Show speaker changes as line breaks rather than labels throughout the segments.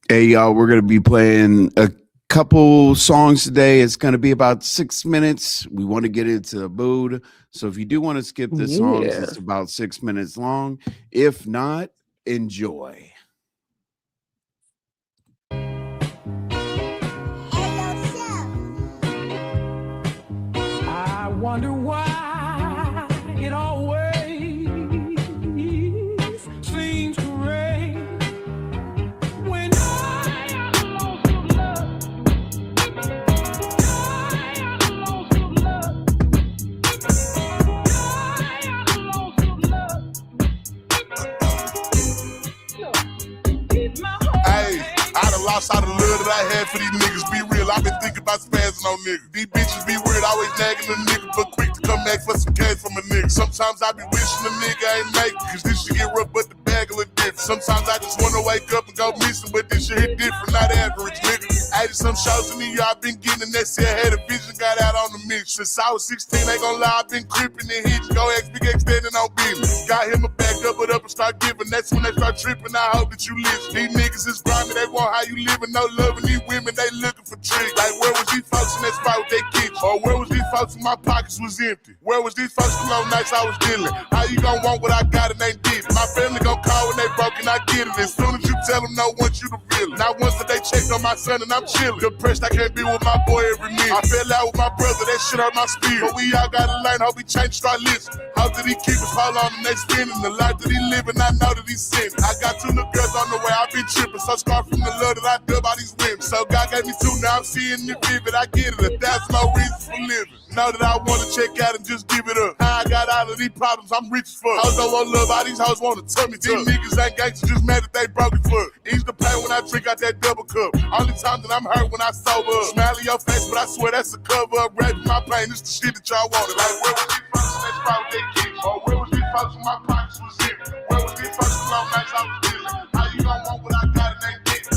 Hey, y'all, we're going to be playing a couple songs today. It's going to be about 6 minutes. We want to get into the mood. So if you do want to skip the songs, it's about 6 minutes long. If not, enjoy.
I wonder why it always seems to rain when I am lost of love. I am lost of love. I am lost of love. Keep my heart.
Hey, I done lost all the love that I had for these niggas. Be real, I've been thinking about spazzing on niggas. These bitches be weird, always nagging a nigga, but quick to come back for some cash from a nigga. Sometimes I be wishing a nigga ain't make it, cause this shit get rough, but the bag a little different. Sometimes I just wanna wake up and go missing, but this shit hit different, not average, nigga. 80 some shows in the year I've been getting, and that shit had a vision, got out on the mix. Since I was 16, ain't gon' lie, I've been creeping and hitting. Go ask Big X standing on business. Got him a back up and start giving. That's when they start tripping. I hope that you listen. These niggas is grimy, they want how you living, no loving. These women, they looking for tricks. Like, where was these folks in that spot with their kitchen? Or where was these folks when my pockets was empty? Where was these folks the long nights I was dealing? How you gon' want what I got and they did it? My family gon' call when they broke and I get it. As soon as you tell them no, want you to feel it. Not once that they checked on my son and I'm chilling. Depressed, I can't be with my boy every minute. I fell out with my brother, that shit hurt my spirit. But we all gotta learn, hope he change, start listening. Hope that he keep us hold on and they spinning. The life that he living, I know that he's sinning. I got 2 little girls on the way, I been tripping. So scarred from the love that I dub all these women. So God gave me 2, now I'm seeing it vivid. I get it, 1,000 more reasons for living. Know that I wanna check out and just give it up. How I got out of these problems, I'm rich as fuck. Hoes don't want love, all these hoes wanna tell me. These niggas ain't gangsters, just mad that they broke it fuck. Ease the pain when I drink out that double cup. Only time that I'm hurt when I sober up. Smile in your face, but I swear that's a cover up. Rapping my pain, it's the shit that y'all wanted. Like, where was these folks in that spot with their kids? Or where was these folks when my pockets was in? Where was these folks the long nights I was dealing? How you gon' want what I got and ain't get it?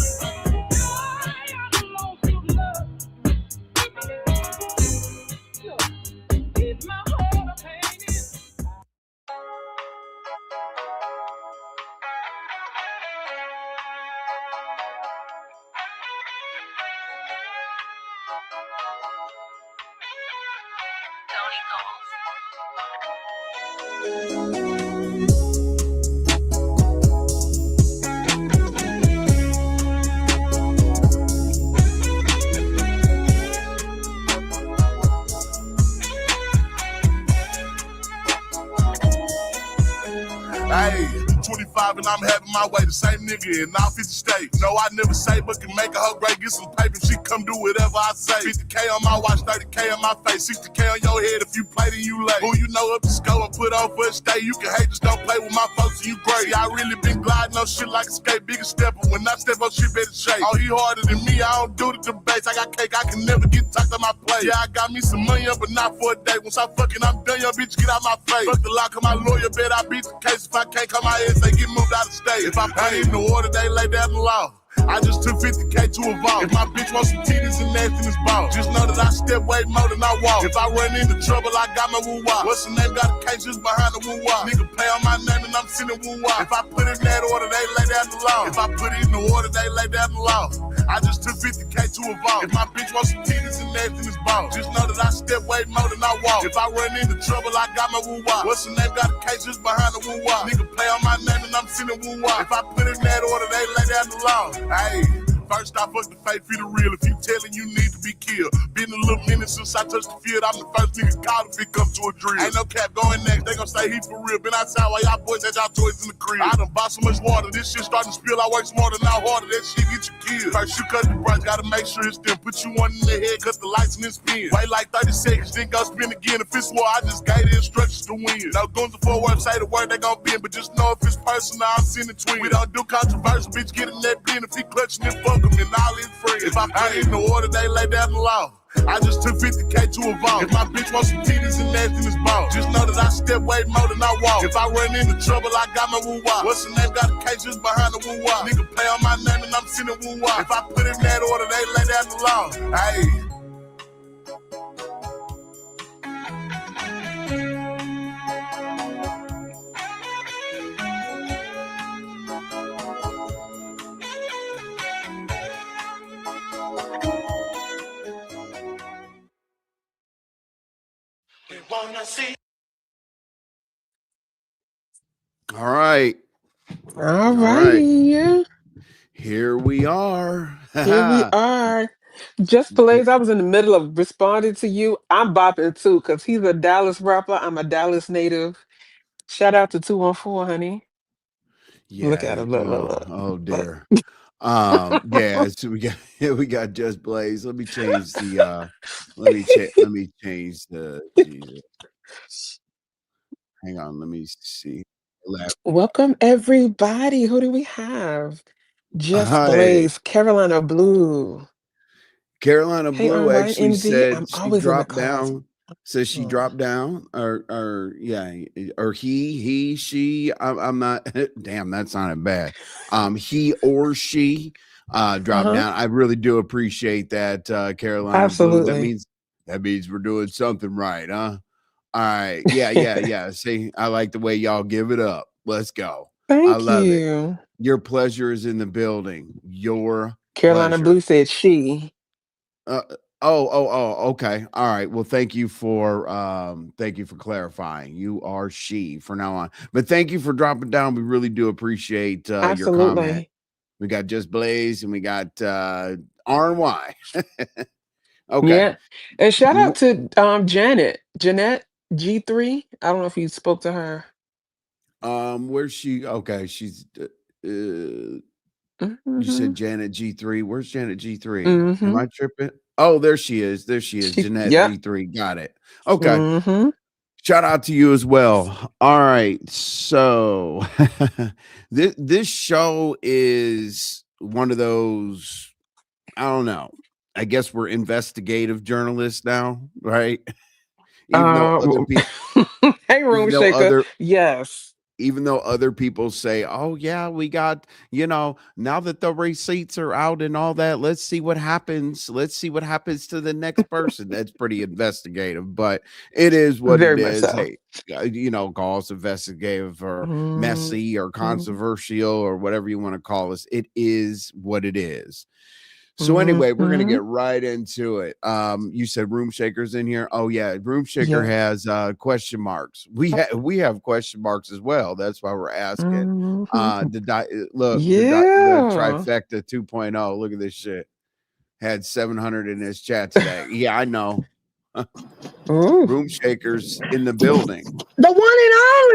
Hey, 25 and I'm having my way, the same nigga in all 50 states. No, I never say, but can make a hoe great, get some paper, she come do whatever I say. 50K on my watch, 30K on my face, 60K on your head if you play then you late. Who you know up to score and put on for a stay, you can hate, just don't play with my folks and you great. See, I really been gliding on shit like a skate, bigger stepper, when I step on shit better shape. Oh, he harder than me, I don't do the debates, I got cake, I can never get talked on my plate. Yeah, I got me some money up, but not for a day. Once I fucking, I'm done, your bitch, get out my face. Fuck the lock of my lawyer, bet I beat the case. If I can't come out here, they get moved out of state. If I pay in the order, they lay down the law. I just took 50K to evolve. If my bitch wants some titties and ass in his ball, just know that I step way more than I walk. If I run into trouble, I got my woo-wah. What's the name? Got a case just behind the woo-wah. Nigga play on my name and I'm sending woo-wah. If I put it in that order, they lay down the law. If I put it in the order, they lay down the law. I just took 50K to evolve. If my bitch wants some titties and ass in his ball, just know that I step way more than I walk. If I run into trouble, I got my woo-wah. What's the name? Got a case just behind the woo-wah. Nigga play on my name and I'm sending woo-wah. If I put it in that order, they lay down the law. Hey. First I fuck the fake, feel the real. If you telling you need to be killed. Been a little minute since I touched the field. I'm the first nigga called if it come to a drill. Ain't no cap going next, they gon' say he for real. Been outside while y'all boys had y'all toys in the crib. I done bought so much water, this shit starting to spill. I work smarter, not harder, that shit get you killed. First you cut the brush, gotta make sure it's them. Put you one in the head, cut the lights and then spin. Wait like 30 seconds, then go spin again. If it's war, I just gave the instructions to win. No guns before words, say the word they gon' bend. But just know if it's personal, I'm sending twins. We don't do controversy, bitch, get in that bin. If he clutching it, fuck him, and all in free. If I put it in the order, they lay down the law. I just took 50K to evolve. If my bitch wants some titties and ass in his ball, just know that I step way more than I walk. If I run into trouble, I got my woo-wah. What's the name? Got a case just behind the woo-wah. Nigga play on my name and I'm sending woo-wah. If I put it in that order, they lay down the law. Hey.
All right.
All righty.
Here we are.
Here we are. Just Blaze, I was in the middle of responding to you. I'm bopping too, because he's a Dallas rapper. I'm a Dallas native. Shout out to 214, honey. Look at
Yeah.
him. Look, look, look.
Oh
Look.
dear. Yeah, so we got Just Blaze. Let me change the let me change the Jesus. Hang on, let me see.
Welcome, everybody. Who do we have? Just
Hi.
Blaze, Carolina Blue.
Carolina
Hey,
Blue
Unwind
actually
Envy.
said
I'm
she
always in the
dropped
clouds.
down. Says she
Oh.
dropped down, or yeah, or he, she. I'm not. Damn, that sounded bad. He or she dropped down. I really do appreciate that, Carolina Blue.
Absolutely.
That means we're doing something right, huh? All right, yeah. See, I like the way y'all give it up. Let's go. I
Thank
love it.
you.
Your pleasure is in the building. Your
Carolina
pleasure.
Blue said she.
Okay. All right. Well, thank you for clarifying. You are she for now on. But thank you for dropping down. We really do appreciate your comment.
Absolutely.
We got Just Blaze and we got R&Y. Okay.
Yeah. And shout out to Jeanette G3. I don't know if you spoke to her.
Where's she? Okay, she's you said
Mhm.
Janet G3. Where's Janet G3? Am
Mhm.
I tripping? Oh, there she is. Jeanette
Yep.
G3. Got it. Okay.
Mhm.
Shout out to you as well. All right. So this show is one of those, I don't know. I guess we're investigative journalists now, right? Even though other people
Hey,
even though
RoomShaker.
other
Yes.
even though other people say, oh yeah, we got, now that the receipts are out and all that, let's see what happens to the next person. That's pretty investigative, but it is what
Very
it
much
is.
so.
Hey, call us investigative or messy or
Mhm.
controversial or whatever you want to call us. It is what it is. So anyway, we're gonna get right into it. You said Room Shaker's in here. Oh yeah, Room Shaker
Yeah.
has question marks. We have question marks as well. That's why we're asking.
Mhm.
Look, the
Yeah.
trifecta 2.0. Look at this shit. Had 700 in his chat today. Yeah, I know.
Ooh.
Room Shaker's in the building.
The one and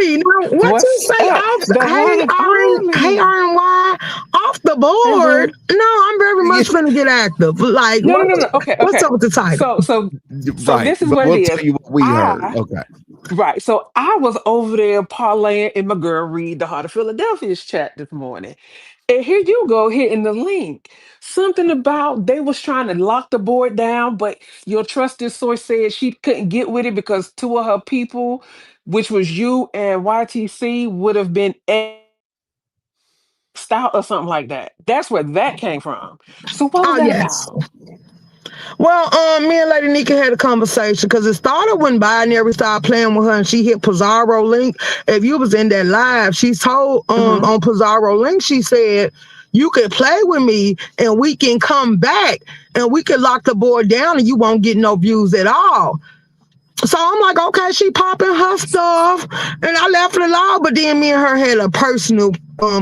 only. Now, what you
What's
say
up?
off?
The one and
Hey,
only.
RNY, off the
Hey,
board.
Room.
No, I'm very much gonna get active. Like,
No. Okay,
what's
okay.
up with the title?
So
Right,
this is
but
what it
we'll
is.
tell you what we heard. Okay.
Right. So I was over there parlaying in my girl Read the Heart of Philadelphia's chat this morning. And here you go, hitting the link. Something about they was trying to lock the board down, but your trusted source said she couldn't get with it because two of her people, which was you and YTC, would have been out or something like that. That's where that came from. So what was
Oh
that
yes.
about?
Well, me and Lady Nyca had a conversation because it started when Binary started playing with her and she hit Pizarro link. If you was in that live, she told
Mm-hmm.
on Pizarro link, she said, you can play with me and we can come back and we can lock the board down and you won't get no views at all. So I'm like, okay, she popping her stuff, and I left it alone. But then me and her had a personal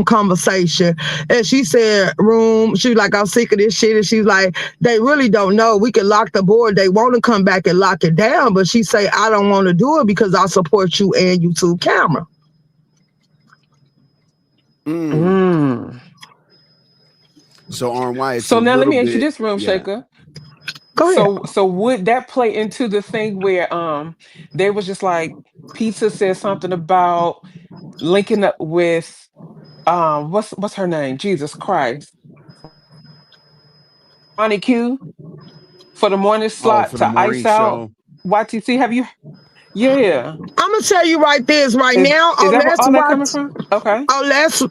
conversation, and she said, "Room." She was like, "I'm sick of this shit," and she's like, "They really don't know. We can lock the board. They want to come back and lock it down, but she say I don't want to do it because I support you and YouTube camera."
So RY, it's
So
a
now let
little
me ask you
bit,
this, Room
yeah.
Shaker.
Go ahead.
So would that play into the thing where they was just like Pizza said something about linking up with what's her name? Jesus Christ. Ronnie Q for the morning
Oh,
slot
for the
to ice
morning
out
show.
YTC. Have you yeah.
I'm gonna tell you right now.
Is that where
Unless
all that coming
what
from? Okay.
unless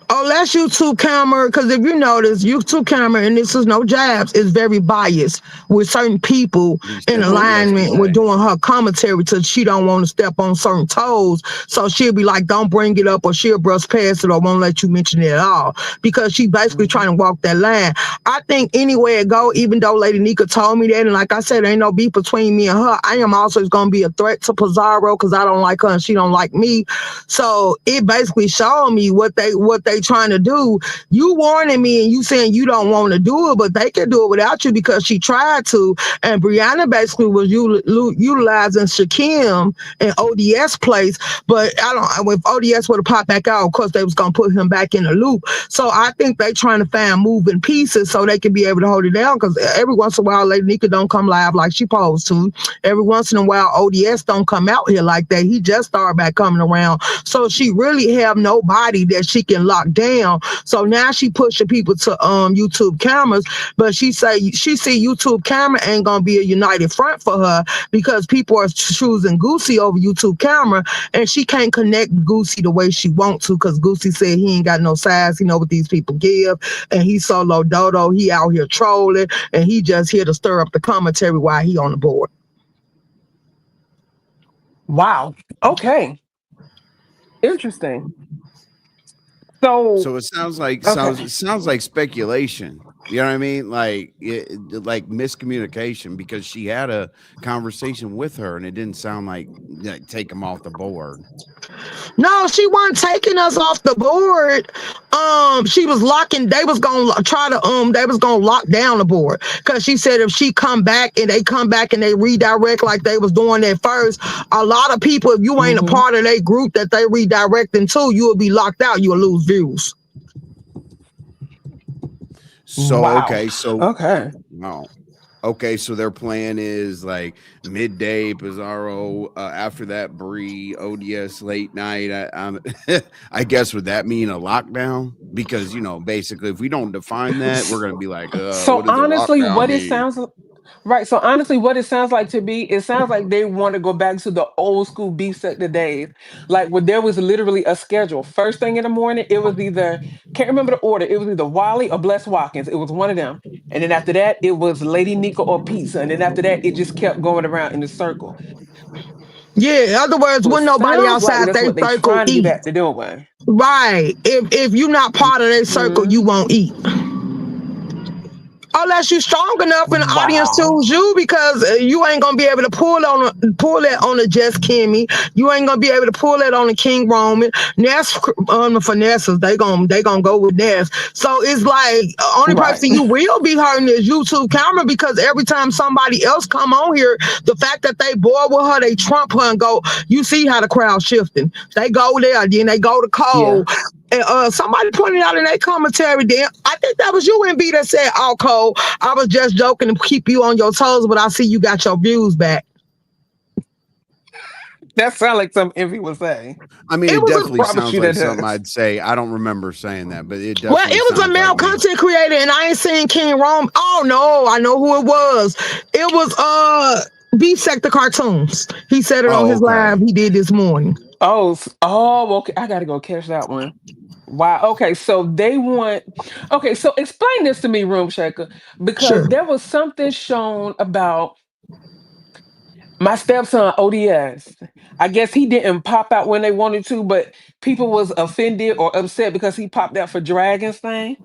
YouTube camera, because if you notice, YouTube camera, and this is no jabs, is very biased with certain people
We
in
said that
alignment with
yesterday.
doing her commentary till she don't want to step on certain toes. So she'll be like, don't bring it up, or she'll brush past it or won't let you mention it at all. Because she basically
Mhm.
trying to walk that line. I think anywhere it go, even though Lady Nyca told me that, and like I said, ain't no beef between me and her, I am also gonna be a threat to Pizarro Pizarro because I don't like her and she don't like me. So it basically showed me what they trying to do. You warning me and you saying you don't want to do it, but they can do it without you because she tried to. And Brianna basically was utilizing Shakim and ODS place, but I don't. If ODS would have popped back out, of course they was gonna put him back in the loop. So I think they trying to find moving pieces so they can be able to hold it down. Because every once in a while, Lady Nyca don't come live like she supposed to. Every once in a while, ODS don't come out here like that. He just started back coming around. So she really have nobody that she can lock down. So now she pushing people to YouTube cameras, but she say she see YouTube camera ain't gonna be a united front for her because people are choosing Goosey over YouTube camera, and she can't connect Goosey the way she wants to because Goosey said he ain't got no size. He know what these people give, and he solo dodo. He out here trolling, and he just here to stir up the commentary while he on the board.
Wow. Okay. Interesting.
So it sounds like
Okay.
sounds like speculation. You know what I mean? Like miscommunication because she had a conversation with her and it didn't sound like take him off the board.
No, she wasn't taking us off the board. She was locking. They was gonna try to they was gonna lock down the board because she said if she come back and they redirect like they was doing at first, a lot of people, if you ain't a part of their group that they redirecting to, you will be locked out. You'll lose views.
So
Wow.
okay. No. Okay, so their plan is like midday Pizarro, after that Bree, ODS late night. I guess would that mean a lockdown? Because basically, if we don't define that, we're gonna be like,
So
what does a
honestly,
lockdown
what it
mean?
sounds right. So honestly, what it sounds like to be, it sounds like they want to go back to the old school beef sector days, like where there was literally a schedule. First thing in the morning, it was either can't remember the order. It was either Wally or Bless Watkins. It was one of them. And then after that, it was Lady Nyca or Pizza. And then after that, it just kept going around in the circle.
Yeah, in other words,
So it
when nobody
sounds like
outside
that's
they
what they
circle
trying to get
eat.
back to doing.
Right. If you're not part of their circle, you won't eat. Unless you're strong enough and the audience
Wow.
choose you, because you ain't gonna be able to pull that on the Just Kimmy. You ain't gonna be able to pull that on the King Roman. Ness on the finesses, they gonna go with Ness. So it's like only
Right.
person you will be hurting is YouTube camera, because every time somebody else come on here, the fact that they bored with her, they trump her and go. You see how the crowd shifting. They go there, then they go to Cole.
Yeah.
And somebody pointed out in that commentary, then I think that was you, MB, that said, "Oh, Cole, I was just joking to keep you on your toes, but I see you got your views back."
That sounds like something Envy would say.
I mean,
It
it
was
definitely
Promise
sounds
you
like
that
something
does.
I'd say. I don't remember saying that, but it
well,
definitely
it was a
sounds
male
like me.
content creator, and I ain't saying King Rome. Oh no, I know who it was. It was Beef Sector Cartoons. He said it on his live he did this morning.
Oh, okay. I gotta go catch that one. Wow. Okay, so they want. Okay, so explain this to me, RoomShaker, because
Sure.
there was something shown about my stepson ODS. I guess he didn't pop out when they wanted to, but people was offended or upset because he popped out for Dragon's thing.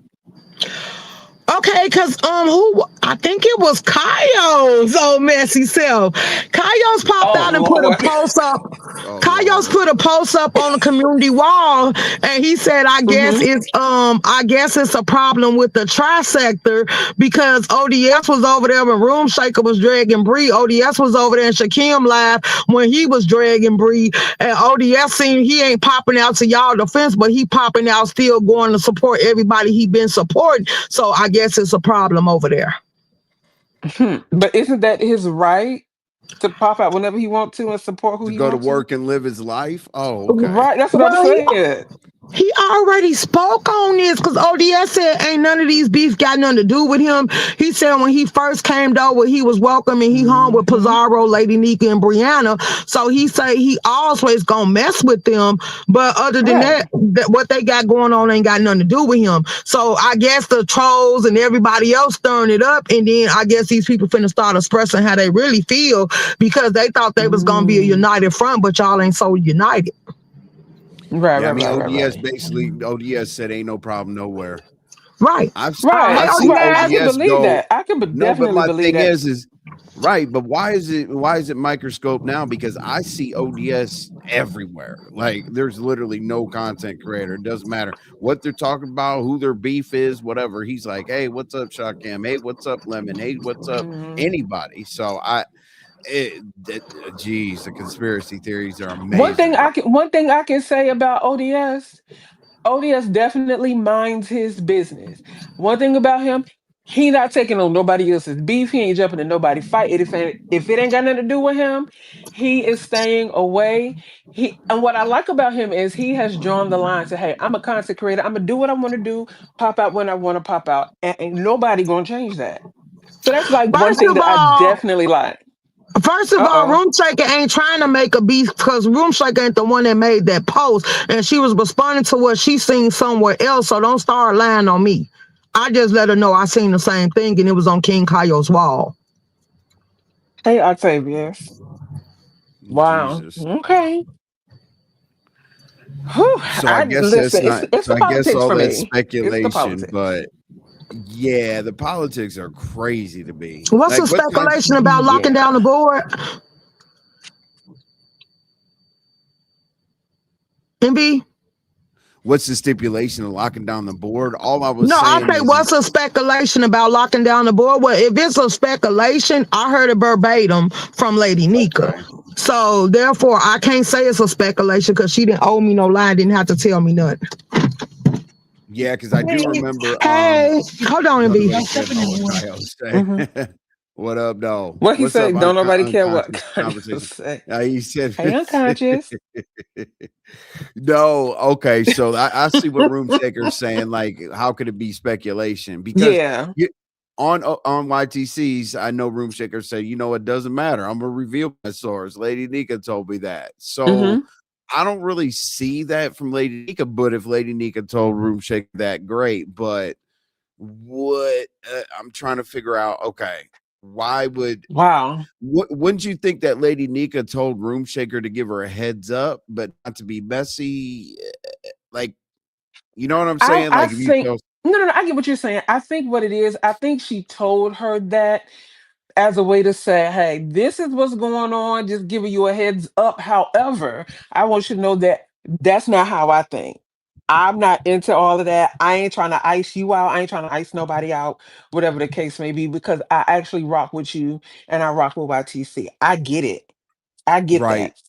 Okay, because who I think it was Kayo's old messy self. Kayo's popped
Oh
out and put a
Lord.
post up.
Oh,
Kayo's
Lord.
put a post up on the community wall, and he said, I guess it's a problem with the tri-sector, because ODS was over there when RoomShaker was dragging Bree. ODS was over there in Shakim live when he was dragging Bree, and ODS seen he ain't popping out to y'all defense, but he popping out still going to support everybody he been supporting. So I guess it's a problem over there.
But isn't that his right to pop out whenever he want to and support who
To
he
go to
want to?
work and live his life? Oh, okay.
Right, that's what I'm
Well,
saying.
he already spoke on this, because ODS said ain't none of these beefs got nothing to do with him. He said when he first came over, he was welcome and he hung with Pizarro, Lady Nyca, and Brianna. So he say he always gonna mess with them. But other than
Right.
that, what they got going on ain't got nothing to do with him. So I guess the trolls and everybody else stirring it up, and then I guess these people finna start expressing how they really feel, because they thought they was gonna be a united front, but y'all ain't so united.
Right,
Yeah, I
right,
mean,
right, right,
ODS
right.
basically, ODS said ain't no problem nowhere.
Right.
Right,
Hey,
I've seen
right. I can
ODS
believe
go.
that. I can
No, but
definitely
my
believe
thing
that.
is right. But why is it microscope now? Because I see ODS everywhere. Like there's literally no content creator. It doesn't matter what they're talking about, who their beef is, whatever. He's like, hey, what's up, Shotcam? Hey, what's up, Lemon? Hey, what's up,
Mhm.
anybody? So geez, the conspiracy theories are
One thing
amazing.
I can one thing I can say about ODS, ODS definitely minds his business. One thing about him, he not taking on nobody else's beef. He ain't jumping in nobody fight. If it ain't got nothing to do with him, he is staying away. And what I like about him is he has drawn the line to, hey, I'm a content creator. I'm gonna do what I want to do, pop out when I want to pop out, and ain't nobody gonna change that. So that's like one
first
thing
of
that I
all,
definitely like.
First of
Uh
all,
oh.
RoomShaker ain't trying to make a beef because RoomShaker ain't the one that made that post, and she was responding to what she seen somewhere else. So don't start lying on me. I just let her know I seen the same thing, and it was on King Kayo's wall.
Hey, Octavius. Wow.
Jesus.
Okay. Whew.
So I
I
guess that's
listen. It's
not.
it's
So
the
I guess
politics
all
for
that
me. It's the
speculation,
politics.
but yeah, the politics are crazy to me.
What's
Like,
the
what kind?
speculation about locking down the
Yeah.
board? MB?
What's the stipulation of locking down the board? All I was
No, I
saying
say
is
what's a speculation about locking down the board? Well, if it's a speculation, I heard it verbatim from Lady Nyca.
okay,
So therefore, I can't say it's a speculation because she didn't owe me no line, didn't have to tell me nothing.
yeah, because I do remember.
Hey, hold on,
Don't
MB.
nobody care about what Kyle say.
Hmm.
What up, though?
What he
What's up,
said? Don't nobody care what
unconscious
kind of
conversation?
say.
He said.
Hey, unconscious.
No, okay. So I see what Room Shaker's saying. Like, how could it be speculation? Because
Yeah.
you, on YTCs, I know Room Shaker say, it doesn't matter. I'm gonna reveal my source. Lady Nyca told me that. So
Hmm.
I don't really see that from Lady Nyca. But if Lady Nyca told Room Shaker that, great. But what I'm trying to figure out, okay, why
Wow.
wouldn't you think that Lady Nyca told Room Shaker to give her a heads up, but not to be messy? Like, you know what I'm saying?
I
Like, if you
think
tell,
no. I get what you're saying. I think what it is. I think she told her that as a way to say, hey, this is what's going on, just giving you a heads up. However, I want you to know that that's not how I think. I'm not into all of that. I ain't trying to ice you out. I ain't trying to ice nobody out, whatever the case may be, because I actually rock with you and I rock with YTC. I get it. I get
right.
that.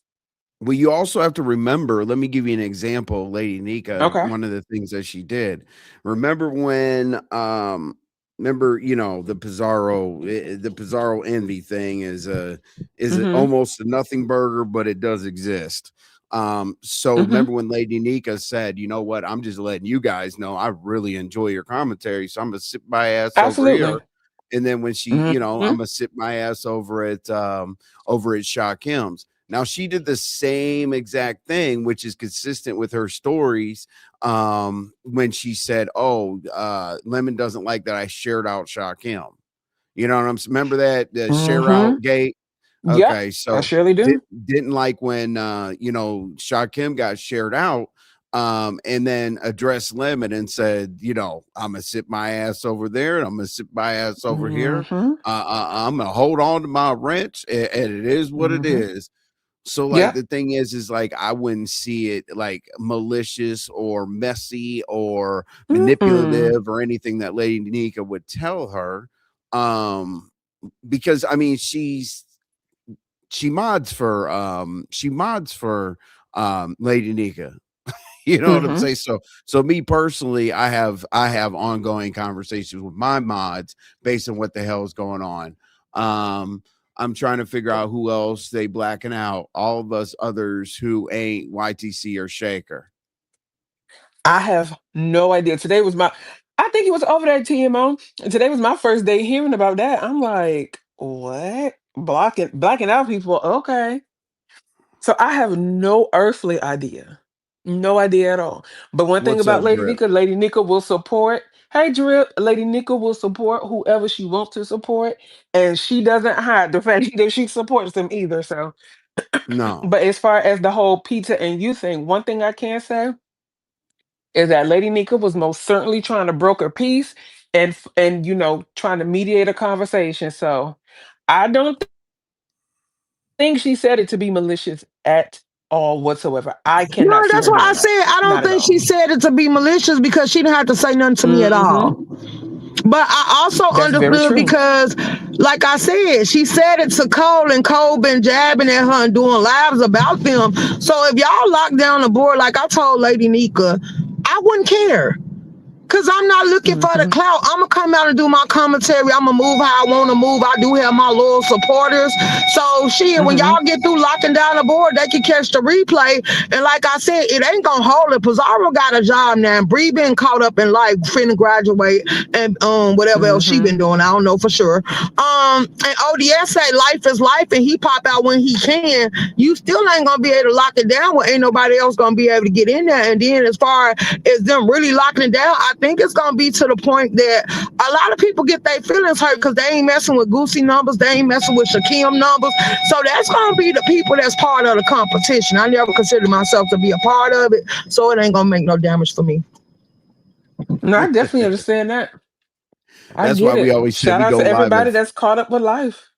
Well, you also have to remember, let me give you an example, Lady Nyca,
Okay.
one of the things that she did. Remember when the Pizarro envy thing is
Mm-hmm.
almost a nothing burger, but it does exist. So
Mm-hmm.
remember when Lady Nyca said, you know what, I'm just letting you guys know I really enjoy your commentary, so I'm gonna sit my ass over here.
Absolutely.
And then when she,
Mm-hmm.
I'm gonna sit my ass over at Shakim's. Now she did the same exact thing, which is consistent with her stories. When she said, "Oh, Lemon doesn't like that I shared out Shakim." You know what I'm? Remember that the share
Mm-hmm.
out gate?
Yep.
Okay,
I
so
surely do.
didn't like when Shakim got shared out. And then addressed Lemon and said, I'm gonna sit my ass over there, and I'm gonna sit my ass over here.
Mm-hmm.
I'm gonna hold on to my wrench, and it is what it
Mm-hmm.
is. So like
Yep.
the thing is like I wouldn't see it like malicious or messy or
Mm-mm.
manipulative or anything that Lady Nika would tell her. Um, because I mean she mods for Lady Nika. You know what I'm
Mm-hmm.
saying? So me personally, I have ongoing conversations with my mods based on what the hell is going on. I'm trying to figure out who else they blacking out. All of us others who ain't YTC or Shaker.
I have no idea. I think it was over there at TMO. And today was my first day hearing about that. I'm like, what? Blacking out people. Okay. So I have no earthly idea. No idea at all. But one thing
What's
about
up,
Lady
Drip?
Nika, Lady Nika will support. Hey Drip, Lady Nika will support whoever she wants to support. And she doesn't hide the fact that she supports them either. So,
No.
but as far as the whole pizza and you thing, one thing I can say, is that Lady Nika was most certainly trying to broker peace and trying to mediate a conversation. So I don't think she said it to be malicious at all whatsoever. I
No,
cannot see
that's
her
why I
doing that.
said I don't
Not at
think she
all.
said it to be malicious because she didn't have to say nothing to me at all.
Hmm.
But I also
That's very
understood
true.
because, like I said, she said it to Cole and Cole been jabbing at her and doing lives about them. So if y'all lock down the board, like I told Lady Nika, I wouldn't care. Cause I'm not looking for the
Hmm.
clout. I'm gonna come out and do my commentary. I'm gonna move how I want to move. I do have my loyal supporters. So shit, when
Hmm.
y'all get through locking down the board, they can catch the replay. And like I said, it ain't gonna hold it. Pizarro got a job now. And Bree been caught up in life, finna graduate, and whatever else she
Hmm.
been doing. I don't know for sure. And ODS say life is life, and he pop out when he can. You still ain't gonna be able to lock it down when ain't nobody else gonna be able to get in there. And then as far as them really locking it down, I think it's gonna be to the point that a lot of people get their feelings hurt because they ain't messing with Goosey numbers, they ain't messing with Shakim numbers. So that's gonna be the people that's part of the competition. I never considered myself to be a part of it, so it ain't gonna make no damage for me.
No, I definitely understand that. I
That's why
get
we
it.
always say
Shout
we
out
go
to
live at.
everybody that's caught up with life.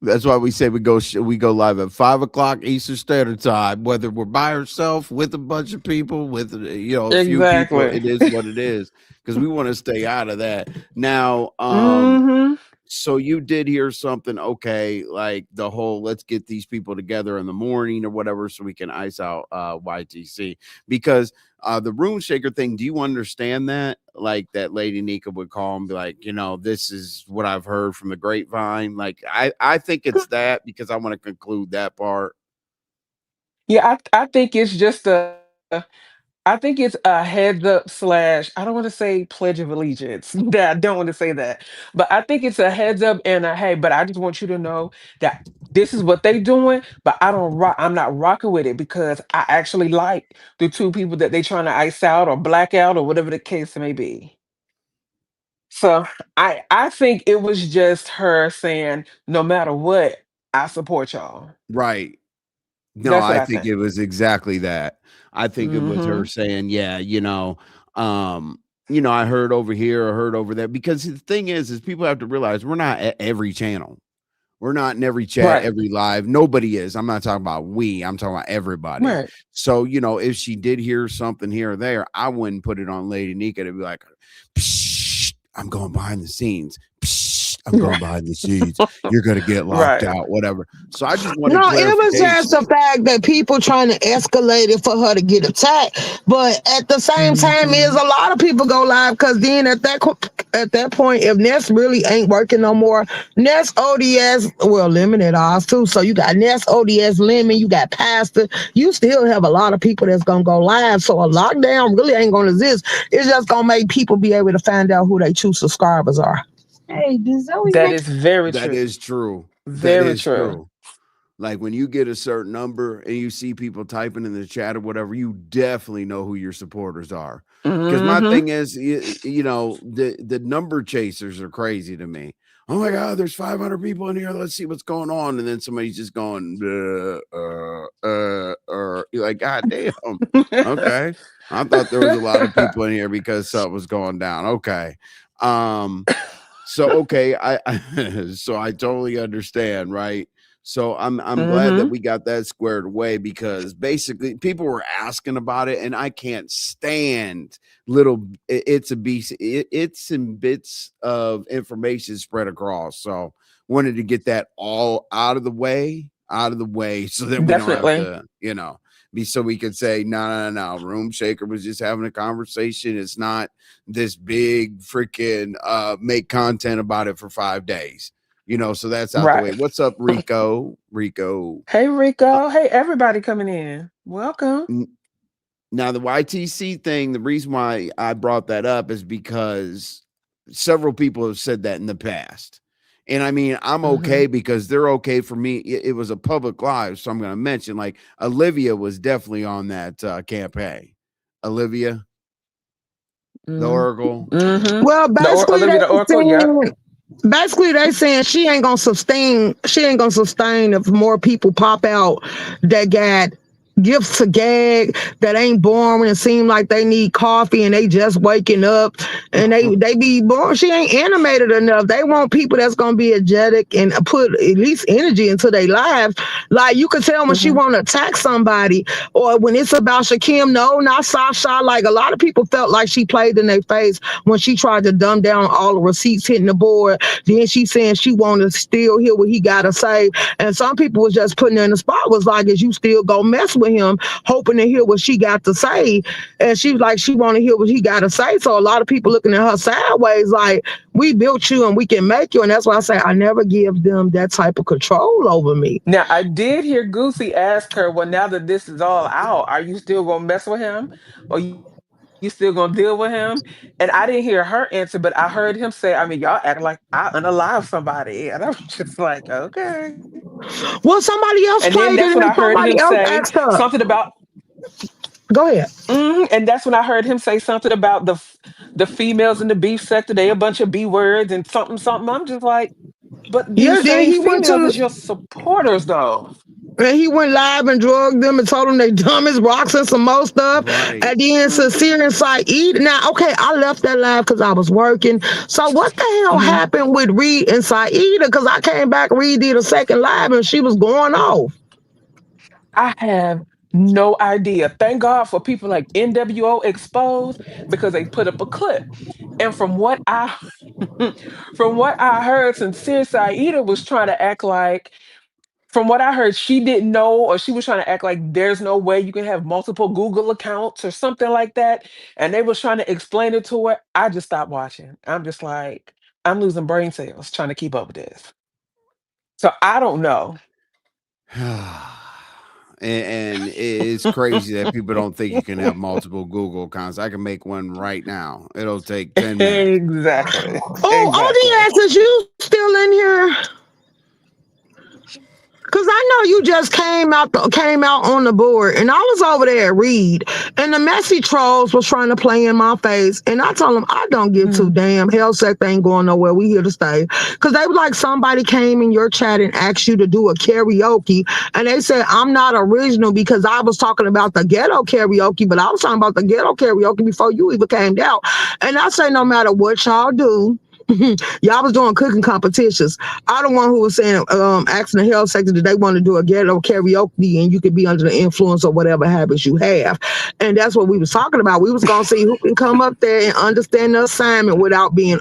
That's why we say we go live at 5 o'clock Eastern Standard Time, whether we're by ourselves, with a bunch of people, with a few people.
Exactly.
It is what it is because we want to stay out of that. Now,
Hmm.
so you did hear something, okay, like the whole let's get these people together in the morning or whatever so we can ice out YTC because the room shaker thing, do you understand that? Like that Lady Nyca would call and be like, this is what I've heard from the grapevine. Like I think it's that because I want to conclude that part.
Yeah, I think it's just I think it's a heads up slash, I don't want to say pledge of allegiance. That I don't want to say that. But I think it's a heads up and a hey, but I just want you to know that this is what they doing, but I'm not rocking with it because I actually like the two people that they trying to ice out or black out or whatever the case may be. So I think it was just her saying, no matter what, I support y'all.
Right. No,
That's what
I
I
think it
think.
was exactly that. I think it was her
Hmm.
saying, yeah, um, I heard over here or heard over there. Because the thing is people have to realize we're not at every channel. We're not in every chat,
Right.
every live. Nobody is. I'm not talking about we. I'm talking about everybody.
Right.
So, if she did hear something here or there, I wouldn't put it on Lady Nyca to be like, Psh, I'm going behind the scenes. Psh, I'm going behind the scenes. You're going to get locked
Right.
out, whatever. So I just wanted
No, it was just
clarification.
the fact that people trying to escalate it for her to get attacked. But at the same time, is
Mhm.
a lot of people go live because then at that point, if Ness really ain't working no more, Ness ODS well limited ours too. So you got Ness ODS Lemon, you got Pastor. You still have a lot of people that's gonna go live. So a lockdown really ain't gonna exist. It's just gonna make people be able to find out who their true subscribers are. Hey, does Zoe
That
make
is very
That
true.
is true. That
Very
is
true.
true. Like when you get a certain number and you see people typing in the chat or whatever, you definitely know who your supporters are. Because my
Mhm.
thing is, the number chasers are crazy to me. Oh my God, there's 500 people in here. Let's see what's going on. And then somebody's just going, you're like, God damn. Okay. I thought there was a lot of people in here because something was going down. Okay. Um, so okay, so I totally understand, right? So I'm glad that
Mhm.
we got that squared away because basically people were asking about it, and I can't stand it's a it's and bits of information spread across. So wanted to get that all out of the way, so that we don't have
Definitely.
to, be so we could say no. Room Shaker was just having a conversation. It's not this big freaking make content about it for 5 days, so that's out the way.
Right.
What's up, Rico?
Hey
uh,
Rico. Hey everybody coming in. Welcome.
n- Now the YTC thing, the reason why I brought that up is because several people have said that in the past, and I mean I'm
Mhm.
okay because they're okay for me. It was a public live, so I'm going to mention like Olivia was definitely on that campaign. Olivia, the
Mhm.
Oracle.
Mhm.
well,
Olivia the Oracle. Yep.
basically they saying she ain't gonna sustain if more people pop out that got gifts to gag that ain't boring and seem like they need coffee and they just waking up and they be boring. She ain't animated enough. They want people that's gonna be energetic and put at least energy into their lives. Like you could tell when she
Mhm.
want to attack somebody or when it's about Shakim. No, not Sasha. Like a lot of people felt like she played in their face when she tried to dumb down all the receipts hitting the board. Then she saying she want to still hear what he gotta say. And some people was just putting her in the spot was like, is you still go mess with him, hoping to hear what she got to say. And she was like, she want to hear what he got to say. So a lot of people looking at her sideways like, we built you and we can make you. And that's why I say I never give them that type of control over me.
Now, I did hear Goosey ask her, well, now that this is all out, are you still gonna mess with him? Or you still gonna deal with him? And I didn't hear her answer, but I heard him say, I mean, y'all act like I unalive somebody. And I was just like, okay.
Well, somebody else
And then
played
that's
it
when
and
I heard him
somebody else
say
asked her.
something about,
Go ahead.
and that's when I heard him say something about the females in the beef sector. They a bunch of B words and something, something. I'm just like, but
Yeah,
these
then
same
he went
females
to
is your supporters though.
and he went live and drugged them and told them they dumb as rocks and some more stuff.
Right.
And then Sincere and Saeed. Now, okay, I left that live because I was working. So what the hell
Mhm.
happened with Reed and Saida? Because I came back, Reed did a second live and she was going off.
I have no idea. Thank God for people like NWO Exposed because they put up a clip. And from what I from what I heard, Sincere Saida was trying to act like, from what I heard, she didn't know, or she was trying to act like there's no way you can have multiple Google accounts or something like that. And they was trying to explain it to her. I just stopped watching. I'm just like, I'm losing brain cells trying to keep up with this. So I don't know.
And it's crazy that people don't think you can have multiple Google accounts. I can make one right now. It'll take 10 minutes.
Exactly.
Oh,
Exactly.
ODS, is you still in here? Cause I know you just came out on the board, and I was over there at Reed, and the messy trolls was trying to play in my face, and I told them I don't give two
Mhm.
damn. Hell sect ain't going nowhere. We here to stay. Cause they were like somebody came in your chat and asked you to do a karaoke, and they said I'm not original because I was talking about the ghetto karaoke, but I was talking about the ghetto karaoke before you even came out, and I say no matter what y'all do. Y'all was doing cooking competitions. I the one who was saying, asking the health sector that they want to do a ghetto karaoke and you could be under the influence of whatever habits you have. And that's what we was talking about. We was gonna see who can come up there and understand the assignment without being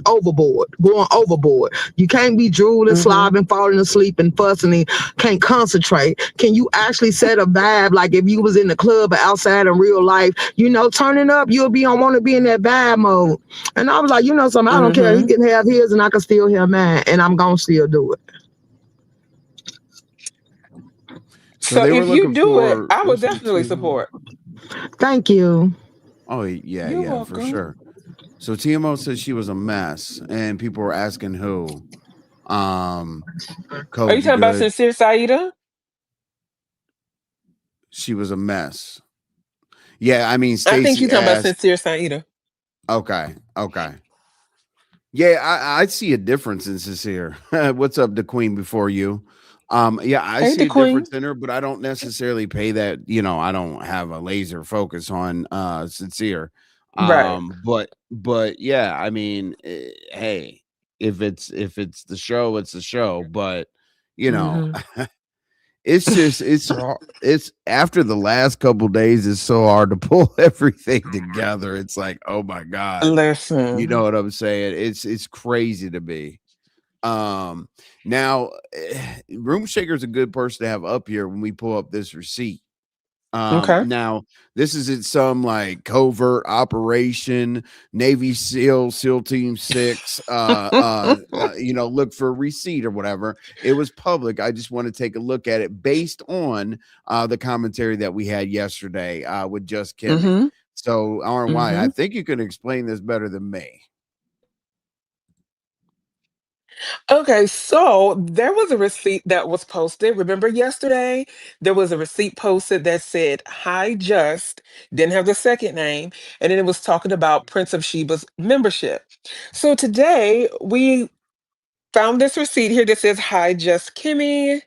going overboard. You can't be drooling,
Mhm.
slobbing, falling asleep, and fussing and can't concentrate. Can you actually set a vibe like if you was in the club or outside in real life, turning up, you'll be on want to be in that vibe mode. And I was like, something, I don't care. He
Mhm.
can have his and I can still have mine. And I'm going to still do it.
So
So
they were
if you
looking
do it,
for
I would
what's the
definitely
TMO?
support.
Thank you.
Oh yeah,
You're
yeah, for
welcome.
sure. So TMO says she was a mess, and people were asking who. Um,
Are you
Kobe
talking about
Good.
Sincere Saida?
She was a mess. Yeah, I mean
I think
Stacy
you're talking about
asked.
Sincere Saida.
Okay, okay. Yeah, I see a difference in Sincere. What's up, the Queen before you? Yeah, I
Hey,
see
the
a difference
Queen.
in her, but I don't necessarily pay that, I don't have a laser focus on Sincere.
Right.
But yeah, I mean, hey, if it's the show, it's the show, but you know,
Hmm.
it's after the last couple days, it's so hard to pull everything together. It's like, oh my God. You know
Listen.
what I'm saying? It's crazy to me. Now, Room Shaker is a good person to have up here when we pull up this receipt.
Okay.
Now this isn't some like covert operation, Navy SEAL Team 6, look for a receipt or whatever. It was public. I just want to take a look at it based on the commentary that we had yesterday with Just Kimmy.
Hmm.
So, RY, I
Hmm.
think you can explain this better than me.
Okay, so there was a receipt that was posted. Remember yesterday? There was a receipt posted that said, Hi Just, didn't have the second name, and then it was talking about Prince of Sheba's membership. So today we found this receipt here that says, Hi Just Kimmy.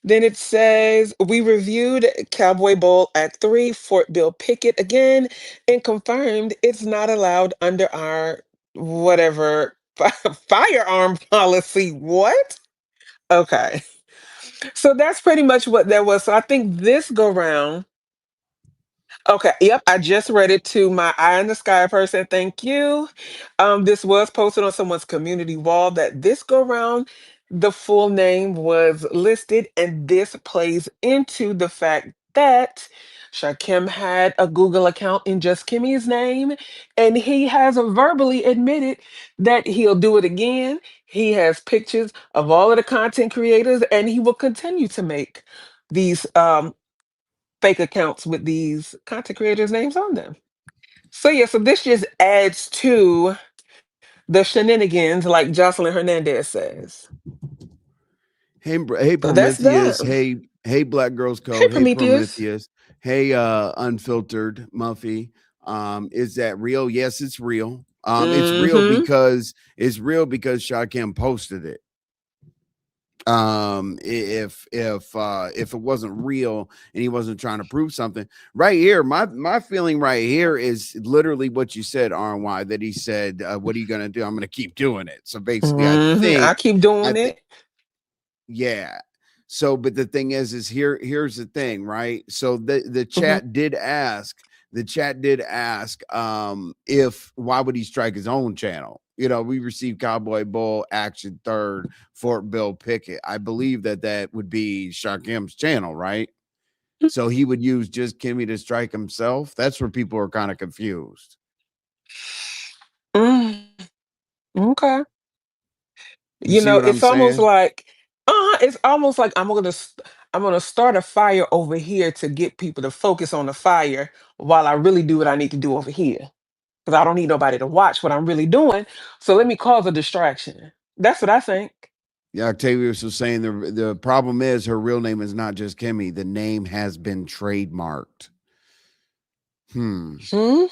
Then it says, we reviewed Cowboy Bowl Act 3, Fort Bill Pickett again, and confirmed it's not allowed under our whatever firearm policy. What? Okay. So that's pretty much what that was. So I think this go round. Okay, yep, I just read it to my eye in the sky person. Thank you. This was posted on someone's community wall that this go round, the full name was listed, and this plays into the fact that Shakim had a Google account in just Kimmy's name, and he has verbally admitted that he'll do it again. He has pictures of all of the content creators, and he will continue to make these fake accounts with these content creators' names on them. So yeah, so this just adds to the shenanigans, like Jocelyn Hernandez says.
Hey,
So that's
Prometheus.
them.
Hey, Black Girls
Hey,
Code. Hey,
Prometheus.
Prometheus. Hey, Unfiltered Muffy. Is that real? Yes, it's real. It's real
Mm-hmm.
because Shakim posted it. If it wasn't real and he wasn't trying to prove something, right here, my feeling right here is literally what you said, RY, that he said, what are you gonna do? I'm gonna keep doing it. So basically,
I keep
I
doing
think
it.
yeah. So, but the thing is here's the thing, right? So the
Mhm.
chat did ask, if why would he strike his own channel? You know, we received Cowboy Bowl Action Third, Fort Bill Pickett. I believe that would be Shakim's channel, right? So he would use just Kimmy to strike himself. That's where people are kind of confused.
Mm, okay.
You see what I'm saying?
It's almost like I'm gonna start a fire over here to get people to focus on the fire while I really do what I need to do over here. Because I don't need nobody to watch what I'm really doing. So let me cause a distraction. That's what I think.
Yeah, Octavius was saying the problem is her real name is not just Kimmy. The name has been trademarked. Hmm.
Hmm?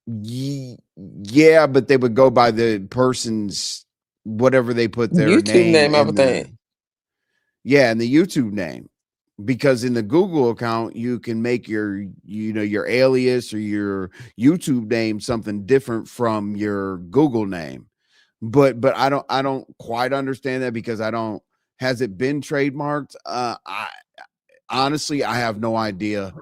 Yeah, but they would go by the person's whatever they put their
YouTube
name
name, I
in
would think.
in the YouTube name. Because in the Google account, you can make your alias or your YouTube name something different from your Google name. But I don't quite understand that because I don't has it been trademarked? I honestly I have no idea.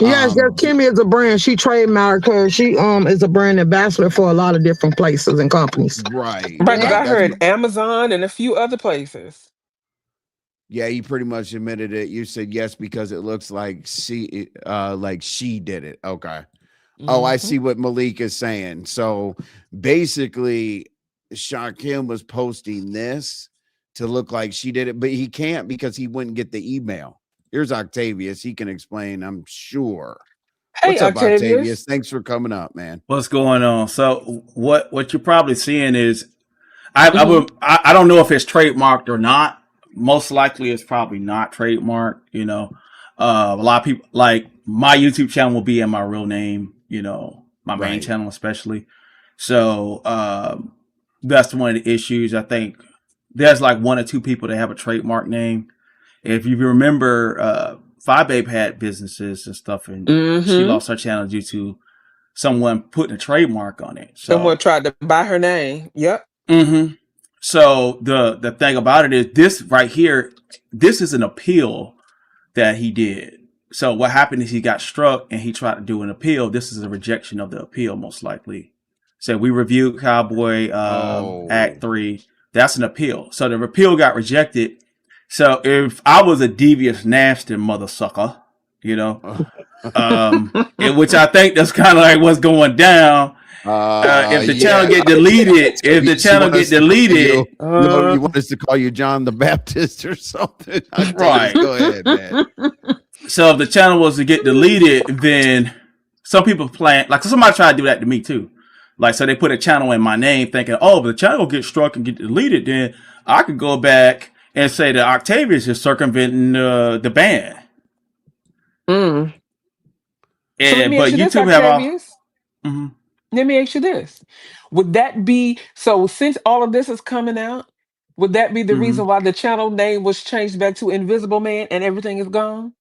Yes, yes, Kimmy is a brand. She trademarked her. She is a brand ambassador for a lot of different places and companies.
Right.
Right, because I
That's
heard Amazon and a few other places.
yeah, you pretty much admitted it. You said yes because it looks like she did it. Okay. Oh, I
Hmm.
see what Malik is saying. So basically, Shakim was posting this to look like she did it, but he can't because he wouldn't get the email. Here's Octavius. He can explain, I'm sure.
Hey,
What's up, Octavius?
Octavius.
Thanks for coming up, man.
What's going on? So what you're probably seeing is
Hmm.
I don't know if it's trademarked or not. Most likely it's probably not trademarked. A lot of people like my YouTube channel will be in my real name. My main
Right.
channel especially. So that's one of the issues. I think there's like one or two people that have a trademark name. If you remember, Five Babe had businesses and stuff, and she
Hmm.
lost her channel due to someone putting a trademark on it.
Someone
So,
tried to buy her name. Yep.
mm-hmm. So the thing about it is this right here. This is an appeal that he did. So what happened is he got struck and he tried to do an appeal. This is a rejection of the appeal, most likely. So we reviewed Cowboy
Oh.
Act 3. That's an appeal. So the appeal got rejected. So if I was a devious, nasty mother sucker, you know, which I think that's kind of like what's going down. If the channel
Yeah.
get deleted,
So you want us to call you,
Uh,
you want us to call you John the Baptist or something? Octavius,
right.
go ahead, man.
So if the channel was to get deleted, then some people plan like somebody tried to do that to me too. Like so they put a channel in my name thinking, oh, if the channel gets struck and get deleted, then I could go back and say that Octavius is circumventing the ban.
mm. So let
And
me ask
but
you this,
YouTube have all.
Octavius.
Mhm.
Let me ask you this. Would that be so since all of this is coming out? Would that be the
hmm
reason why the channel name was changed back to Invisible Man and everything is gone?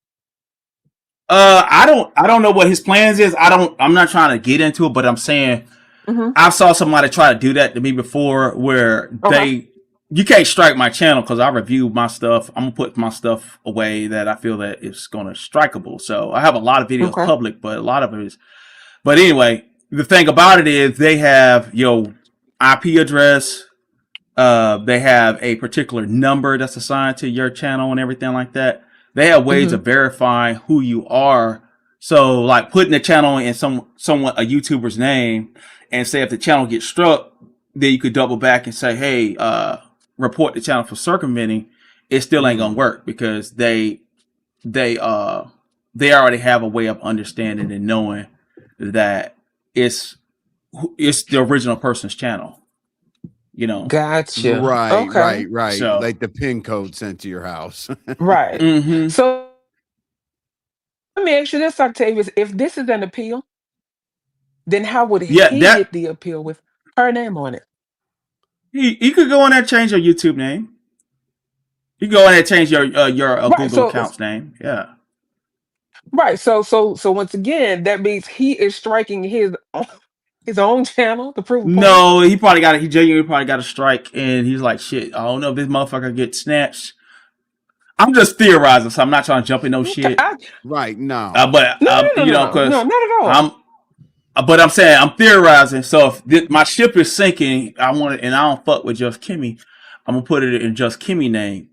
I don't know what his plans is. I'm not trying to get into it, but I'm saying
Mm-hmm.
I saw somebody try to do that to me before, where
Okay.
you can't strike my channel because I review my stuff. I'm gonna put my stuff away that I feel that is gonna strikeable. So I have a lot of videos
Okay.
public, but a lot of it is. But anyway, the thing about it is they have your IP address. They have a particular number that's assigned to your channel and everything like that. They have ways
Mm-hmm.
of verifying who you are. So, like putting the channel in someone a YouTuber's name, and say if the channel gets struck, then you could double back and say, "Hey, report the channel for circumventing." It still ain't gonna work because they already have a way of understanding and knowing that it's the original person's channel. You know,
Gotcha.
Right,
Okay.
right, right.
so.
Like the pin code sent to your house.
Right.
Mm-hmm.
So let me ask you this, Octavius. If this is an appeal, then how would
Yeah,
he
that
get the appeal with her name on it?
you could go in there and change your YouTube name. You can go in there and change your
Right.
Google
So
account's name. Yeah.
right. So once again, that means he is striking his own channel to prove a point.
No, he probably got it. He genuinely probably got a strike, and he's like, "Shit, I don't know if this motherfucker gets snatched." I'm just theorizing, so I'm not trying to jump in no
Okay.
shit.
Right, no.
But
No, no, no,
you
no,
know,
no, no,
because
not at all.
I'm. But I'm saying I'm theorizing. So if my ship is sinking, I want it, and I don't fuck with Just Kimmy. I'm gonna put it in Just Kimmy name.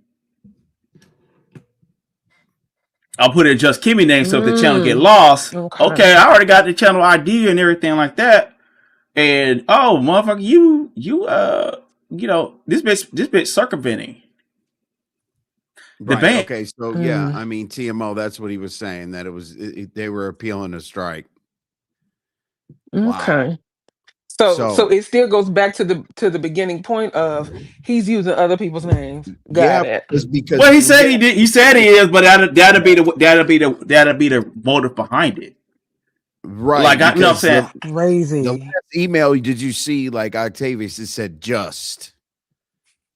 I'll put it in Just Kimmy name. So if the channel get lost,
Okay.
okay, I already got the channel ID and everything like that. And oh, motherfucker, you know, this bitch circumventing the
Right.
ban.
Okay. So yeah, I mean TMO. That's what he was saying. That they were appealing a strike. Wow.
Okay. So it still goes back to the beginning point of he's using other people's names.
Yeah,
Got it.
because
Well, he said he did. He said he is, but that'll be the motive behind it.
right.
Like you know what I'm
Because
saying?
the
Crazy.
last email, did you see? Like Octavius, it said just.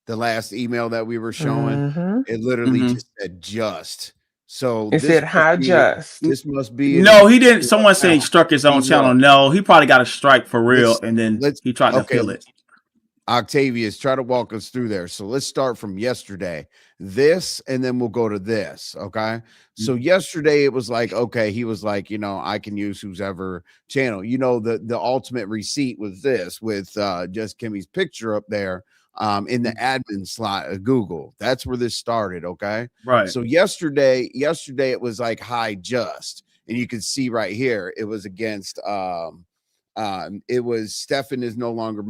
The last email that we were showing, it literally just said just. So
It said how just.
this must be
No, he didn't. Someone saying he struck his own
He
channel.
looked.
No, he probably got a strike for real, and then
let's
he tried to
okay.
appeal it.
Octavius, try to walk us through there. So let's start from yesterday. This, and then we'll go to this. Okay. So yesterday it was like, okay, he was like, you know, I can use whose ever channel. You know, the ultimate receipt was this with Just Kimmy's picture up there in the admin slot of Google. That's where this started. Okay.
Right.
So yesterday it was like hi just, and you can see right here it was against it was Stefan is no longer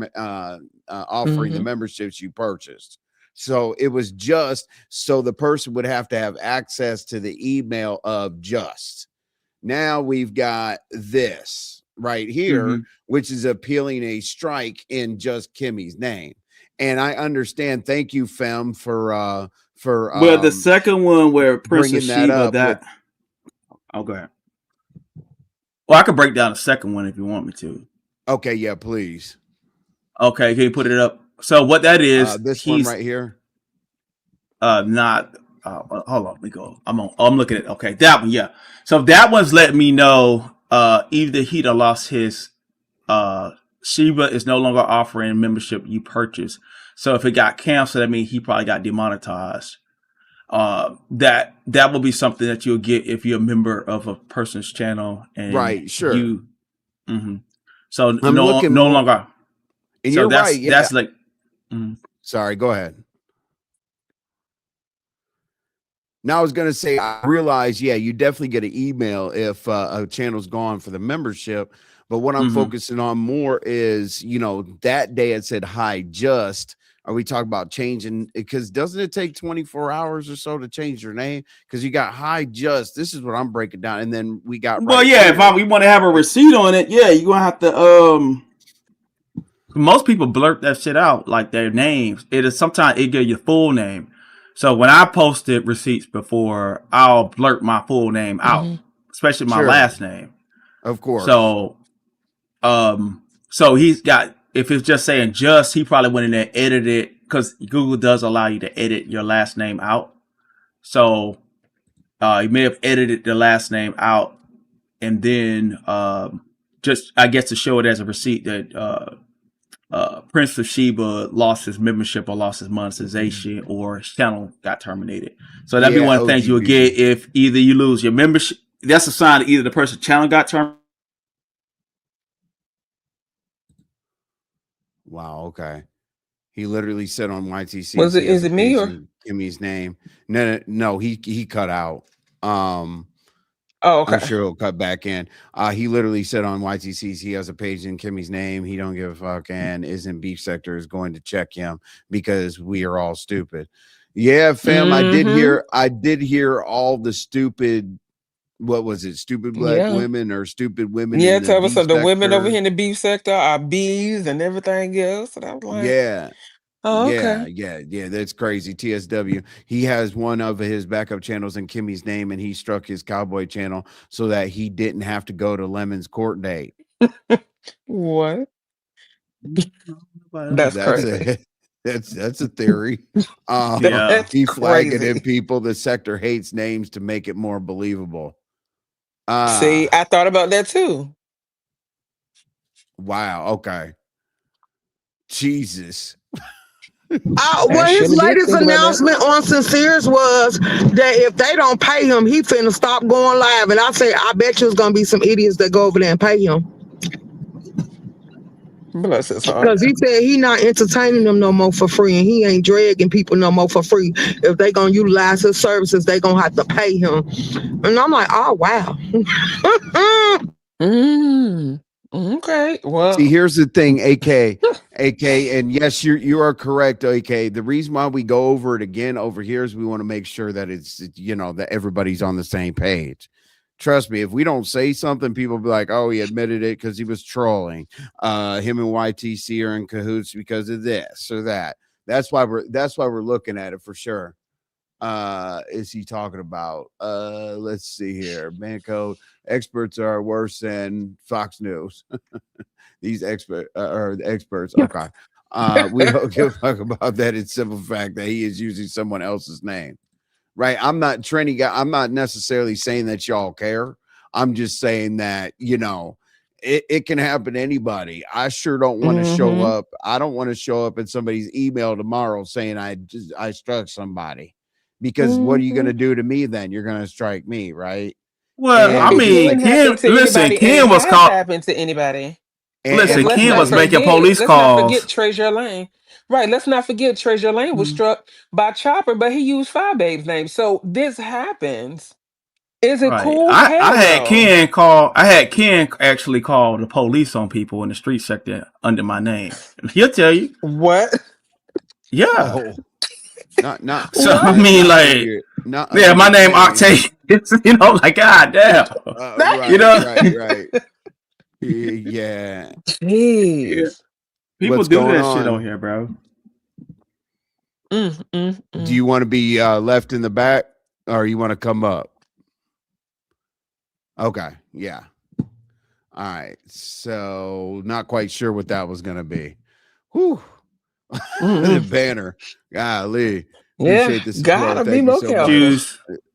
offering the memberships you purchased. So it was just so the person would have to have access to the email of just. Now we've got this right here, which is appealing a strike in Just Kimmy's name. And I understand. Thank you, Fem, for
well, the second one where Princess
bringing that
Sheba
up.
Oh, go ahead. Well, I could break down the second one if you want me to.
Okay, yeah, please.
Okay, can you put it up? So what that is,
this one right here.
Not. Hold on, let me go. I'm looking at. Okay, that one. Yeah. So that one's letting me know. Either he done lost his. Sheba is no longer offering membership you purchase. So if it got canceled, that means he probably got demonetized. That will be something that you'll get if you're a member of a person's channel, and
right, sure.
You. So no longer.
And
so
you're
that's,
right. Yeah.
That's like.
Sorry, go ahead. Now I was going to say, I realize, yeah, you definitely get an email if a channel's gone for the membership. But what I'm focusing on more is, you know, that day it said, hi, just. Are we talking about changing? Because doesn't it take 24 hours or so to change your name? Because you got hi, just. This is what I'm breaking down. And then we got.
Well, right yeah, here. If we want to have a receipt on it, yeah, you're going to have to. Most people blurt that shit out, like their names. It is sometimes it gives your full name. So when I posted receipts before, I'll blurt my full name out, especially my last name.
Of course.
So, so he's got, if it's just saying just, he probably went in there, edited because Google does allow you to edit your last name out. So you may have edited the last name out, and then just I guess to show it as a receipt that Prince of Sheba lost his membership or lost his monetization or his channel got terminated. So that'd be one of the things you would get if either you lose your membership. That's a sign that either the person's channel got terminated.
Wow. Okay. He literally said on YTC,
Was it? Is it me or
Kimmy's name? No. He cut out.
Oh, okay.
I'm sure he'll cut back in. He literally said on YTC's he has a page in Kimmy's name. He don't give a fuck and isn't Beef Sector is going to check him because we are all stupid. Yeah, fam.
Mm-hmm.
I did hear all the stupid. What was it? Stupid black
Yeah.
women or stupid women?
Yeah,
in the
tell us
beef
so the women over
sector?
here in the beef sector are bees and everything else. And I was like,
Yeah.
oh,
Yeah,
okay.
yeah, that's crazy. TSW. He has one of his backup channels in Kimmy's name, and he struck his cowboy channel so that he didn't have to go to Lemon's court date.
What? That's crazy.
That's a theory.
That's
He flagging
crazy.
in people the sector hates names to make it more believable.
See, I thought about that too.
Wow. Okay. Jesus.
Well, his latest announcement on Sincere's was that if they don't pay him, he finna stop going live. And I say, I bet you it's gonna be some idiots that go over there and pay him.
Bless his heart.
Because he said he not entertaining them no more for free, and he ain't dragging people no more for free. If they gonna utilize his services, they gonna have to pay him. And I'm like, oh wow.
Okay. Well,
see, here's the thing, AK, and yes, you are correct, AK. The reason why we go over it again over here is we want to make sure that it's that everybody's on the same page. Trust me, if we don't say something, people be like, "Oh, he admitted it because he was trolling." Him and YTC are in cahoots because of this or that. That's why we're looking at it for sure. Is he talking about? Let's see here. Man code experts are worse than Fox News. These experts are the experts. Okay. We don't give a fuck about that. It's simple fact that he is using someone else's name. Right. I'm not trending guy. I'm not necessarily saying that y'all care. I'm just saying that, it can happen to anybody. I sure don't want to show up. I don't want to show up in somebody's email tomorrow saying I struck somebody. Because what are you going to do to me then? You're going to strike me, right?
Well, I mean, Ken was caught.
Happened to anybody.
Listen, Ken was making police calls.
Let's not forget Treasure Lane. Right. Let's not forget Treasure Lane was struck by Chopper, but he used Fire Babe's name. So this happens. Is it cool?
I had Ken actually call the police on people in the street sector under my name. He'll tell you.
What?
Yeah.
Oh. Not
so I mean like my name Octave, like god damn.
Right. Yeah.
Jeez.
People do that shit on here, bro.
Do you want to be left in the back or you want to come up? Okay. Yeah. All right. So not quite sure what that was going to be. Whew. The banner. Golly.
Yeah, gotta be more careful.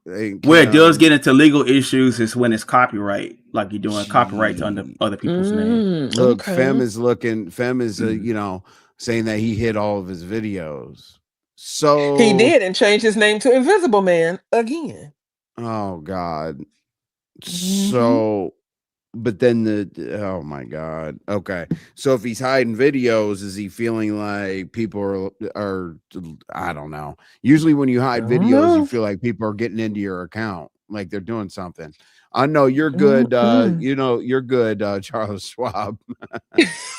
Where it does get into legal issues is when it's copyright, like you're doing copyright under other people's name.
Look, Fem is saying that he hid all of his videos. So
he did and changed his name to Invisible Man again.
Oh God. So but then oh my God. Okay. So if he's hiding videos, is he feeling like people are I don't know. Usually when you hide videos, you feel like people are getting into your account, like they're doing something. I know you're good. You're good, Charles Schwab.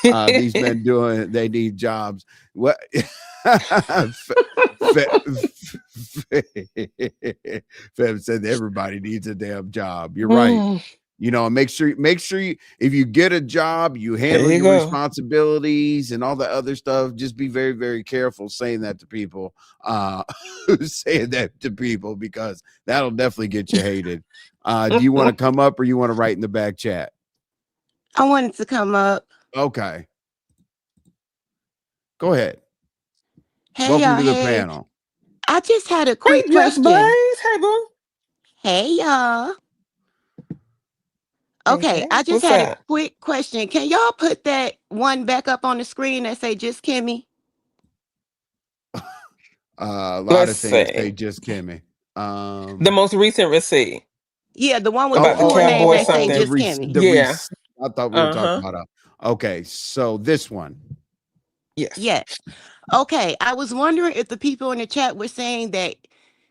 These men they need jobs. What Feb said everybody needs a damn job. You're right. Make sure you, if you get a job, you handle your responsibilities and all the other stuff. Just be very, very careful saying that to people, because that'll definitely get you hated. Do you want to come up or you want to write in the back chat?
I wanted to come up.
Okay. Go ahead.
Hey
Welcome
y'all,
to the
hey.
panel.
I just had a
Hey,
quick
Just
question.
Blaze. Hey, boo.
Hey y'all.
Hey,
Okay,
hey.
I just
What's
had a
up?
quick question. Can y'all put that one back up on the screen that say just Kimmy?
A lot
Let's
of things
see.
say just Kimmy.
The most recent receipt
Yeah, the one with the
about the
full name
cowboy
that say
something.
just Kimmy.
the
Yeah.
receipt. I thought we were talking
Uh-huh.
about okay, so this one.
Yes.
Yes. Okay, I was wondering if the people in the chat were saying that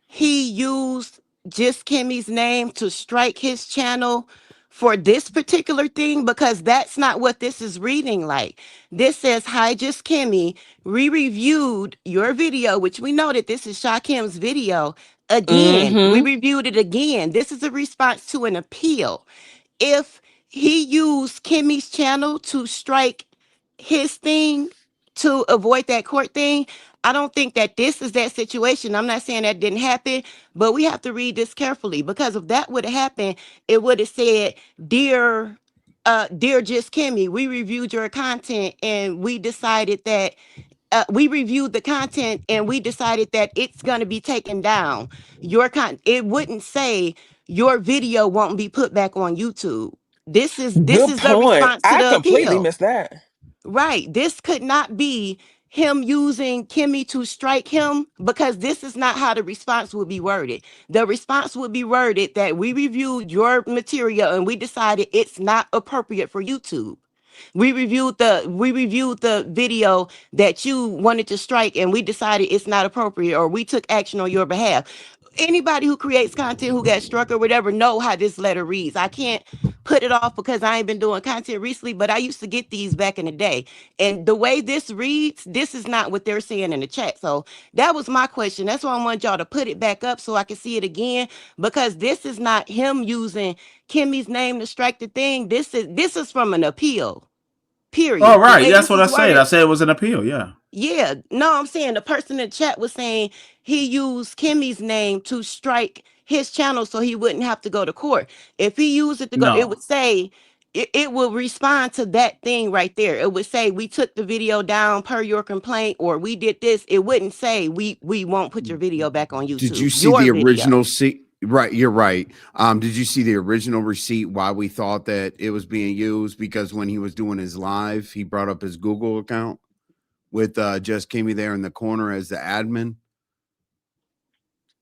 he used just Kimmy's name to strike his channel for this particular thing, because that's not what this is reading like. This says, "Hi, just Kimmy. We reviewed your video," which we know that this is Shakim's video. Again, we
Mm-hmm.
reviewed it again. This is a response to an appeal. If he used Kimmy's channel to strike his thing to avoid that court thing, I don't think that this is that situation. I'm not saying that didn't happen, but we have to read this carefully, because if that would have happened, it would have said, dear just Kimmy, we reviewed your content and we decided that we reviewed the content and we decided that it's going to be taken down. It wouldn't say your video won't be put back on YouTube. This
Good
is the
point.
response to
I
the
completely
appeal.
missed that.
Right. This could not be him using Kimmy to strike him, because this is not how the response would be worded. The response would be worded that we reviewed your material and we decided it's not appropriate for YouTube. We reviewed the video that you wanted to strike and we decided it's not appropriate, or we took action on your behalf. Anybody who creates content who got struck or whatever know how this letter reads. I can't put it off because I ain't been doing content recently, but I used to get these back in the day. And the way this reads, this is not what they're saying in the chat. So that was my question. That's why I want y'all to put it back up so I can see it again, because this is not him using Kimmy's name to strike the thing. This is from an appeal.
Oh,
Period. The
right.
way
That's
this
what
is
I said. I
worded,
said it was an appeal. Yeah.
yeah. No, I'm saying the person in the chat was saying he used Kimmy's name to strike his channel so he wouldn't have to go to court. If he used it to go, it
No.
would say, it will respond to that thing right there. It would say, we took the video down per your complaint, or we did this. It wouldn't say we won't put your video back on
Did you
YouTube.
see
Your
the
video.
original receipt? Right, you're right. Did you see the original receipt why we thought that it was being used? Because when he was doing his live, he brought up his Google account with just Kimmy there in the corner as the admin.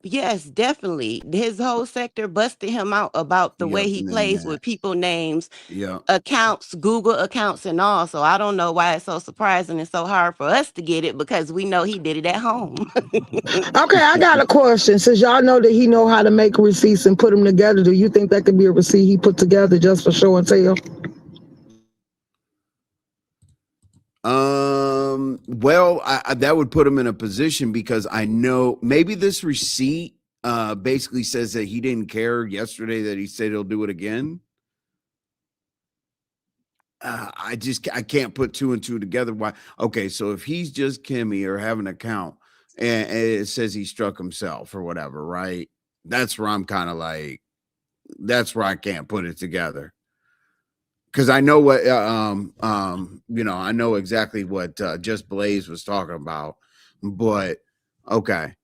Yes, definitely. His whole sector busted him out about the way
Yep,
he
and then
plays
that.
with people names,
Yeah.
accounts, Google accounts, and all. So I don't know why it's so surprising and so hard for us to get it, because we know he did it at home.
Okay, I got a question. Since y'all know that he know how to make receipts and put them together, do you think that could be a receipt he put together just for show and tell?
Well, that would put him in a position, because I know maybe this receipt basically says that he didn't care yesterday that he said he'll do it again. I can't put two and two together. Why? Okay, so if he's just Kimmy or have an account and it says he struck himself or whatever, right? That's where I'm kind of like, that's where I can't put it together. Because I know what I know exactly what Just Blaze was talking about. But okay,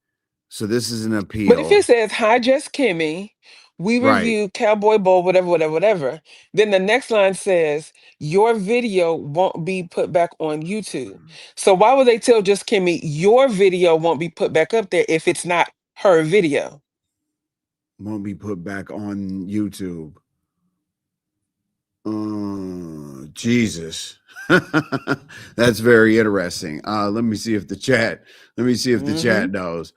so this is an
But if
appeal,
it says, "Hi, just Kimmy, we
right?
reviewed Cowboy Bowl, whatever," then the next line says, "Your video won't be put back on YouTube." So why would they tell just Kimmy your video won't be put back up there if it's not her video?
Won't be put back on YouTube. Jesus. That's very interesting. Let me see if the chat
Mm-hmm.
knows.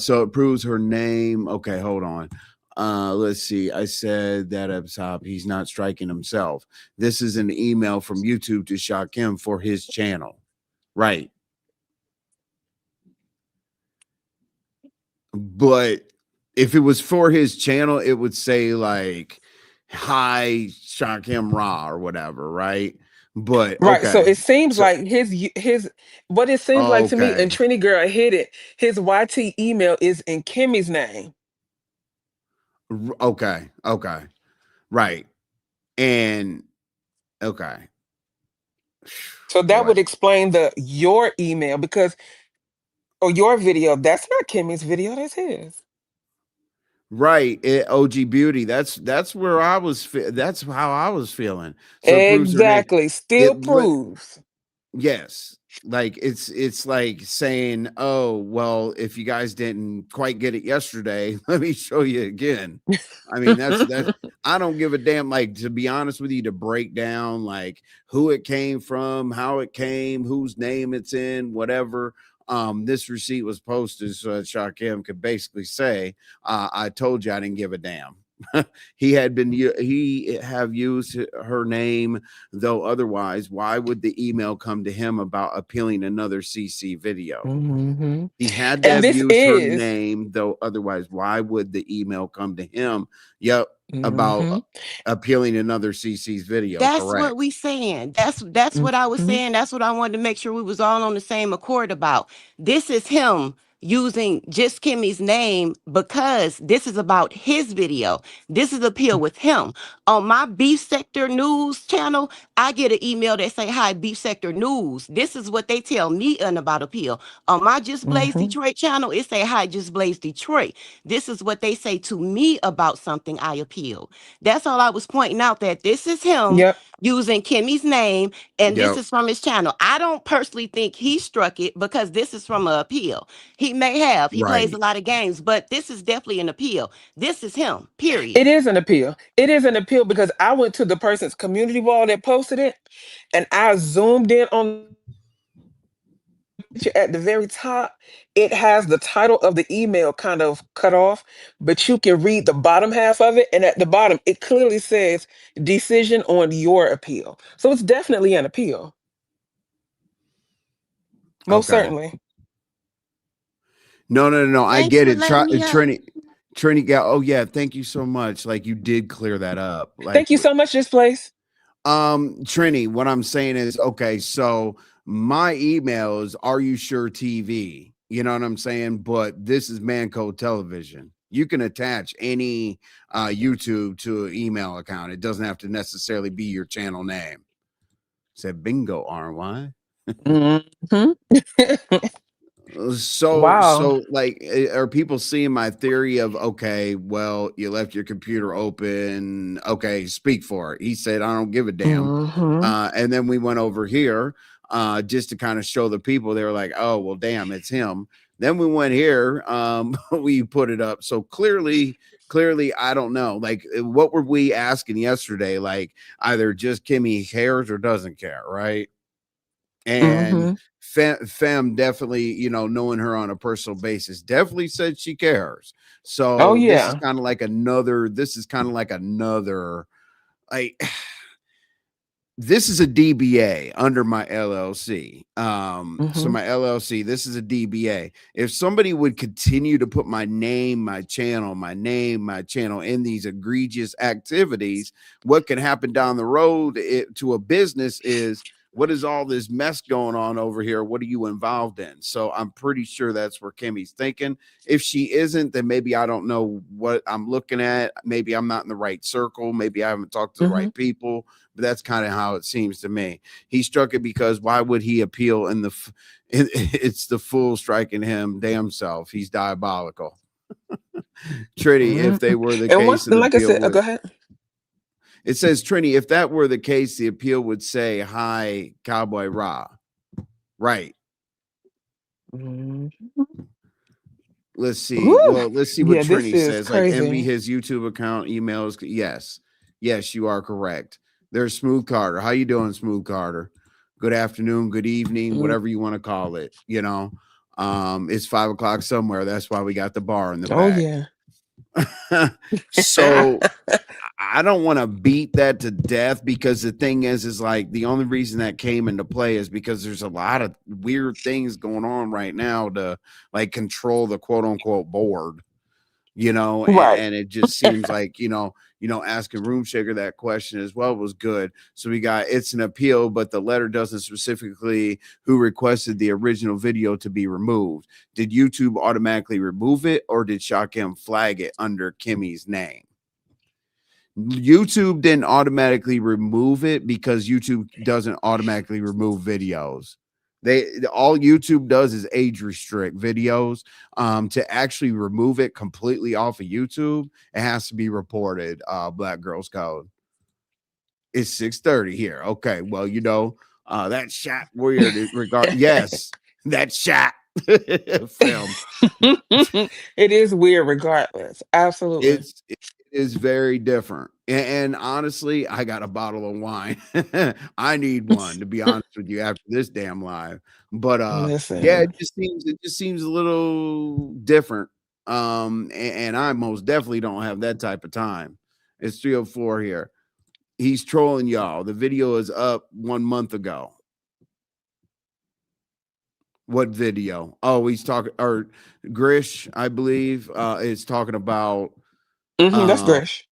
So it proves her name. Okay, hold on. Let's see. I said that up top, he's not striking himself. This is an email from YouTube to Shakim for his channel. Right. But if it was for his channel, it would say like, hi, Shakim Ra or whatever, right? But
Right. So
okay.
it seems
So
like his what it seems like to me, and
okay.
Trini Girl hit it. His YT email is in Kimmy's name.
Okay. Okay. Right. And okay.
So that would
Boy.
explain the your email, because Oh, your video. That's not Kimmy's video. That's his.
Right, OG Beauty. That's where I was. That's how I was feeling. So it proves her name.
Exactly. Still
It li-
proves.
Yes. Like it's like saying, "Oh, well, if you guys didn't quite get it yesterday, let me show you again." I mean, that's I don't give a damn, like, to be honest with you, to break down like who it came from, how it came, whose name it's in, whatever. This receipt was posted so that Shakim could basically say, I told you I didn't give a damn. He have used her name, though otherwise why would the email come to him about appealing another CC video?
Mm-hmm.
He had to
And
have
this
used her
is.
name, though otherwise why would the email come to him? Yep, about
Mm-hmm.
appealing another CC's video.
That's what
Correct.
we saying. That's what I was
Mm-hmm.
saying. That's what I wanted to make sure we was all on the same accord about. This is him using just Kimmy's name because this is about his video. This is appeal with him. On my Beef Sector News channel, I get an email that say, "Hi, Beef Sector News." This is what they tell me about appeal. On my Just Blaze
Mm-hmm.
Detroit channel, it say, "Hi, Just Blaze Detroit." This is what they say to me about something I appeal. That's all I was pointing out, that this is him
Yep.
using Kimmy's name, and this
Yep.
is from his channel. I don't personally think he struck it because this is from an appeal. He may have. He plays a
Right.
lot of games, but this is definitely an appeal. This is him,
It
period.
is an appeal. It is an appeal because I went to the person's community wall that posted it, and I zoomed in on the picture at the very top. It has the title of the email kind of cut off, but you can read the bottom half of it, and at the bottom it clearly says decision on your appeal. So it's definitely an appeal. Most
Okay.
certainly.
No. I
Thanks
get
for
it.
letting me up.
Trini gal. Oh yeah, thank you so much. Like, you did clear that up. Like,
Thank you so much, this place.
Trini, what I'm saying is, okay, so my email is Are You Sure TV? You know what I'm saying? But this is Manco Television. You can attach any YouTube to an email account. It doesn't have to necessarily be your channel name. Said bingo, RY.
Mm-hmm. Wow.
So like, are people seeing my theory of, okay, well, you left your computer open, okay, speak for it? He said, I don't give a damn.
Mm-hmm.
And then we went over here just to kind of show the people. They were like, oh well, damn, it's him. Then we went here, we put it up. So clearly, I don't know, like, what were we asking yesterday? Like, either just Kimmy cares or doesn't care, right? And
Mm-hmm.
Fem definitely, knowing her on a personal basis, definitely said she cares.
Oh
So this is
yeah.
kind of like another, like, this is a DBA under my LLC. So
Mm-hmm.
my LLC, this is a DBA. If somebody would continue to put my name, my channel in these egregious activities, what can happen down the road to a business is, what is all this mess going on over here? What are you involved in? So I'm pretty sure that's where Kimmy's thinking. If she isn't, then maybe I don't know what I'm looking at. Maybe I'm not in the right circle. Maybe I haven't talked to the
Mm-hmm.
right people. But that's kind of how it seems to me. He struck it because why would he appeal in it's the fool striking him damn self. He's diabolical. Trini, if they were the
And one,
case, of the
like I
appeal
said,
would,
go ahead.
it says, Trini, if that were the case, the appeal would say, hi, Cowboy Ra. Right.
Mhm.
Let's see.
Woo!
Well, let's see what
Yeah, this
Trini
is
says. Like, envy
crazy.
his YouTube account, emails. Yes, you are correct. There's Smooth Carter. How you doing, Smooth Carter? Good afternoon, good evening,
Mm.
whatever you want to call it. It's 5 o'clock somewhere. That's why we got the bar in the
Oh
back.
yeah.
So I don't want to beat that to death, because the thing is like, the only reason that came into play is because there's a lot of weird things going on right now to, like, control the quote unquote board,
Right.
and it just seems like, asking RoomShaker that question as well was good. So we got, it's an appeal, but the letter doesn't specifically who requested the original video to be removed. Did YouTube automatically remove it, or did Shakim flag it under Kimmy's name? YouTube didn't automatically remove it because YouTube doesn't automatically remove videos. All YouTube does is age restrict videos. To actually remove it completely off of YouTube, it has to be reported. Black Girls Code. It's 6:30 here. Okay, well, that shot weird. Yes, that shot film.
It is weird, regardless. Absolutely.
It is very different. And honestly, I got a bottle of wine. I need one, to be honest with you, after this damn live. But
Listen.
yeah, it just seems a little different. And I most definitely don't have that type of time. It's 3:04 here. He's trolling y'all. The video is up 1 month ago. What video? Oh, he's talking, or Grish, I believe, is talking about.
That's Grish.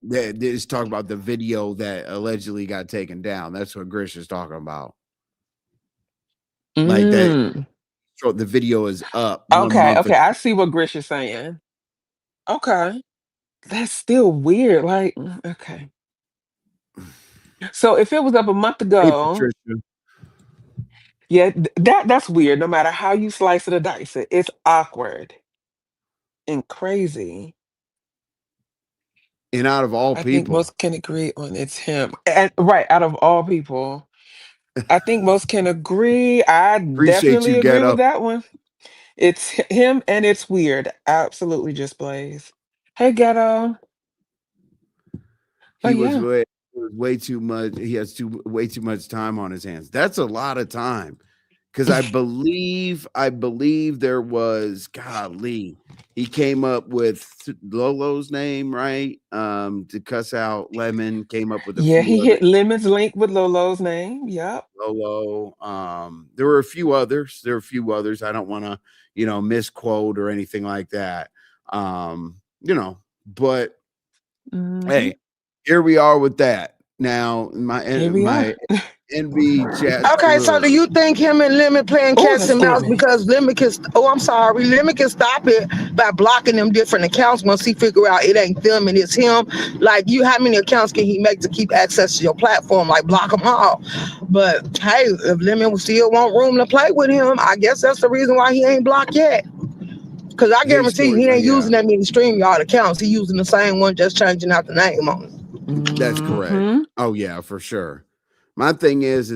That is talking about the video that allegedly got taken down. That's what Grish is talking about. Like that. So the video is up.
Okay. I see what Grish is saying. Okay. That's still weird. Like, okay. So if it was up a month
Hey,
ago,
Patricia.
yeah, that's weird. No matter how you slice it or dice it, it's awkward and crazy.
And out of all
I think
people,
most can agree on it's him. And right, out of all people, I think most can agree. I
appreciate
definitely
you,
agree with
Ghetto.
that one. It's him and it's weird. Absolutely just Blaze. Hey, Ghetto.
He
But
was
yeah.
way too much. He has way too much time on his hands. That's a lot of time. Because I believe there was, golly, he came up with Lolo's name, right? To cuss out Lemon, came up with a
Yeah,
few
he
other
hit Lemon's link with Lolo's name. Yep.
Lolo. There were a few others. I don't want to, misquote or anything like that. But hey, here we are with that. Now,
Here we
my
are.
NB chat.
Okay, so do you think him and Lemon playing
Oh,
cats
that
and
scared
mouse
me.
because Lemon can? Oh, I'm sorry, Lemon can stop it by blocking them different accounts once he figure out it ain't them and it's him. Like you, how many accounts can he make to keep access to your platform? Like block them all. But hey, if Lemon still want room to play with him, I guess that's the reason why he ain't blocked yet. Cause I
Hey,
guarantee he ain't
Storyline,
using that many StreamYard accounts. He using the same one, just changing out the name on it.
that's correct. Oh yeah, for sure. My thing is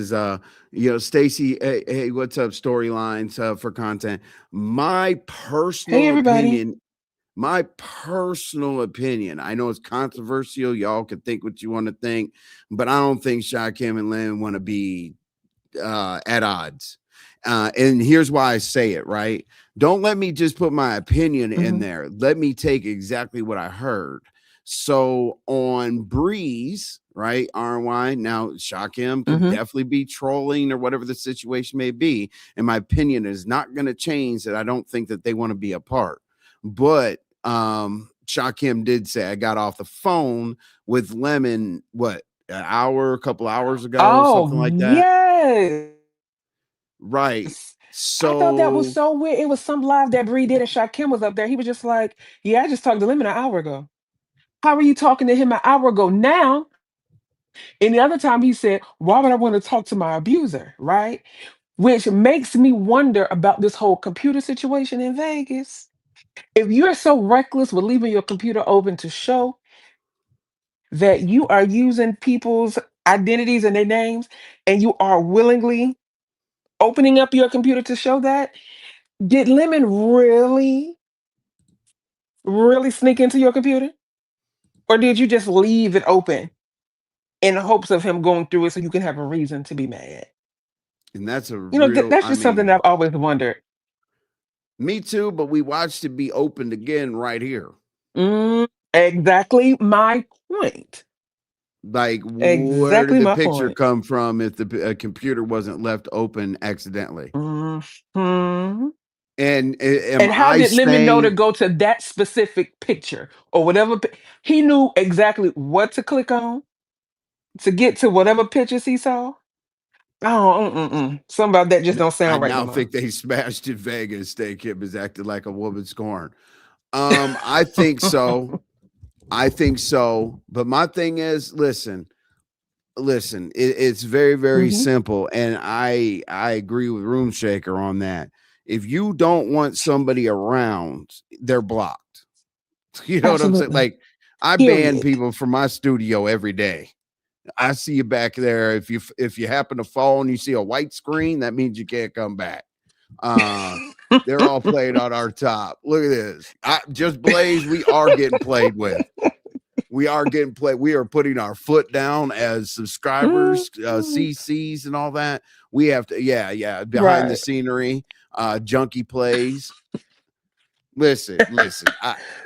Stacy, hey, what's up, storylines for content? My personal
Hey, everybody.
opinion, I know it's controversial. Y'all can think what you want to think, but I don't think Shakim and Lynn want to be at odds. And here's why I say it, right? Don't let me just put my opinion in there. Let me take exactly what I heard. So on Breeze, right? RY, now Shakim could definitely be trolling or whatever the situation may be. And my opinion is not going to change that I don't think that they want to be apart. But Shakim did say I got off the phone with Lemon, what, a couple hours ago, something like that.
Yes.
Right.
I thought that was
So
so weird. It was some live that Bree did and Shakim was up there. He was just like, yeah, I just talked to Lemon an hour ago. How are you talking to him an hour ago now? And the other time he said, why would I want to talk to my abuser? Right. Which makes me wonder about this whole computer situation in Vegas. If you're so reckless with leaving your computer open to show that you are using people's identities and their names, and you are willingly opening up your computer to show that, did Lemon really, really sneak into your computer? Or did you just leave it open in hopes of him going through it so you can have a reason to be mad?
and that's a real,
That's just something that I've always wondered.
Me too, but we watched it be opened again right here.
Exactly my point.
Like, where
Exactly
did the
my
picture
point.
come from if the computer wasn't left open accidentally?
Mhm.
And am
And how
I
did Lemon know to
saying
go to that specific picture or whatever? He knew exactly what to click on to get to whatever pictures he saw. Oh, something about that just don't
I
sound right no
now
more.
think they smashed in Vegas? Stay Kip is acting like a woman scorned. I think so. But my thing is, listen, listen, it's very, very
Mhm.
simple, and I agree with RoomShaker on that. If you don't want somebody around, they're blocked. You know what I'm saying?
Absolutely.
Like, I ban
Period.
people from my studio every day. I see you back there. If you happen to fall and you see a white screen, that means you can't come back. Uh, they're all played on our top. Look at this. Just Blaze, we are getting played with. We are getting played. We are putting our foot down as subscribers,
Mhm.
CCs, and all that. We have to, yeah, behind the
Right.
scenery, junkie plays. Listen.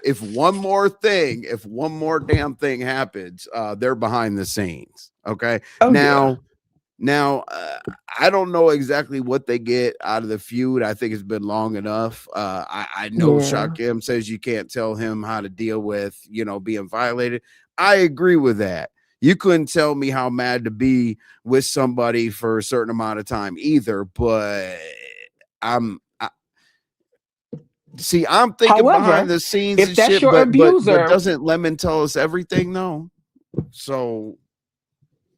If one more damn thing happens, they're behind the scenes. Okay.
Oh yeah.
Now, I don't know exactly what they get out of the feud. I think it's been long enough. I know
Yeah.
Shakim says you can't tell him how to deal with, being violated. I agree with that. You couldn't tell me how mad to be with somebody for a certain amount of time either, but I'm I'm thinking behind
However,
the scenes
if
and
that's
shit,
your
but
abuser,
doesn't Lemon tell us everything though? So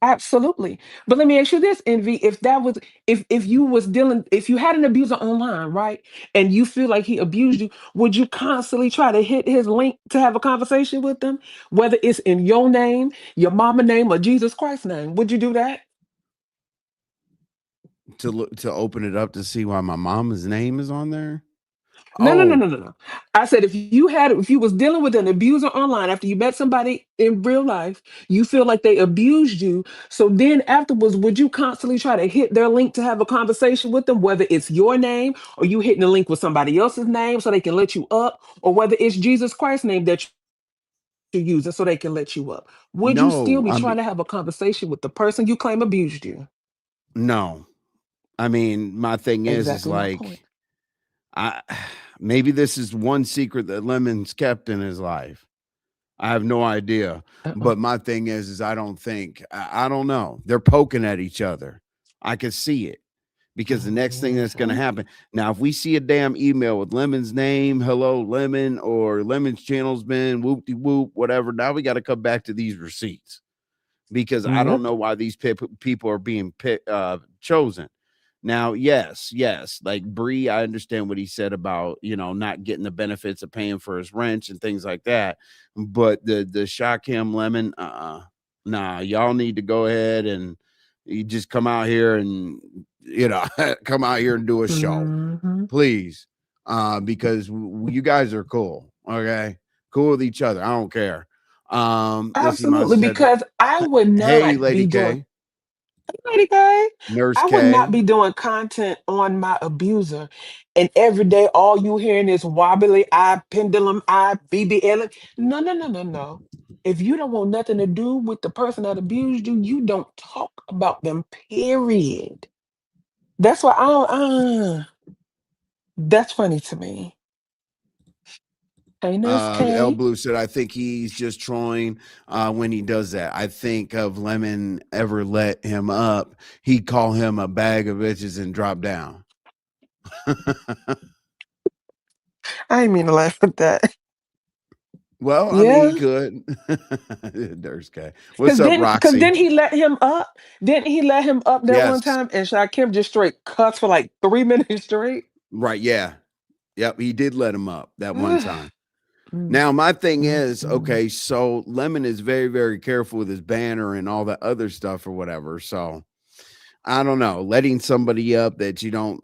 absolutely. But let me ask you this, Envy, if that was if you was dealing if you had an abuser online, right? And you feel like he abused you, would you constantly try to hit his link to have a conversation with them? Whether it's in your name, your mama name, or Jesus Christ's name. Would you do that?
to open it up to see why my mama's name is on there.
No, no, no,
Oh,
no, no, no. I said if you was dealing with an abuser online after you met somebody in real life, you feel like they abused you. So then afterwards, would you constantly try to hit their link to have a conversation with them, whether it's your name or you hitting the link with somebody else's name so they can let you up, or whether it's Jesus Christ's name that you're using so they can let you up? Would you still
no,
be
I
trying
mean,
to have a conversation with the person you claim abused you?
no. I mean, my thing is
Exactly my point.
like, I maybe this is one secret that Lemon's kept in his life. I have no idea.
Uh-uh.
But my thing is I don't think, I don't know. They're poking at each other. I can see it because the next thing that's going to
Mhm.
happen now, if we see a damn email with Lemon's name, hello, Lemon, or Lemon's channel's been whoop de whoop, whatever, now we got to come back to these receipts because I don't
Yep.
know why these people are being chosen. Now, yes, like Bree, I understand what he said about not getting the benefits of paying for his rent and things like that. But the Shakim Lemon, nah, y'all need to go ahead and you just come out here and come out here and do a show,
Mhm.
please, because you guys are cool, okay, cool with each other. I don't care. Let's see, Maz
Absolutely,
said,
because I would
"Hey,
not
Lady
be doing
K,
Lady K,
Nurse
I would not
K."
be doing content on my abuser. And every day all you hearing is wobbly eye, pendulum eye, BBL. No, no, no, no, no. If you don't want nothing to do with the person that abused you, you don't talk about them, period. That's why I don't that's funny to me. Hey, Nurse
El
K.
Blue said, I think he's just trolling when he does that. I think if Lemon ever let him up, he'd call him a bag of bitches and drop down.
I didn't mean to laugh at that.
Well, I mean, he
Yeah.
could. There's guy. What's
Cause
up,
then, cause
Roxy?
then he let him up. Didn't he let him up that one
Yes.
time? And Shakim just straight cussed for like 3 minutes straight.
Right. Yeah. Yep. He did let him up that one
Mm,
time.
mm,
Now, my thing is,
mm.
okay, so Lemon is very, very careful with his banner and all that other stuff or whatever. So I don't know, letting somebody up that you don't,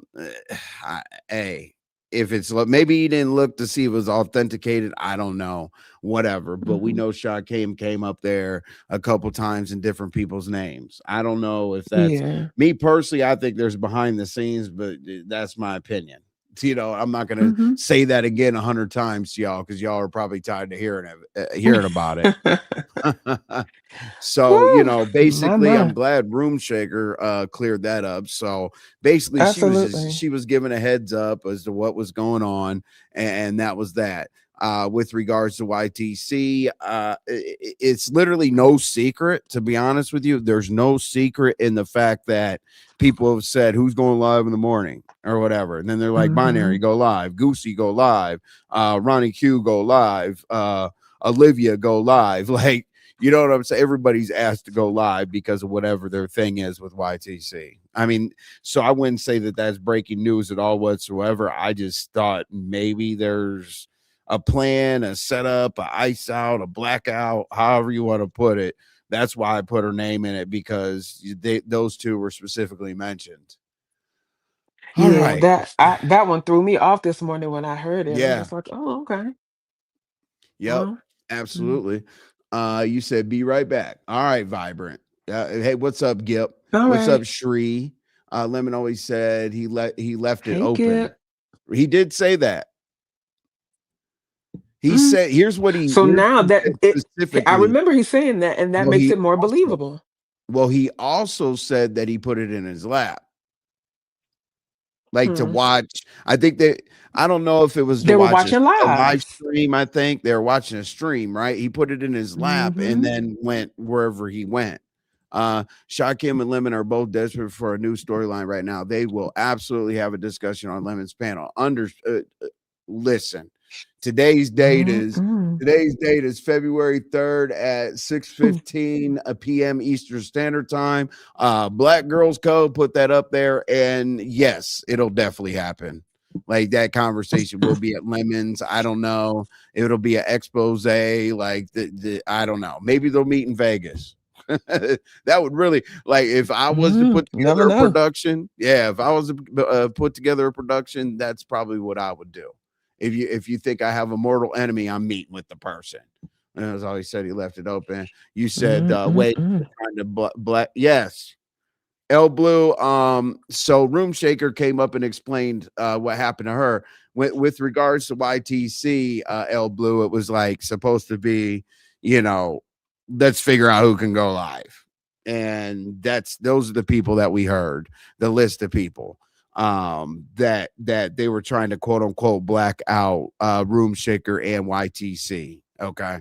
hey, if it's maybe he didn't look to see if it was authenticated. I don't know, whatever. But we
Mhm.
know came up there a couple times in different people's names. I don't know if that's
Yeah.
me personally. I think there's behind the scenes, but that's my opinion. I'm not gonna
Mhm.
say that again 100 times to y'all because y'all are probably tired of hearing about it. So,
Woo, my,
basically, I'm
my.
glad RoomShaker cleared that up. So basically,
Absolutely.
she was given a heads up as to what was going on, and that was that. With regards to YTC, it's literally no secret, to be honest with you. There's no secret in the fact that people have said who's going live in the morning or whatever. And then they're like, Binary,
Mhm.
go live, Goosey, go live, Ronnie Q, go live, Olivia, go live. Like, You know what I'm saying? Everybody's asked to go live because of whatever their thing is with YTC. I mean, so I wouldn't say that that's breaking news at all whatsoever. I just thought maybe there's a plan, a setup, a ice out, a blackout, however you want to put it. That's why I put her name in it, because those two were specifically mentioned. All
Yeah,
right.
that one threw me off this morning when I heard it. I'm
Yeah.
just like, oh, okay.
Yep.
Well,
Absolutely. You said be right back. All right, Vibrant. Hey, what's up, Gip?
all
What's up,
right.
Shree? Lemon always said he left it
Hey,
open.
Gip.
He did say that. He said, here's what he
So now
said
that I
specifically.
remember he saying that, and that
Well,
makes
he
it more
also-
believable.
Well, he also said that he put it in his lap. Like to watch. I think I don't know if it was to
They were
watch
watching
a live
live.
stream. I think they were watching a stream, right? He put it in his lap and then went wherever he went. Shakim and Lemon are both desperate for a new storyline right now. They will absolutely have a discussion on Lemon's panel. Listen, today's date is February 3rd at 6:15 p.m. Eastern Standard Time. Black Girls Code put that up there, and yes, it'll definitely happen. Like, that conversation will be at Lemon's. I don't know. It'll be an expose. Like I don't know. Maybe they'll meet in Vegas. That would really, like, if I was to put together a production. Yeah, if I was to put together a production, that's probably what I would do. If you think I have a mortal enemy, I'm meeting with the person. And that's all he said. He left it open. You said, wait, trying to black. Yes. L Blue. So RoomShaker came up and explained what happened to her with regards to YTC. L Blue, it was like supposed to be, let's figure out who can go live. And those are the people that we heard, the list of people that they were trying to quote unquote black out RoomShaker and YTC. Okay.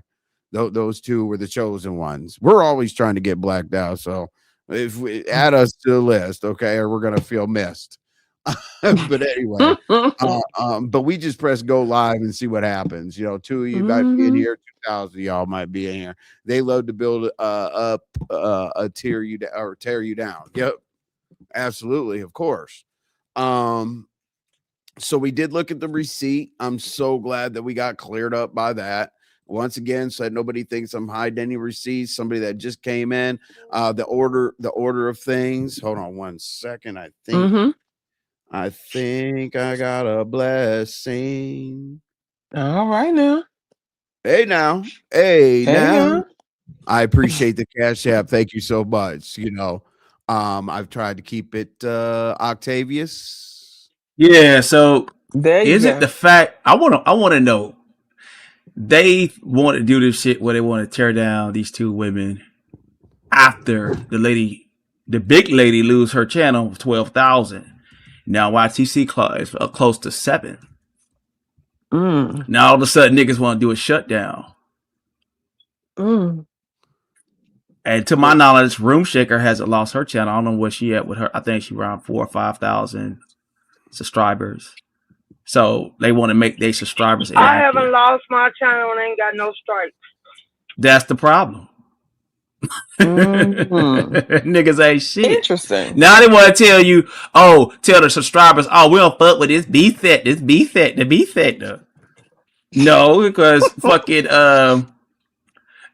Those two were the chosen ones. We're always trying to get blacked out. So if we add us to the list, okay, or we're gonna feel missed. But anyway, but we just press go live and see what happens. Two of you might be in here, 2,000 of y'all might be in here. They love to build up tear you down. Yep, absolutely, of course. So we did look at the receipt. I'm so glad that we got cleared up by that. Once again, said nobody thinks I'm hiding any receipts. Somebody that just came in. The order of things. Hold on one second. I think I got a blessing.
All right now.
Hey now. I appreciate the Cash App. Thank you so much. I've tried to keep it Octavius.
Yeah, so
there you
is
go.
it the fact I want to know, they want to do this shit where they want to tear down these two women after the big lady lose her channel of 12,000. Now YTC is close to 7. Now all of a sudden niggas want to do a shutdown. And to my knowledge, RoomShaker hasn't lost her channel. I don't know where she at with her. I think she's around 4,000 or 5,000 subscribers. So they want to make their subscribers inactive.
I haven't lost my channel and ain't got no strikes.
That's the problem. Niggas ain't shit.
Interesting.
Now they want to tell you, tell the subscribers, we don't fuck with this B factor. No, because fucking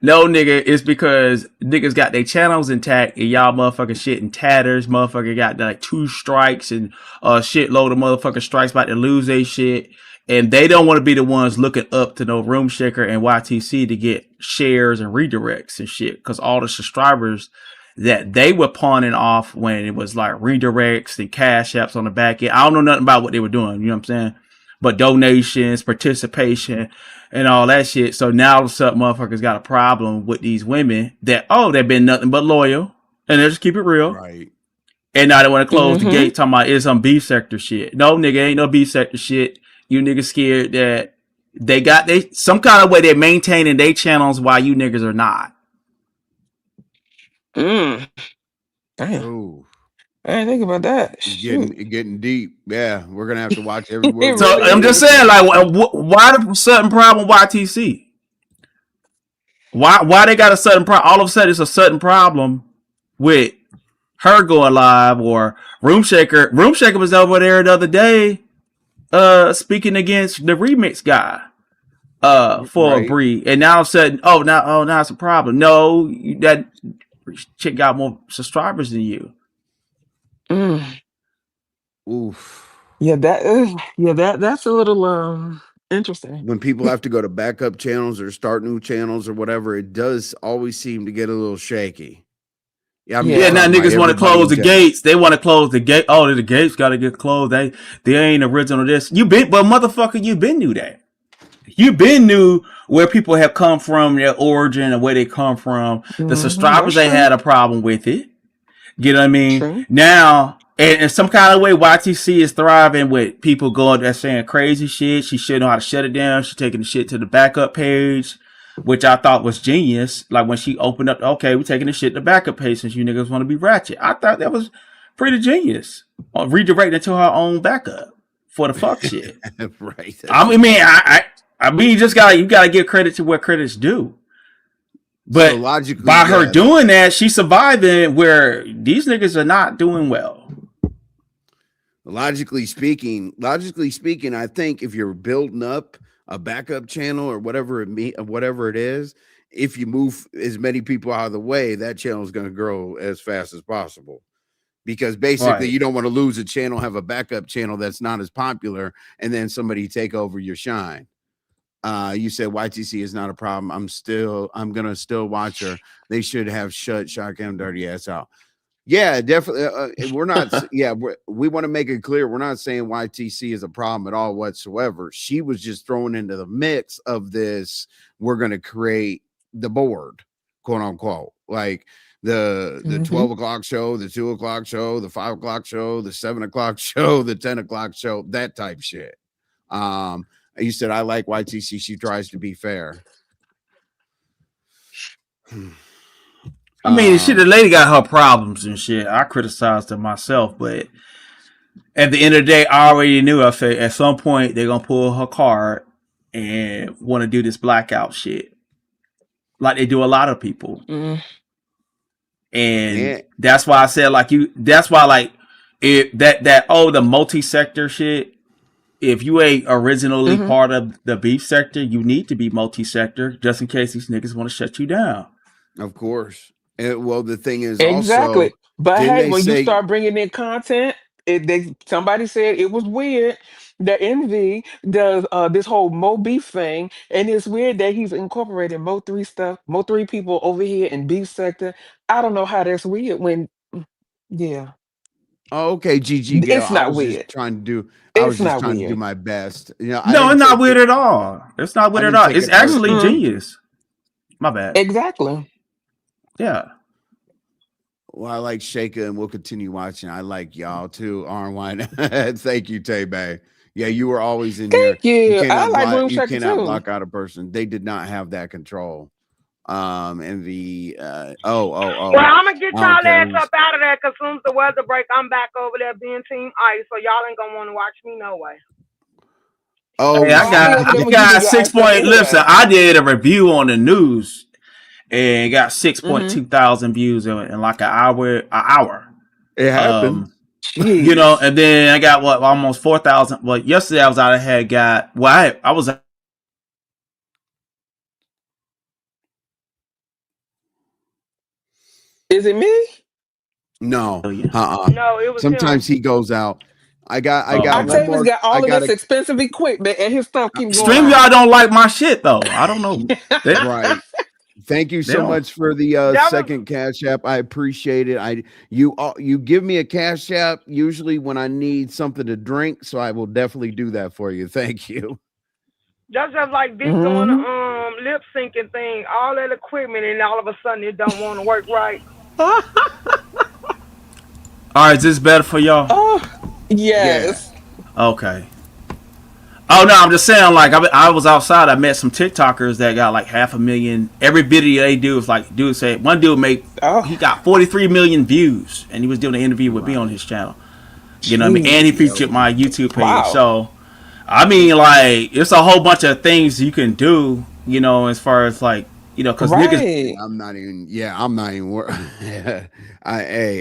no, nigga, it's because niggas got their channels intact and y'all motherfucking shit in tatters. Motherfucker got like 2 strikes and a shitload of motherfucking strikes about to lose their shit. And they don't want to be the ones looking up to no RoomShaker and YTC to get shares and redirects and shit. Because all the subscribers that they were pawning off when it was like redirects and cash apps on the back end. I don't know nothing about what they were doing. You know what I'm saying? But donations, participation, and all that shit. So now all of a sudden motherfuckers got a problem with these women that, they've been nothing but loyal. And they just keep it real.
Right.
And now they want to close the gate talking about it's some beef sector shit. No, nigga, ain't no beef sector shit. You niggas scared that they got some kind of way they're maintaining their channels while you niggas are not.
Damn.
Ooh.
I didn't think about that.
It's getting deep. Yeah, we're gonna have to watch every word.
So I'm just saying, like, why the certain problem with YTC? Why they got a sudden problem? All of a sudden, it's a sudden problem with her going live or RoomShaker. RoomShaker was over there the other day, speaking against the remix guy, for
Right.
Bree, and now all of a sudden, now it's a problem. No, that chick got more subscribers than you.
Mm.
Oof.
Yeah, that's a little interesting.
When people have to go to backup channels or start new channels or whatever, it does always seem to get a little shaky. Yeah, I'm just
Yeah, now
talking about
niggas want to
everybody
close
in
the
general.
gates. They want to close the gate. Oh, the gates got to get closed. They ain't original. This but motherfucker, you been knew that. You been knew where people have come from, their origin, and where they come from. The subscribers,
That's
they
true.
had a problem with it. You know what I mean?
True.
Now, in some kind of way, YTC is thriving with people going there saying crazy shit. She should know how to shut it down. She's taking the shit to the backup page, which I thought was genius. Like when she opened up, okay, we're taking the shit to the backup page since you niggas want to be ratchet. I thought that was pretty genius. Redirecting to her own backup for the fuck shit.
Right.
I mean, you gotta give credit to where credit's due. But
So logically,
by her
yeah,
doing that, she's surviving where these niggas are not doing well.
logically speaking, I think if you're building up a backup channel or whatever it is, if you move as many people out of the way, that channel is going to grow as fast as possible. Because basically,
Right.
you don't want to lose a channel, have a backup channel that's not as popular, and then somebody take over your shine. You said YTC is not a problem. I'm gonna still watch her. They should have shut Shotgun Dirty Ass out. Yeah, definitely. We're not. Yeah, we want to make it clear. We're not saying YTC is a problem at all whatsoever. She was just thrown into the mix of this. We're gonna create the board, quote unquote, like the 12 o'clock show, the 2 o'clock show, the 5 o'clock show, the 7 o'clock show, the 10 o'clock show, that type shit. You said I like YTC. She tries to be fair.
I mean, shit, the lady got her problems and shit. I criticized her myself, but at the end of the day, I already knew. I said at some point they're gonna pull her card and want to do this blackout shit, like they do a lot of people. And
Yeah.
that's why I said that's why the multi-sector shit. If you ain't originally part of the beef sector, you need to be multi-sector just in case these niggas want to shut you down.
Of course. Well, the thing is
Exactly.
also,
But
didn't
hey,
they
when you
say,
start bringing in content, somebody said it was weird that Envy does this whole Mo Beef thing, and it's weird that he's incorporating Mo 3 stuff, Mo 3 people over here in beef sector. I don't know how that's weird when, yeah,
oh, okay, GG Gale.
it's not weird.
I was
It's
just
not
trying to do
weird.
my best. You know,
No, it's not weird at all. It's not weird at all. It's actually genius. My bad.
Exactly.
Yeah.
Well, I like Shaker, and we'll continue watching. I like y'all too, Arnwine. Thank you, Tay-Bay. Yeah, you were always in here.
Thank you. I
cannot
like
block,
RoomShaker
you cannot
too.
block out a person. They did not have that control. And the
Well, I'm gonna get y'all ass up out of there because soon as the weather break, I'm back over there being Team Ice. So y'all ain't gonna want to watch me no way.
Oh,
hey, I got 6 point. Listen, I did a review on the news and got 6.2 thousand views in like an hour.
It happened.
You know, and then I got almost 4,000. Well, yesterday I was out. I had got I was.
Is it me?
No,
No, it was
sometimes
him.
he goes out. I got
Octavius got all of this expensive equipment and his stuff keeps going.
StreamYard don't like my shit though. I don't know.
Right. Thank you so much for the second Cash App. I appreciate it. You give me a Cash App usually when I need something to drink, so I will definitely do that for you. Thank you.
That's just like Dick doing a lip syncing thing, all that equipment, and all of a sudden it don't want to work right.
All right, is this better for y'all?
Oh, yes.
Yeah. Okay. Oh no, I'm just saying. Like I was outside. I met some TikTokers that got like 500,000. Every video they do is like, dude say one dude he got 43 million views, and he was doing an interview with me on his channel. You know what I mean? And he featured my YouTube page.
Wow.
So, I mean, like it's a whole bunch of things you can do. You know, as far as like Because niggas.
Right.
I'm not even. Yeah, I'm not even.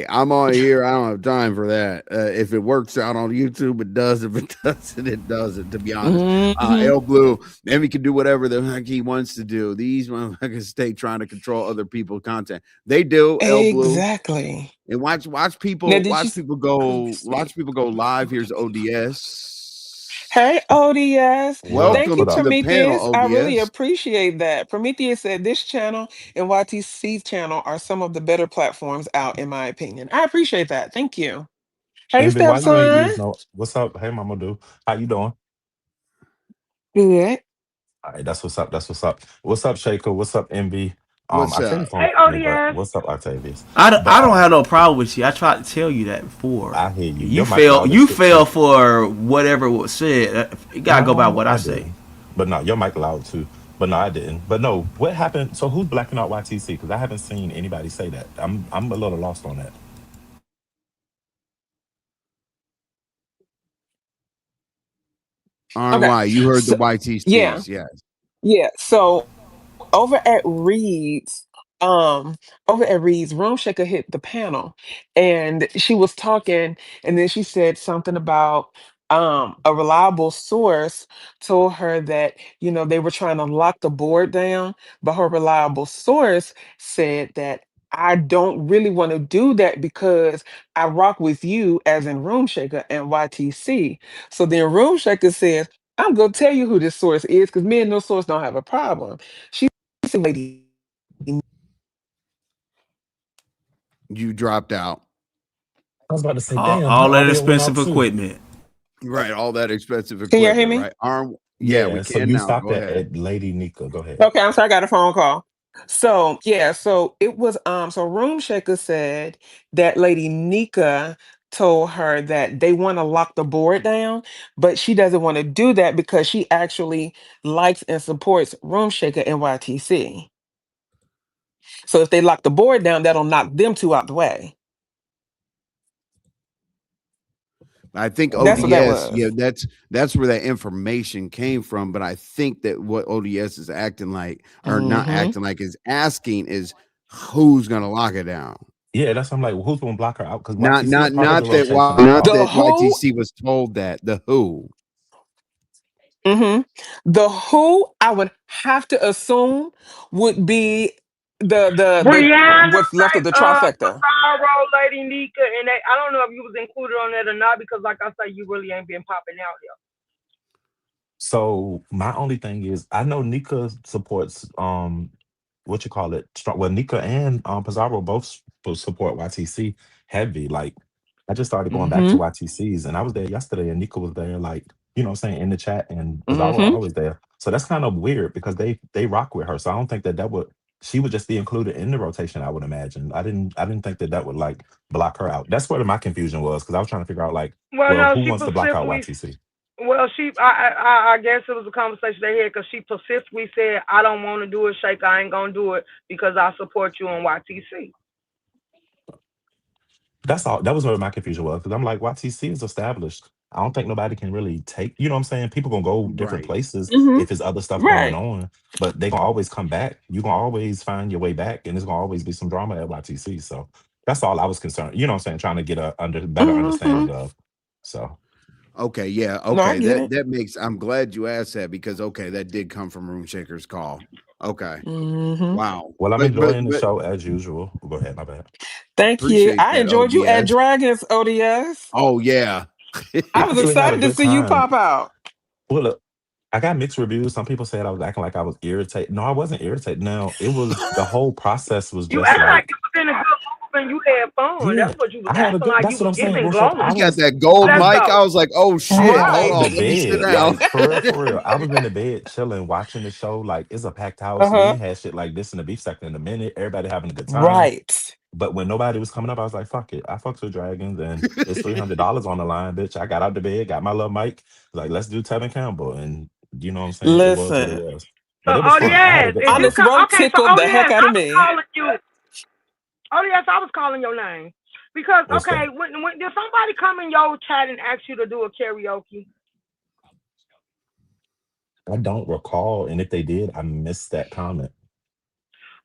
I'm on here. I don't have time for that. If it works out on YouTube, it does. If it doesn't, it doesn't. To be honest,
Hmm.
L Blue, and he can do whatever the heck he wants to do. These motherfuckers stay trying to control other people's content. They do. L Blue.
Exactly.
And watch
Now,
people
did you? Let me see.
watch people go live. Here's ODS.
Hey, ODS.
What up?
Thank you,
What
Welcome to
up?
the panel,
Prometheus. I really
ODS.
appreciate that. Prometheus said this channel and YTC's channel are some of the better platforms out, in my opinion. I appreciate that. Thank you. Hey,
Envy, why you ain't
stepson.
use no? What's up? Hey, Mama, do how you doing?
Good.
All right, that's what's up. That's what's up. What's up, Shaker? What's up, Envy?
What's up?
Octavius
Hey,
on me, but
ODS.
what's up, Octavius?
I don't,
But
I don't have no problem with you. I tried to tell you that before.
I hear you.
You
Your mic
fell.
loud as
You
shit
fell
too.
for whatever was said. You gotta go by
No,
what I
I
say.
didn't. But no, your mic loud too. But no, I didn't. But no, what happened? So who's blacking out YTC? Because I haven't seen anybody say that. I'm a little lost on that.
Okay.
RY, you heard the
So, yeah.
YTCs, yes.
Yeah. So over at Reed's, over at Reed's, RoomShaker hit the panel and she was talking, and then she said something about a reliable source told her that, they were trying to lock the board down, but her reliable source said that I don't really want to do that because I rock with you as in RoomShaker and YTC. So then RoomShaker says, I'm gonna tell you who this source is because me and no source don't have a problem. She said, "Lady,
You dropped out.
I was about to say,
All,
damn, her
all that
audio went
expensive
out too.
equipment.
Right, all that expensive
can y'all hear
equipment,
me?"
right? Arm, yeah, we
Yeah, so
can
you
now.
stopped
Go ahead.
at Lady Nika. Go ahead.
Okay, I'm sorry, I got a phone call. So yeah, so it was so Room Shaker said that Lady Nika told her that they want to lock the board down, but she doesn't want to do that because she actually likes and supports Room Shaker and YTC. So if they lock the board down, that'll knock them two out the way.
I think
That's what that
Okay.
ODS,
was.
yeah, that's where that information came from. But I think that what ODS is acting like, or not
Mm-hmm.
acting like, is asking is who's gonna lock it down.
Yeah, that's I'm like, well, who's gonna block her out? Because
Not
YTC is
not
part of the
not that
rotation,
why
I
not
thought.
The
that
who
YTC was told that. The who.
hmm The who I would have to assume would be the
Brianna,
what's left of the trifecta.
Cesaro, Lady Nyca, and they. I don't know if you was included on that or not because, like I say, you really ain't been popping out here.
So my only thing is, I know Nika supports what you call it. Well, Nika and Pizarro both support YTC heavy. Like, I just started going back to
Mm-hmm.
YTCs, and I was there yesterday, and Nika was there, like, you know, what I'm saying, in the chat, and Pizarro
Mm-hmm.
always there. So that's kind of weird because they rock with her. So I don't think that would she would just be included in the rotation. I would imagine. I didn't think that would like block her out. That's where my confusion was because I was trying to figure out like,
Well,
well,
no,
who
she
wants to block out
specifically.
YTC?
Well, I guess it was a conversation they had because she specifically said, "I don't want to do it, Shake. I ain't gonna do it because I support you on YTC."
That's all. That was where my confusion was because I'm like, YTC is established. I don't think nobody can really take. You know what I'm saying? People gonna go different
Right.
places
Mm-hmm.
if there's other stuff going
Right.
on, but they gonna always come back. You gonna always find your way back, and there's gonna always be some drama at YTC. So that's all I was concerned. You know what I'm saying? Trying to get a better
Mm-hmm.
understanding of. So
Okay, yeah,
No, I
okay.
get
That
it.
that makes I'm glad you asked that because okay, that did come from Room Shaker's call. Okay.
Mm-hmm.
Wow.
well, I'm
But
enjoying the
but
show as usual. Go ahead, my bad.
Thank you.
appreciate
I
that
enjoyed you at
ODS.
Dragons, ODS.
Oh yeah.
I
I
was
actually had a
excited to
good
see you
time.
pop out.
Well, look, I got mixed reviews. Some people said I was acting like I was irritated. No, I wasn't irritated. No, it was the whole process was
You
just
act like
like,
you was in a good mood and you had fun.
yeah,
That's what you was
I had a
acting
good.
like. You
That's what
was
I'm saying,
giving
Worship.
glowing.
He got that
I
gold
Let's
was,
mic.
go.
I was like, oh shit.
I
Hold
was
Right.
in the
on. Let me sit
bed,
down.
like for real. I was in the bed chilling, watching the show. Like it's a packed house. We
Uh-huh.
ain't had shit like this in the beef sector in a minute. Everybody having a good time.
Right.
But when nobody was coming up, I was like, fuck it. I fucks with dragons and it's $300 on the line, bitch. I got out the bed, got my little mic, like, let's do Tevin Campbell. And you know what I'm saying? It was what it
Listen,
was.
So
But it was fun. I had a
ODS,
good
if you
time.
Honest
come,
Rope
okay. So
tickled the heck
ODS,
out
I
of
was
me.
calling you. ODS, I was calling your name because
What's
okay,
that?
when did somebody come in your chat and ask you to do a karaoke?
I don't recall. And if they did, I missed that comment.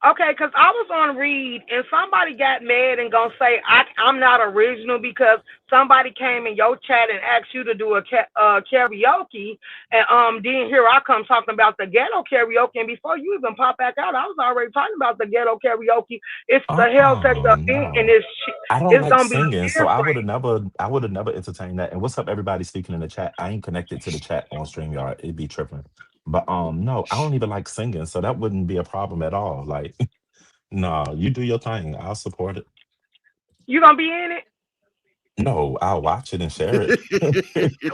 Okay, because I was on read and somebody got mad and gonna say I'm not original because somebody came in your chat and asked you to do a karaoke, and then here I come talking about the ghetto karaoke, and before you even pop back out, I was already talking about the ghetto karaoke. It's the Hell Sex event, and
No. I don't
it's
like
gonna be
singing, so
different.
I would have never entertained that. And what's up, everybody speaking in the chat? I ain't connected to the chat on StreamYard. It'd be tripping. But no, I don't even like singing, so that wouldn't be a problem at all. Like, no, you do your thing. I'll support it.
You gonna be in it?
No, I'll watch it and share it.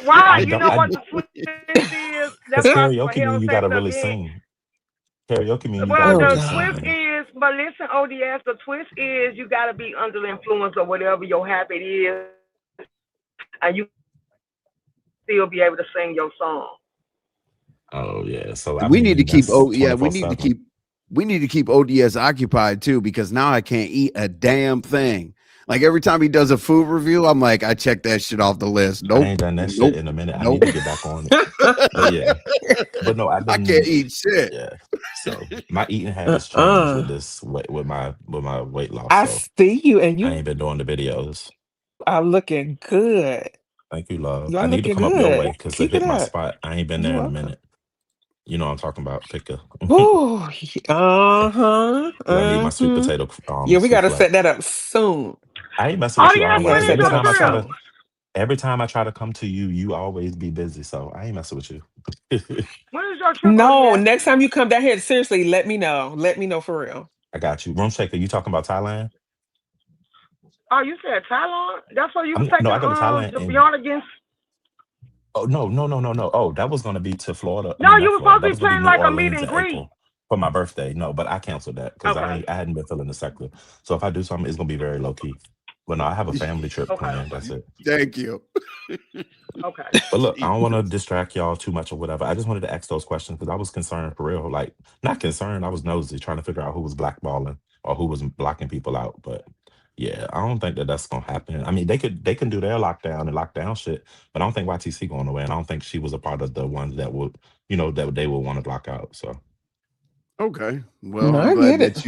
Why?
I
You
don't
know
I
what the twist is? That's
because
why I for
karaoke mean
Hell
you
Sex
gotta really
event.
sing. Karaoke mean you
Well,
gotta
Oh
the
really
twist
God.
sing.
is, but listen, ODS, the twist is you got to be under the influence of whatever your habit is, and you still be able to sing your song.
Oh yeah. So I
We need to
mean
keep
that's
we need to keep ODS occupied too, because now I can't eat a damn thing. Like every time he does a food review, I'm like, I check that shit off the list.
I
Nope,
ain't done that shit
nope,
in a minute. I need
nope.
to get back on it. But yeah. But no, I've
I can't
been
eat shit.
yeah. So my eating habits changed with
Uh-uh.
this with my weight loss.
I
So
see you, and
I
you
ain't been doing the videos.
are looking good.
Thank you, love.
You are
I need to
looking
come up your
good.
way because to
Keep it
hit my
up.
spot, I ain't been
You're
there in a
welcome.
minute. You know what I'm talking about. Pick a
Ooh,
because
uh-huh.
I need my sweet
Uh-huh.
potato
Yeah, we gotta
souffle.
set that up soon.
I ain't messing
Oh
with you
yes,
We gotta
when
always.
is
set
Every
that
your
up
time I try
trip?
to
soon.
every time I try to come to you, you always be busy. So I ain't messing with you.
When is your trip,
No,
ODS?
next time you come down here, seriously, let me know. Let me know for real.
I got you. RoomShaker, you talking about Thailand?
Oh, you said Thailand? That's where you was
I'm no,
taking
I go to Thailand
the
and
Beyond Against.
oh no. Oh, that was gonna be to Florida. I
No,
mean
you
not
were
Florida.
supposed
That
to be
was gonna be
planning
New
like a meet
Orleans
and
in
greet.
April for my birthday. No, but I canceled that because
Okay.
I hadn't been feeling the sector. So if I do something, it's gonna be very low key. But no, I have a family trip
Okay.
planned. That's it.
Thank you.
Okay.
But look, I don't want to
Jesus.
distract y'all too much or whatever. I just wanted to ask those questions because I was concerned for real. Like, not concerned, I was nosy trying to figure out who was blackballing or who was blocking people out. But yeah, I don't think that that's gonna happen. I mean, they can do their lockdown and lockdown shit, but I don't think YTC going away, and I don't think she was a part of the ones that would, that they would want to block out. So
Okay. Well,
No, I get it.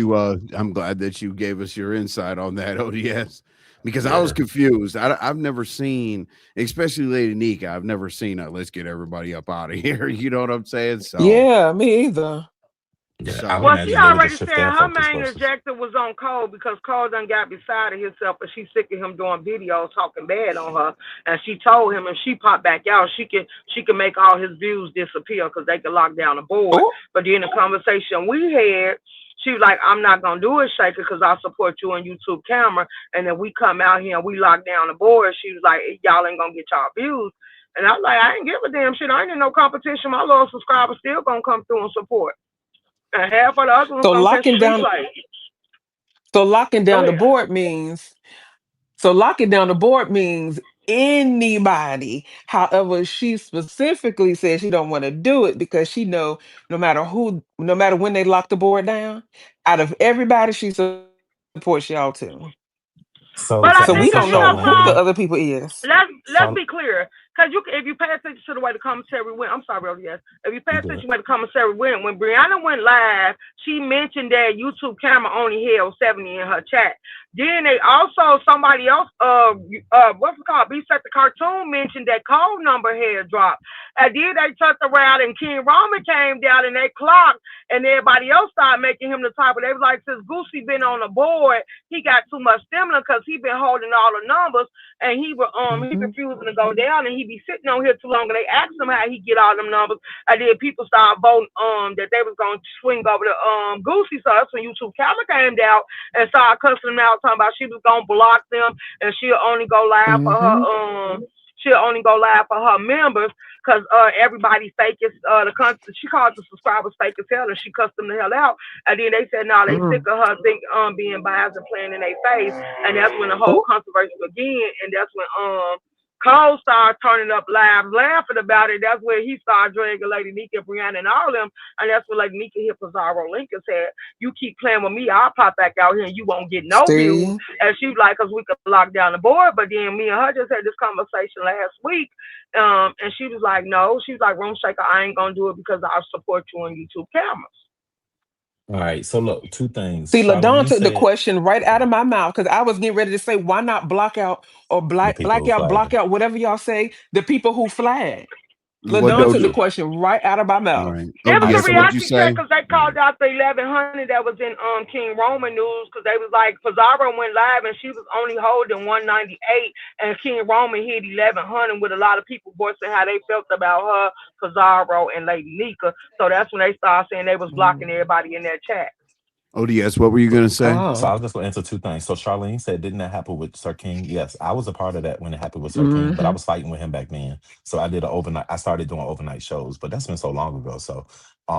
I'm glad that you gave us your insight on that ODS, because I was
yeah.
confused. I've never seen, especially Lady Nyca, I've never seen a let's get everybody up out of here. You know what I'm saying?
Yeah, me either.
Yeah, I would
Well,
So
she
imagine they would just
already
shift
said
their
her
focus
main
versus.
objective was on Cole because Cole done got beside of himself and she's sick of him doing videos talking bad on her. And she told him if she popped back out, she can make all his views disappear because they can lock down the board.
Oh,
But then the conversation we had, she was like, I'm not gonna do it, Shaker, because I support you on YouTube camera. And then we come out here and we lock down the board. She was like, y'all ain't gonna get y'all views. And I was like, I ain't give a damn shit. I ain't in no competition. My little subscribers still gonna come through and support. And half of the other ones
so
gonna catch
locking
the
down
replay.
so locking
Go
down the
ahead.
board means so locking down the board means anybody. However, she specifically said she don't want to do it because she know no matter when they lock the board down, out of everybody she supports y'all too.
So
But I
to
So we
think,
answer
cause
don't
you
know
know,
who the
some
Charlene,
other people is.
let's
Char-
be clear. Cause if you pay attention to the way the commentary went, I'm sorry, yes. If you pay
you
attention
good?
to the way the commentary went, when Brianna went live, she mentioned that YouTube camera only held 70 in her chat. Then they also somebody else, what's it called? B Set the Cartoon mentioned that code number had dropped. And then they turned around and King Roman came down and they clocked, and everybody else started making him the type. But they was like, since Goosey been on the board, he got too much stamina because he been holding all the numbers, and he
Mhm.
refusing to go down, and he be sitting on here too long. And they asked him how he get all them numbers, and then people started voting that they was gonna swing over to Goosey. So that's when YouTube camera came down and started cussing them out, talking about she was gonna block them and she'll only go live for her
Mhm.
members because everybody fake is she called the subscribers fake as hell and she cussed them the hell out. And then they said no, they sick
Mm.
of her being biased and playing in their face. And that's when the whole
Oh,
controversy began, and that's when Cole started turning up live, laughing about it. That's where he started dragging Lady Nyca, Brianna, and all them. And that's when Lady Nyca hit Pizarro Lincoln said, "You keep playing with me, I'll pop back out here and you won't get no views."
see.
And she was like, "Cause we could lock down the board." But then me and her just had this conversation last week, and she was like, "No," she was like, "RoomShaker, I ain't gonna do it because I support you on YouTube cameras."
All right. So look, two things.
See, LaDon
Charlene
took the
said
question right out of my mouth because I was getting ready to say, why not block out or
the
black
people
black
who
out,
flag.
block out, whatever y'all say, the people who flag.
What
LaDon took the
Doja?
Yeah.
question right out of my
All
mouth.
right.
It was a
ODS, what'd you
reality check
say?
because they called out the 1100 that was in King Roman news because they was like Pizarro went live and she was only holding 198 and King Roman hit 1100 with a lot of people voicing how they felt about her, Pizarro, and Lady Nyca. So that's when they started saying they was blocking
Mm.
everybody in their chat.
ODS, what were you gonna say?
So I
Oh.
was just gonna answer two things. So Charlene said, didn't that happen with Sir King? Yes, I was a part of that when it happened with Sir King, but I
Mm-hmm.
was fighting with him back then. So I did an overnight. I started doing overnight shows, but that's been so long ago. So,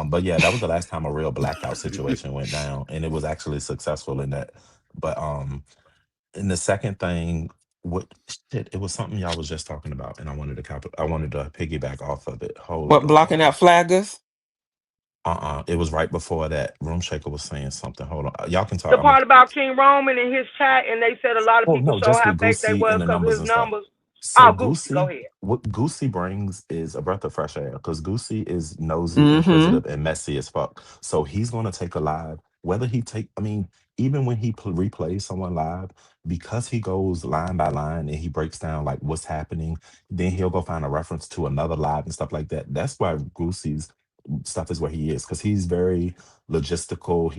but yeah, that was the last time a real blackout situation went down, and it was actually successful in that. But and the second thing, what shit? It was something y'all was just talking about, and I wanted to piggyback off of it. Hold
What, blocking
on.
out flaggers?
It was right before that. RoomShaker was saying something. Hold on. Y'all can
The
talk.
part about King Roman and his chat, and they said a lot of
Oh
people
no,
show
just
how
with
fake they
Goosey
was
and the
because of
numbers
his
and stuff.
numbers.
So
Oh, Goofy, go
Goosey,
ahead.
what Goosey brings is a breath of fresh air because Goosey is nosy,
Mm-hmm.
inquisitive, and messy as fuck. So he's gonna take a live, whether he take, I mean, even when he replays someone live, because he goes line by line and he breaks down like what's happening, then he'll go find a reference to another live and stuff like that. That's why Goosey's stuff is where he is because he's very logistical,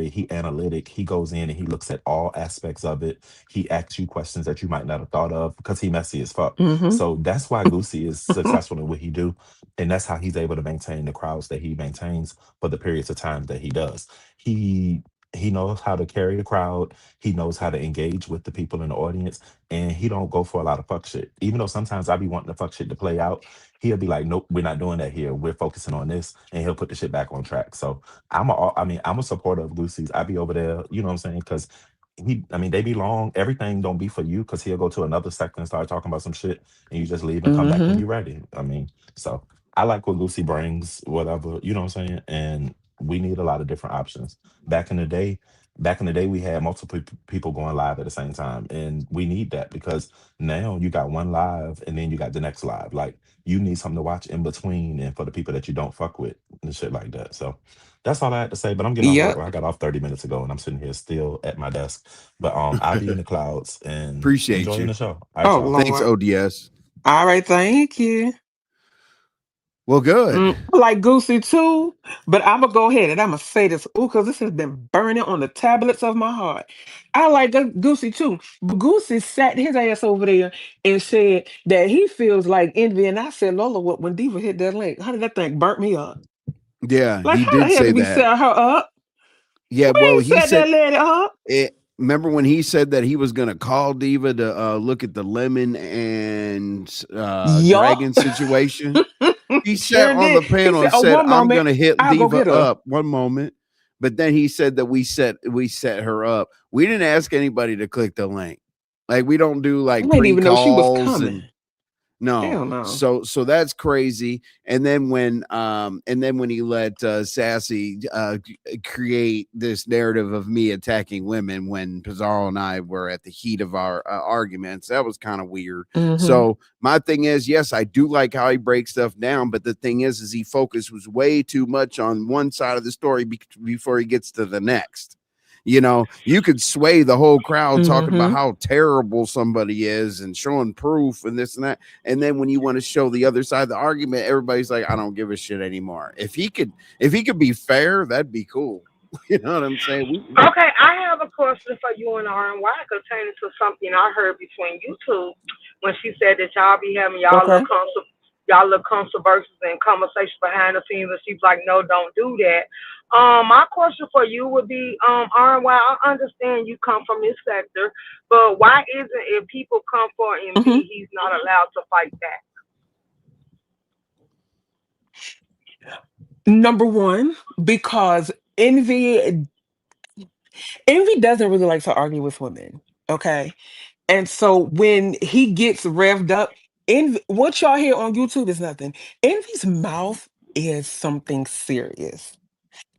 he analytic, he goes in and he looks at all aspects of it. He asks you questions that you might not have thought of because he messy as fuck.
Mm-hmm.
So that's why Goosey is successful in what he do, and that's how he's able to maintain the crowds that he maintains for the periods of time that he does. He he knows how to carry the crowd. He knows how to engage with the people in the audience, and he don't go for a lot of fuck shit. Even though sometimes I be wanting the fuck shit to play out, he'll be like, "Nope, we're not doing that here. We're focusing on this," and he'll put the shit back on track. So I mean, I'm a supporter of Lucy's. I be over there, you know what I'm saying? Because I mean, they be long. Everything don't be for you because he'll go to another sector and start talking about some shit, and you just leave and come back when
Mm-hmm.
you're ready. I mean, so I like what Lucy brings, whatever, you know what I'm saying? And we need a lot of different options. Back in the day, we had multiple people going live at the same time, and we need that because now you got one live and then you got the next live. Like you need something to watch in between, and for the people that you don't fuck with and shit like that. So that's all I had to say. But I'm getting off work.
Yep.
I got off 30 minutes ago, and I'm sitting here still at my desk. But I'll be in the clouds and
Appreciate
enjoying
you.
the show. All right,
Oh,
y'all.
Thanks,
Lord.
ODS.
All right, thank you.
Well, good.
I like Goosey too, but I'm gonna go ahead and I'm gonna say this, because this has been burning on the tablets of my heart. I like Goosey too, but Goosey sat his ass over there and said that he feels like envy. And I said, Lola, when Diva hit that link, how did that thing burnt me up?
Yeah,
Like,
he
how
did
the hell
say
did we
that.
set her up?
Yeah,
We
well,
ain't
he
set
said
that lady up.
remember when he said that he was going to call Diva to look at the lemon and
Yup.
dragon situation? He sat
Sure
on
did.
the
He
panel
said,
and
oh,
said,
one
"I'm
moment,
going to hit
I'll go
Diva
get her.
up." One moment, but then he said that we set her up. We didn't ask anybody to click the link. Like we don't do
I
like
didn't even know she was
pre-calls
coming.
and no.
Hell no.
So that's crazy. And then when he let Sassy create this narrative of me attacking women when Pizarro and I were at the heat of our arguments, that was kind of weird.
Mm-hmm.
So my thing is, yes, I do like how he breaks stuff down, but the thing is he focused was way too much on one side of the story before he gets to the next. You know, you could sway the whole crowd talking about
Mm-hmm.
how terrible somebody is and showing proof and this and that. And then when you want to show the other side of the argument, everybody's like, I don't give a shit anymore. If he could be fair, that'd be cool. You know what I'm saying?
Okay, I have a question for you and RNY pertaining to something I heard between you two when she said that y'all be having
Okay.
y'all little controversies and conversations behind the scenes, and she's like, no, don't do that. My question for you would be, RNY, I understand you come from this sector, but why isn't if people come for MV,
Mm-hmm.
he's not allowed to fight back?
Number one, because envy doesn't really like to argue with women. Okay. And so when he gets revved up, what y'all hear on YouTube is nothing. Envy's mouth is something serious.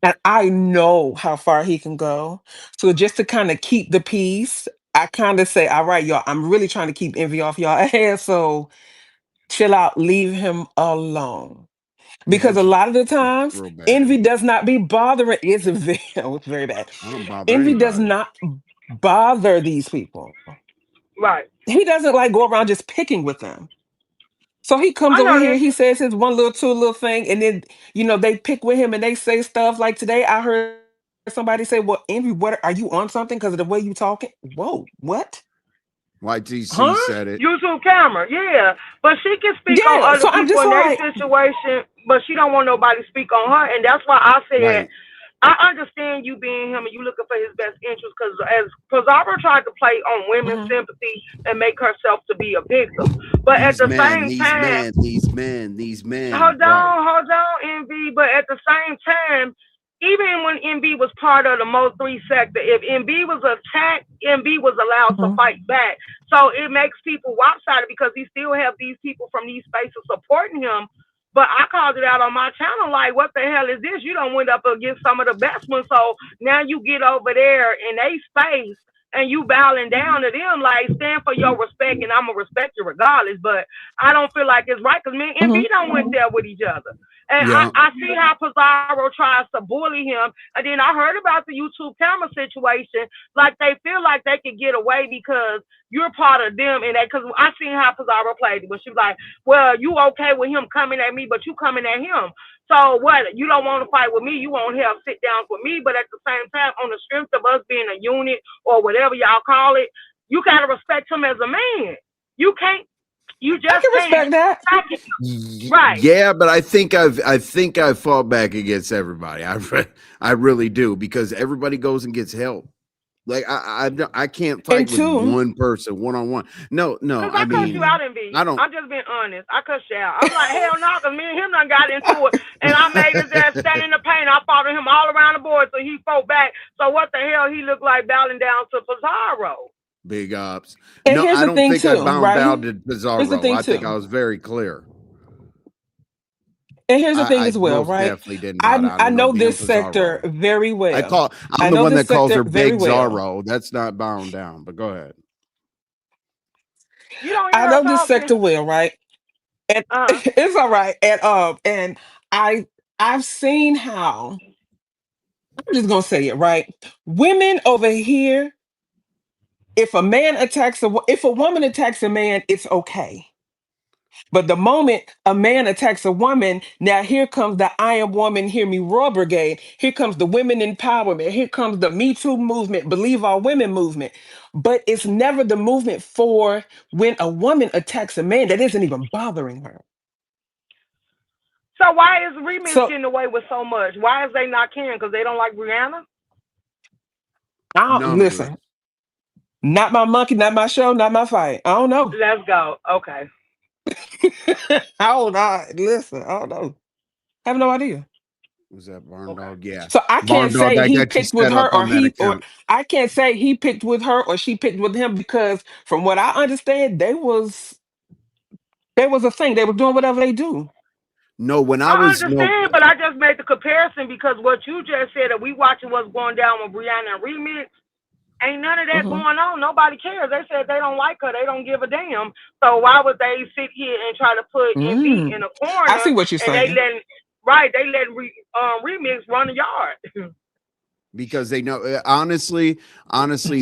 And I know how far he can go. So just to kind of keep the peace, I kind of say, all right, y'all, I'm really trying to keep envy off y'all ass. So chill out, leave him alone. Because a
Which is
lot of the times,
real bad.
envy does not be bothering. It's very, it's very bad.
I don't bother
Envy does
anybody.
not bother these people.
Right.
He doesn't like go around just picking with them. So he comes
I
over
know
here,
this.
he says his one little two little thing, and then they pick with him and they say stuff like today. I heard somebody say, "Well, Envy, what are you on something because of the way you talking?" Whoa, what?
YTC
Huh?
said it.
YouTube camera, yeah. But she can speak on
Yeah.
other
So I'm
people
just
in their
like,
situation, but she don't want nobody to speak on her. And that's why I said
Right.
I understand you being him and you looking for his best interest because as Pizarro tried to play on women's
mhm,
sympathy and make herself to be a victim. But at
These
the
men,
same
these
time,
men, these men, these men. Right.
hold on, Envy. But at the same time, even when MB was part of the Mo3 sector, if MB was attacked, MB was allowed to
mhm,
fight back. So it makes people lopsided because he still have these people from these spaces supporting him. But I called it out on my channel, like, what the hell is this? You don't went up against some of the best ones. So now you get over there in a space and you bowing down to them, like, stand for your respect and I'm going to respect you regardless. But I don't feel like it's right because me and MB
mhm,
don't went there with each other. And
Yeah.
I see how Pizarro tries to bully him. And then I heard about the YouTube camera situation. Like they feel like they could get away because you're part of them. And that, because I seen how Pizarro played it. But she was like, well, you okay with him coming at me, but you coming at him. So what? You don't want to fight with me. You won't have sit downs with me. But at the same time, on the strength of us being a unit or whatever y'all call it, you got to respect him as a man. You can't, you
I
just
can
can't.
respect that.
Right.
Yeah, but I think I've fought back against everybody. I really do because everybody goes and gets help. Like I can't
And
fight with
two,
one person one on one. No,
Cause
I
I cussed you
mean
out in B.
I don't.
I'm just being honest. I cussed you out. I'm like, hell no, cause me and him done got into it, and I made his ass stand in the paint. I followed him all around the board, so he fought back. So what the hell? He looked like bowing down to Pizarro.
Big ops.
and
No,
here's
I
the
don't
thing
think I
too,
bound
right?
down to
Here's the
Pizarro.
thing
I think I
too.
was very clear.
And here's the thing
I
as well,
most
right?
definitely didn't bow down
I
to no
know
damn
this sector
Pizarro.
very well. I
I'm the
know
one
this
that calls
sector
her
very
Big
well.
Zorro. That's not bound down, but go ahead.
You don't hear
I
her
know this
talking.
sector well, right? And
Uh huh.
it's all right. And I I've seen how I'm just gonna say it, right? Women over here, if a woman attacks a man, it's okay. But the moment a man attacks a woman, now here comes the I Am Woman, Hear Me Roar Brigade. Here comes the women empowerment. Here comes the Me Too movement, Believe All Women movement. But it's never the movement for when a woman attacks a man that isn't even bothering her.
So why is Remix
So
getting away with so much? Why is they not caring? Cause they don't like Rihanna.
I don't
Numbers.
listen. Not my monkey, not my show, not my fight. I don't know.
Let's go. Okay.
I don't know. Listen, I don't know. I have no idea.
Was that Barn
Okay.
Dog? Yeah.
So I can't
Barn Dog,
say
I
he
got you
picked with
set
her
up
or
on that
or
account.
I can't say he picked with her or she picked with him because from what I understand, they was a thing. They were doing whatever they do.
No, when I
I
was no
understand, but I just made the comparison because what you just said that we watching what's going down with Brianna and Remix. Ain't none of that
Hmm.
going on. Nobody cares. They said they don't like her. They don't give a damn. So why would they sit here and try to put MB in a
I
corner
see what you're
and they
saying.
letting Remix run the yard?
because they know honestly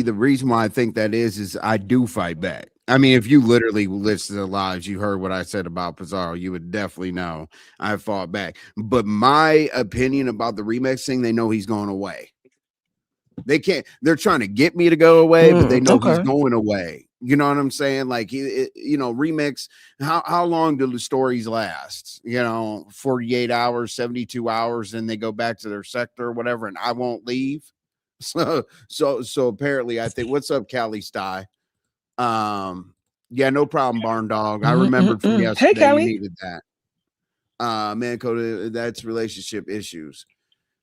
the reason why I think that is I do fight back. I mean, if you literally listen to the lives, you heard what I said about Pizarro, you would definitely know I fought back. But my opinion about the remix thing, they know he's going away. They can't. They're trying to get me to go away, but they know he's
Okay.
going away. You know what I'm saying? Like, remix. How long do the stories last? 48 hours, 72 hours, and they go back to their sector or whatever, and I won't leave. So apparently, I think. What's up, Cali Sty? Yeah, no problem, Barn Dog. I remembered from
Mm-mm-mm. Hey,
yesterday you
Kelly.
needed that. Man, Coda, that's relationship issues.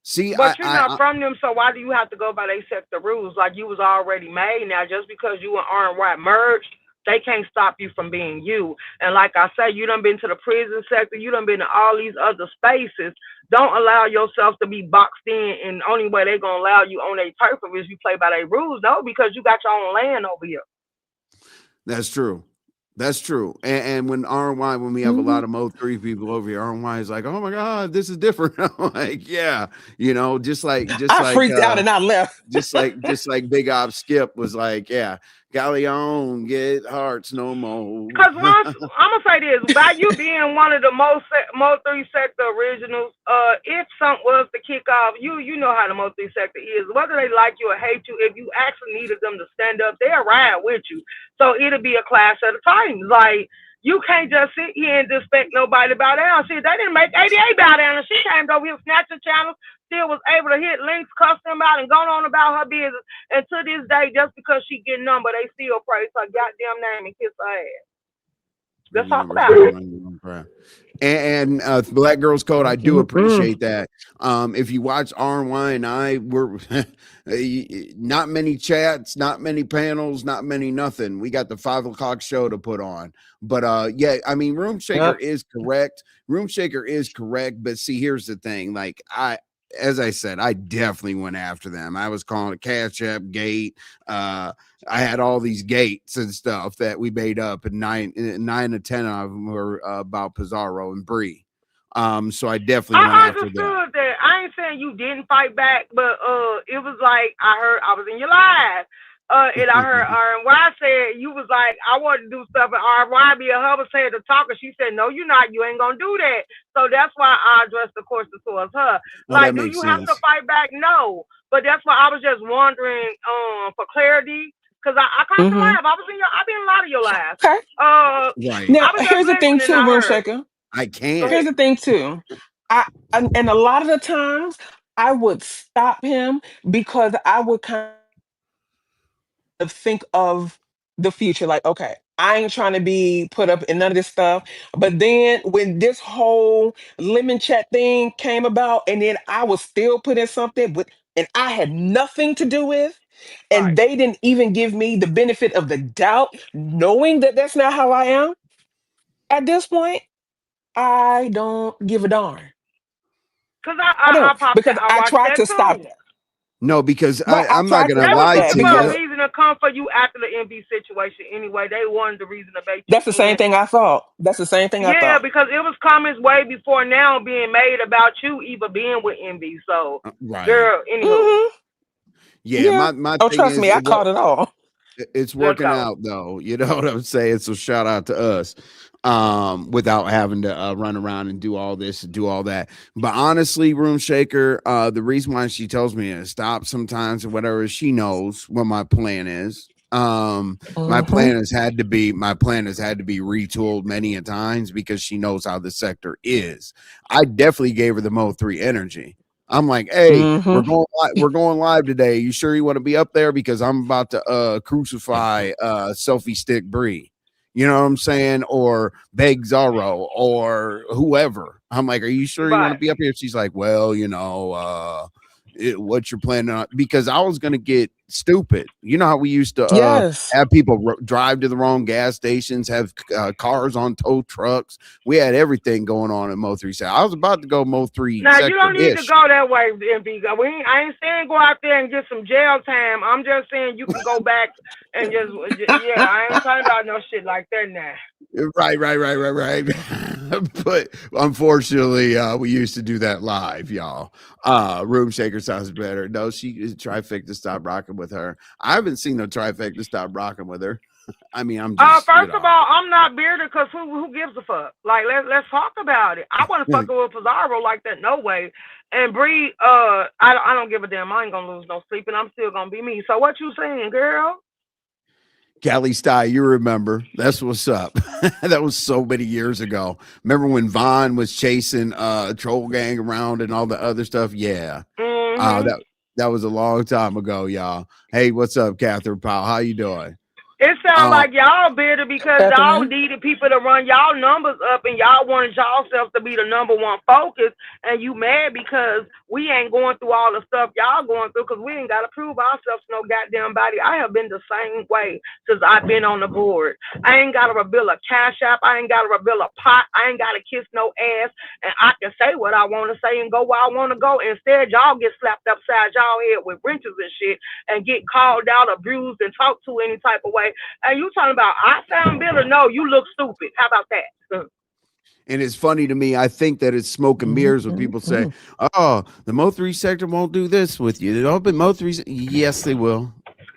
See,
But you're not from them, so why do you have to go by they sector rules? Like you was already made. Now just because you and R and Y merged, they can't stop you from being you. And like I say, you done been to the prison sector, you done been to all these other spaces. Don't allow yourself to be boxed in, and the only way they gonna allow you on their turf is you play by their rules. No, because you got your own land over here.
that's true. That's true. And when RY, when we have a
Mm-hmm.
lot of Mo3 people over here, RY is like, oh my God, this is different. I'm like, yeah, just
I
like
freaked out and I left.
just like Big Op Skip was like, yeah, Galleon, get hearts no more.
Because once I'm gonna say this, by you being one of the Mo 3 Sector originals, if something was to kick off, you know how the Mo 3 Sector is. Whether they like you or hate you, if you actually needed them to stand up, they'll ride with you. So it'll be a class at a time. Like you can't just sit here and expect nobody to bow down. See, they didn't make ADA bow down, and she came over here snatching channels. Still was able to hit links, cuss them out, and go on about her business. And to this day, just because she get number, they still praise her goddamn name and kiss her ass. Let's talk about it.
And Black Girls Code, I do
Mm-mm.
appreciate that. If you watch RY and I, we're not many chats, not many panels, not many nothing. We got the 5 o'clock show to put on. But yeah, I mean,
Yep.
Room Shaker is correct. But see, here's the thing. Like as I said, I definitely went after them. I was calling it Cash App Gate. I had all these gates and stuff that we made up, and 9 to 10 of them were about Pizarro and Bree. So I definitely went
I
after them.
understood that. I ain't saying you didn't fight back, but it was like I heard I was in your live. And I heard RY said you was like, I want to do stuff, and RY be a hubba said to talk, and she said, no, you're not. You ain't gonna do that. So that's why I addressed the question towards her.
Oh, that
Like, do
makes
you have to
sense.
fight back? No. But that's why I was just wondering, for clarity, because I caught your
Mm-hmm.
live. I've been in a lot of your lives.
Okay.
Right.
I
Now
was just
here's the thing
listening.
too,
I
Room
heard.
Shaker.
I
Go
can't.
Here's
ahead.
the thing too. And a lot of the times I would stop him because I would kind of think of the future. Like, okay, I ain't trying to be put up in none of this stuff. But then when this whole lemon chat thing came about, and then I was still putting something with, and I had nothing to do with, and
Right.
they didn't even give me the benefit of the doubt, knowing that that's not how I am. At this point, I don't give a darn.
Cause
I
I
don't,
popped
because
that. I
I
watched
tried
that
to stop
too.
that.
No, because
Right, I
I'm not
tried to
gonna
They was
stop
lie
that
to
looking for a
you.
because
reason to come for you after the MB situation anyway. They wanted the reason to bait you
that's the same
in.
thing I thought. That's the same thing I
Yeah,
thought.
because it was comments way before now being made about you even being with MB. So,
Right.
girl, anywho,
Hmm.
Yeah,
Yeah.
my
Oh,
thing
trust
is
me, I caught it all.
it's
let's
working
go.
out though. You know what I'm saying? So shout out to us. Without having to run around and do all this and do all that. But honestly, Room Shaker, the reason why she tells me to stop sometimes or whatever, she knows what my plan is.
Hmm.
My plan has had to be retooled many a times because she knows how the sector is. I definitely gave her the Mo3 energy. I'm like, hey,
Hmm.
we're going live today. You sure you want to be up there? Because I'm about to crucify selfie stick Bree. You know what I'm saying? Or Beg Zorro or whoever. I'm like, are you sure you want to
But
be up here? She's like, well, what you're planning on? Because I was gonna get stupid. You know how we used to
Yes.
have people drive to the wrong gas stations, have cars on tow trucks. We had everything going on in Mo 3 sector. I was about to go Mo 3
now you
sector
don't need to
ish.
go that way, MB. I ain't saying go out there and get some jail time. I'm just saying you can go back and yeah. I ain't talking about no shit like that now.
Right. But unfortunately, we used to do that live, y'all. Room Shaker sounds better. No, she trifecta stop rocking with her. I haven't seen no trifecta stop rocking with her. I mean, I'm just,
First of all, I'm not bearded because who gives a fuck? Like let's talk about it. I wasn't fucking with Pizarro like that, no way. And Bree, I don't give a damn. I ain't gonna lose no sleep, and I'm still gonna be me. So what you saying, girl?
Callie Stye, you remember. That's what's up. That was so many years ago. Remember when Vaughn was chasing Troll Gang around and all the other stuff? Yeah.
Mm-hmm.
That was a long time ago, y'all. Hey, what's up, Catherine Powell? How you doing?
It sounds
Um,
like y'all bitter because y'all
Catherine.
needed people to run y'all numbers up and y'all wanted y'all self to be the number one focus. And you mad because we ain't going through all the stuff y'all going through because we ain't got to prove ourselves to no goddamn body. I have been the same way since I've been on the board. I ain't got to reveal a cash app. I ain't got to reveal a pot. I ain't got to kiss no ass. And I can say what I want to say and go where I want to go. Instead, y'all get slapped upside y'all head with wrenches and shit and get called out, abused, and talked to any type of way. And you talking about I sound bitter? No, you look stupid. How about that?
And it's funny to me. I think that it's smoke and mirrors when people say, "Oh, the Mo3 sector won't do this with you." They'll be Mo3. Yes, they will.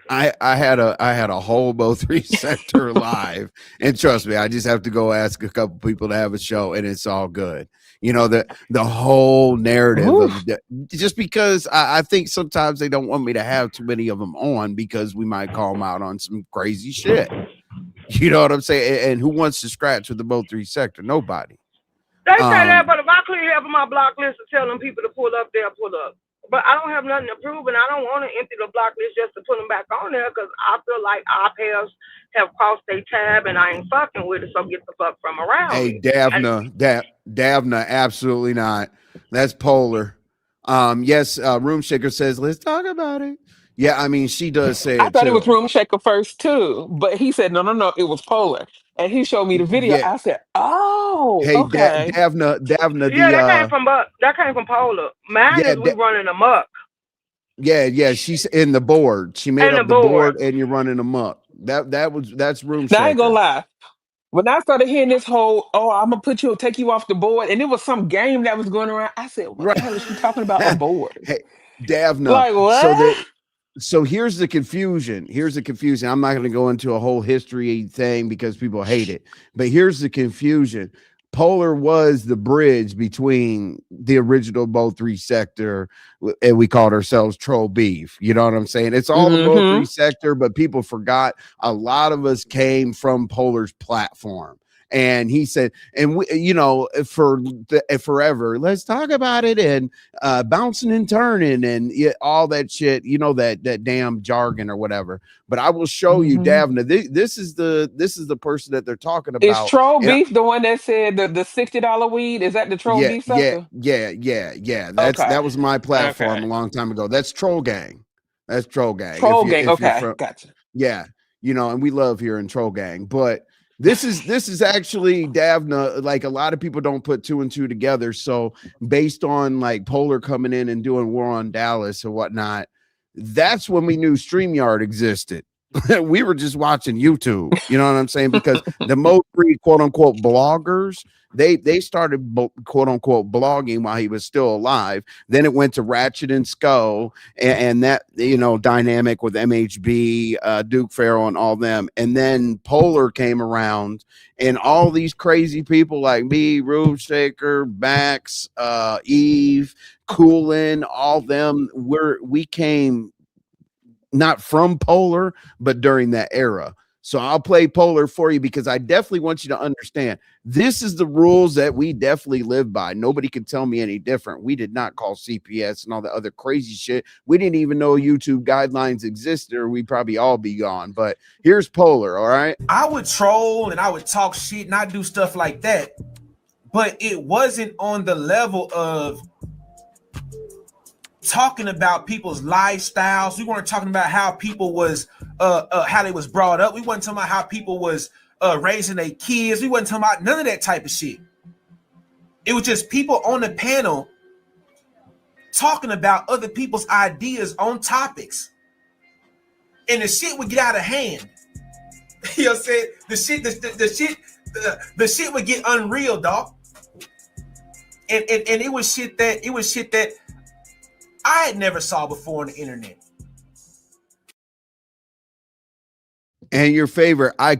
I had a whole Mo3 sector live, and trust me, I just have to go ask a couple people to have a show, and it's all good. You know, the whole narrative of just because I think sometimes they don't want me to have too many of them on because we might call them out on some crazy shit. You know what I'm saying? And who wants to scratch with the Mo3 sector? Nobody.
They say that, but if I clear half of my block list to tell them people to pull up, they'll pull up. But I don't have nothing to prove, and I don't want to empty the block list just to put them back on there because I feel like our pairs have crossed their tab, and I ain't fucking with it, so get the fuck from around me.
Davna, absolutely not. That's polar. Yes, RoomShaker says, let's talk about it. Yeah, I mean, she does say
I
it
thought
too.
it was RoomShaker first too, but he said no, it was Polar, and he showed me the video.
Yeah.
I said, oh,
Hey,
okay.
Davna,
Yeah, that came from Polar. Mine is we running amok.
Yeah, she's in the board. She made up the board, and you're running amok. That's RoomShaker.
Now I ain't gonna lie. When I started hearing this whole, I'm gonna take you off the board, and it was some game that was going around, I said, what the hell is she talking about a board?
Hey, Davna.
Like what?
So here's the confusion. I'm not going to go into a whole history thing because people hate it. But here's the confusion. Polar was the bridge between the original Mo3 sector, and we called ourselves Troll Beef. You know what I'm saying? It's all the Mo3 sector, but people forgot a lot of us came from Polar's platform. And he said, and we, you know, for forever, let's talk about it, and bouncing and turning and all that shit, you know, that damn jargon or whatever. But I will show you, Davna. This is the person that they're talking about.
Is Troll Beef the one that said the $60 weed? Is that the Troll Beef sucker?
Yeah. That was my platform a long time ago. That's Troll Gang.
Troll Gang. Okay, gotcha.
Yeah, you know, and we love here in Troll Gang, but. This is actually Davna. Like a lot of people don't put two and two together. So based on like Polar coming in and doing War on Dallas and whatnot, that's when we knew StreamYard existed. We were just watching YouTube. You know what I'm saying? Because the Mo3 quote unquote bloggers, they started quote unquote blogging while he was still alive. Then it went to Ratchet and Skull and that, you know, dynamic with MHB, Duke Farrell and all them. And then Polar came around and all these crazy people like me, RoomShaker, Max, Eve, Coolin, all them, we came not from Polar, but during that era. So I'll play Polar for you because I definitely want you to understand this is the rules that we definitely live by. Nobody can tell me any different. We did not call CPS and all the other crazy shit. We didn't even know YouTube guidelines existed, or we'd probably all be gone. But here's Polar, all right?
I would troll and I would talk shit and I do stuff like that, but it wasn't on the level of talking about people's lifestyles. We weren't talking about how people was how they was brought up. We wasn't talking about how people was raising their kids. We wasn't talking about none of that type of shit. It was just people on the panel talking about other people's ideas on topics, and the shit would get out of hand. You know what I'm saying? The shit would get unreal, dog. And it was shit that I had never saw before on the internet.
And your favorite, I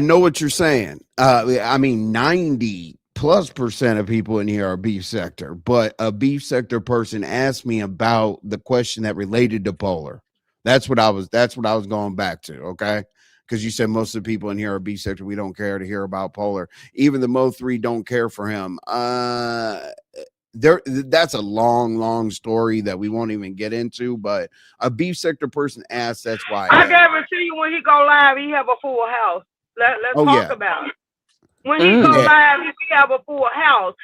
know what you're saying. I mean, 90+% of people in here are beef sector, but a beef sector person asked me about the question that related to Polar. That's what I was going back to. Okay. Because you said most of the people in here are beef sector. We don't care to hear about Polar. Even the Mo3 don't care for him. That's a long story that we won't even get into, but a beef sector person asked, that's why
I guarantee you when he go live, he have a full house. Let's talk about it. When he go live, he have a full house.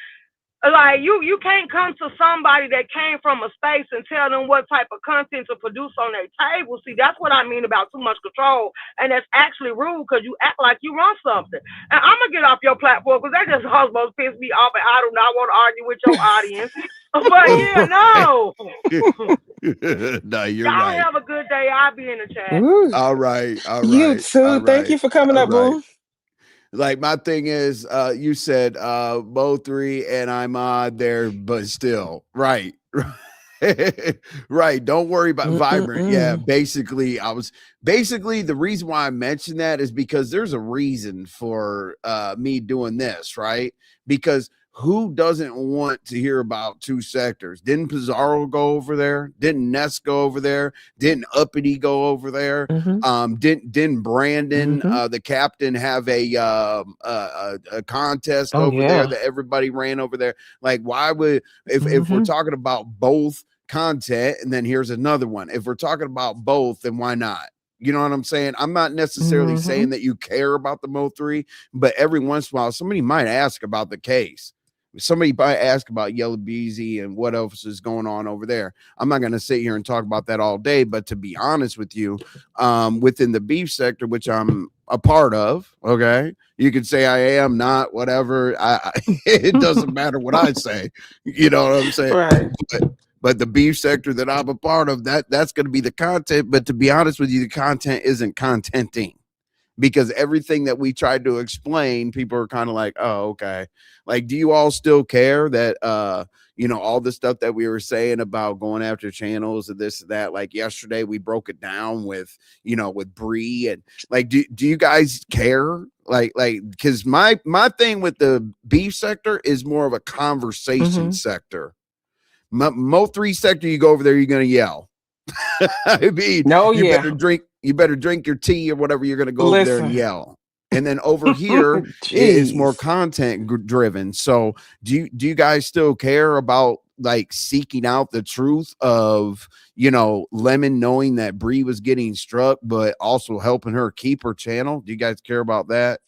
Like you can't come to somebody that came from a space and tell them what type of content to produce on their table. See, that's what I mean about too much control, and that's actually rude because you act like you run something. And I'm gonna get off your platform because that just almost piss me off, and I do not want to argue with your audience. But yeah, no.
No, you're
Y'all
right.
have a good day. I'll be in the chat.
Ooh,
All right, all
you
right,
too.
all
Thank
right,
you for coming
all
up,
right.
Boom.
Like my thing is, you said Mo3 and I'm there, but still, right. Right. Don't worry about Vibrant. Yeah, basically, the reason why I mentioned that is because there's a reason for me doing this, right? Because who doesn't want to hear about two sectors? Didn't Pizarro go over there? Didn't Ness go over there? Didn't Uppity go over there? Didn't Brandon, the captain, have a contest
Oh
over there
yeah.
that everybody ran over there? Like, why would if we're talking about both content, and then here's another one, if we're talking about both, then why not? You know what I'm saying? I'm not necessarily saying that you care about the Mo3, but every once in a while, somebody might ask about the case. Somebody might ask about Yellow Beezy and what else is going on over there. I'm not going to sit here and talk about that all day, but to be honest with you, within the beef sector, which I'm a part of, okay, you could say I am, not, whatever. It doesn't matter what I say. You know what I'm saying?
Right.
But the beef sector that I'm a part of, that's going to be the content. But to be honest with you, the content isn't contenting, because everything that we tried to explain, people are kind of like, oh, okay. Like, do you all still care that, all the stuff that we were saying about going after channels and this and that? Like yesterday, we broke it down with Bree, and like, do you guys care? Like, because my thing with the beef sector is more of a conversation sector. Mo3 sector, you go over there, you're going to yell. I mean,
No,
you
yeah.
better drink your tea or whatever. You're going to go over there and yell. And then over here, it's more content driven. So do you guys still care about like seeking out the truth of, Lemon knowing that Bree was getting struck, but also helping her keep her channel? Do you guys care about that?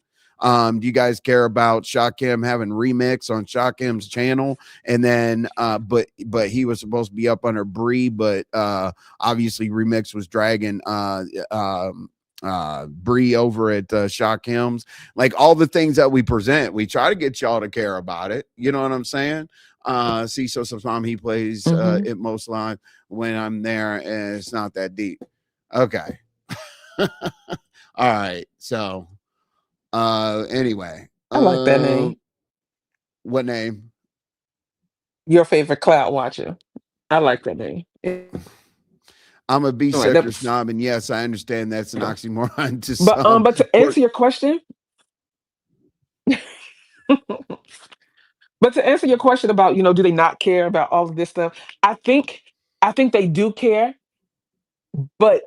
Do you guys care about Shakim having remix on Shakim's channel? And then, but he was supposed to be up under Bree, but obviously remix was dragging Bree over at Shakim's. Like, all the things that we present, we try to get y'all to care about it. You know what I'm saying? See, so sometimes he plays it most live when I'm there, and it's not that deep. Okay. All right. So anyway,
I like that name.
What name?
Your favorite cloud watcher. I like that name.
I'm a B
All right,
sector snob, and yes, I understand that's an oxymoron to
but
some.
but to answer your question, but to answer your question about, do they not care about all of this stuff? I think they do care, but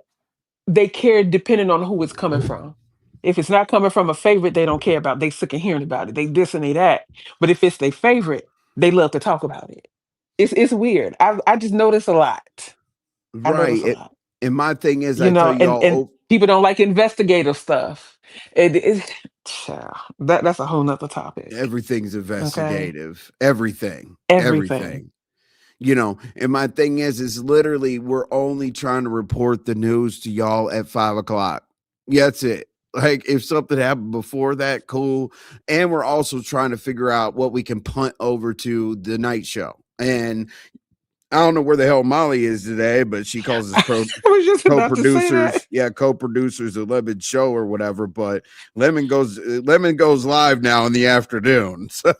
they care depending on who it's coming from. If it's not coming from a favorite, they don't care about. They sick of hearing about it. They this and they that. But if it's their favorite, they love to talk about it. It's weird. I just notice a lot. I notice a
Right.
lot.
And my thing is, I tell you
And
all,
people don't like investigative stuff. Child, that's a whole nother topic.
everything's
Okay,
investigative. Everything.
everything.
And my thing is literally, we're only trying to report the news to y'all at 5:00. Yeah, that's it. Like, if something happened before that, cool. And we're also trying to figure out what we can punt over to the night show. And I don't know where the hell Molly is today, but she calls us
I was just about to say
co-producers.
that.
Yeah, co-producers of Lemon Show or whatever. But Lemon goes live now in the afternoon. So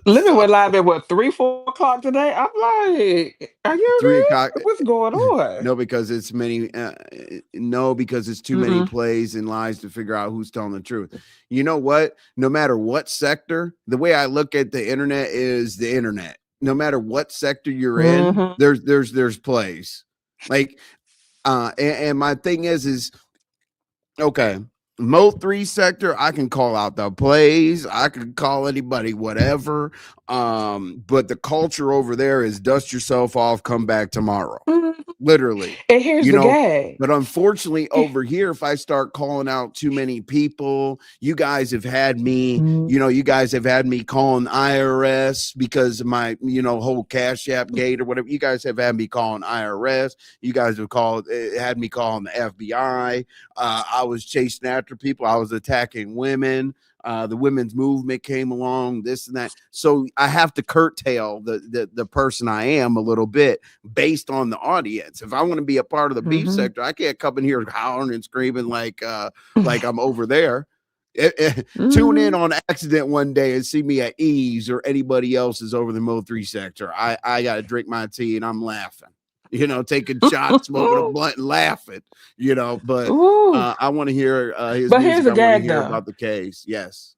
Living went live at what, 3-4 o'clock today? I'm like, are you
3:00.
there? What's going on?
No, because it's many. No, because it's too many plays and lies to figure out who's telling the truth. You know what? No matter what sector, the way I look at the internet is the internet. No matter what sector you're in, there's plays. Like, and my thing is okay. Mo3 sector, I can call out the plays. I can call anybody whatever. But the culture over there is dust yourself off, come back tomorrow. literally.
And here's
You
the
know,
gag.
but unfortunately, over here, if I start calling out too many people, you guys have had me,
Mm.
you guys have had me calling IRS because of my, whole Cash App gate or whatever. You guys have had me calling IRS. You guys have had me calling the FBI. I was chasing after people. I was attacking women. The women's movement came along, this and that. So I have to curtail the person I am a little bit based on the audience. If I want to be a part of the beef sector, I can't come in here howling and screaming like I'm over there. Tune in on accident one day and see me at Ease or anybody else is over the Mo 3 sector. I got to drink my tea and I'm laughing. Taking shots, smoking a blunt, and laughing. But I want to hear his
But here's
music.
the
I want to
gag,
hear
though.
about the case. Yes.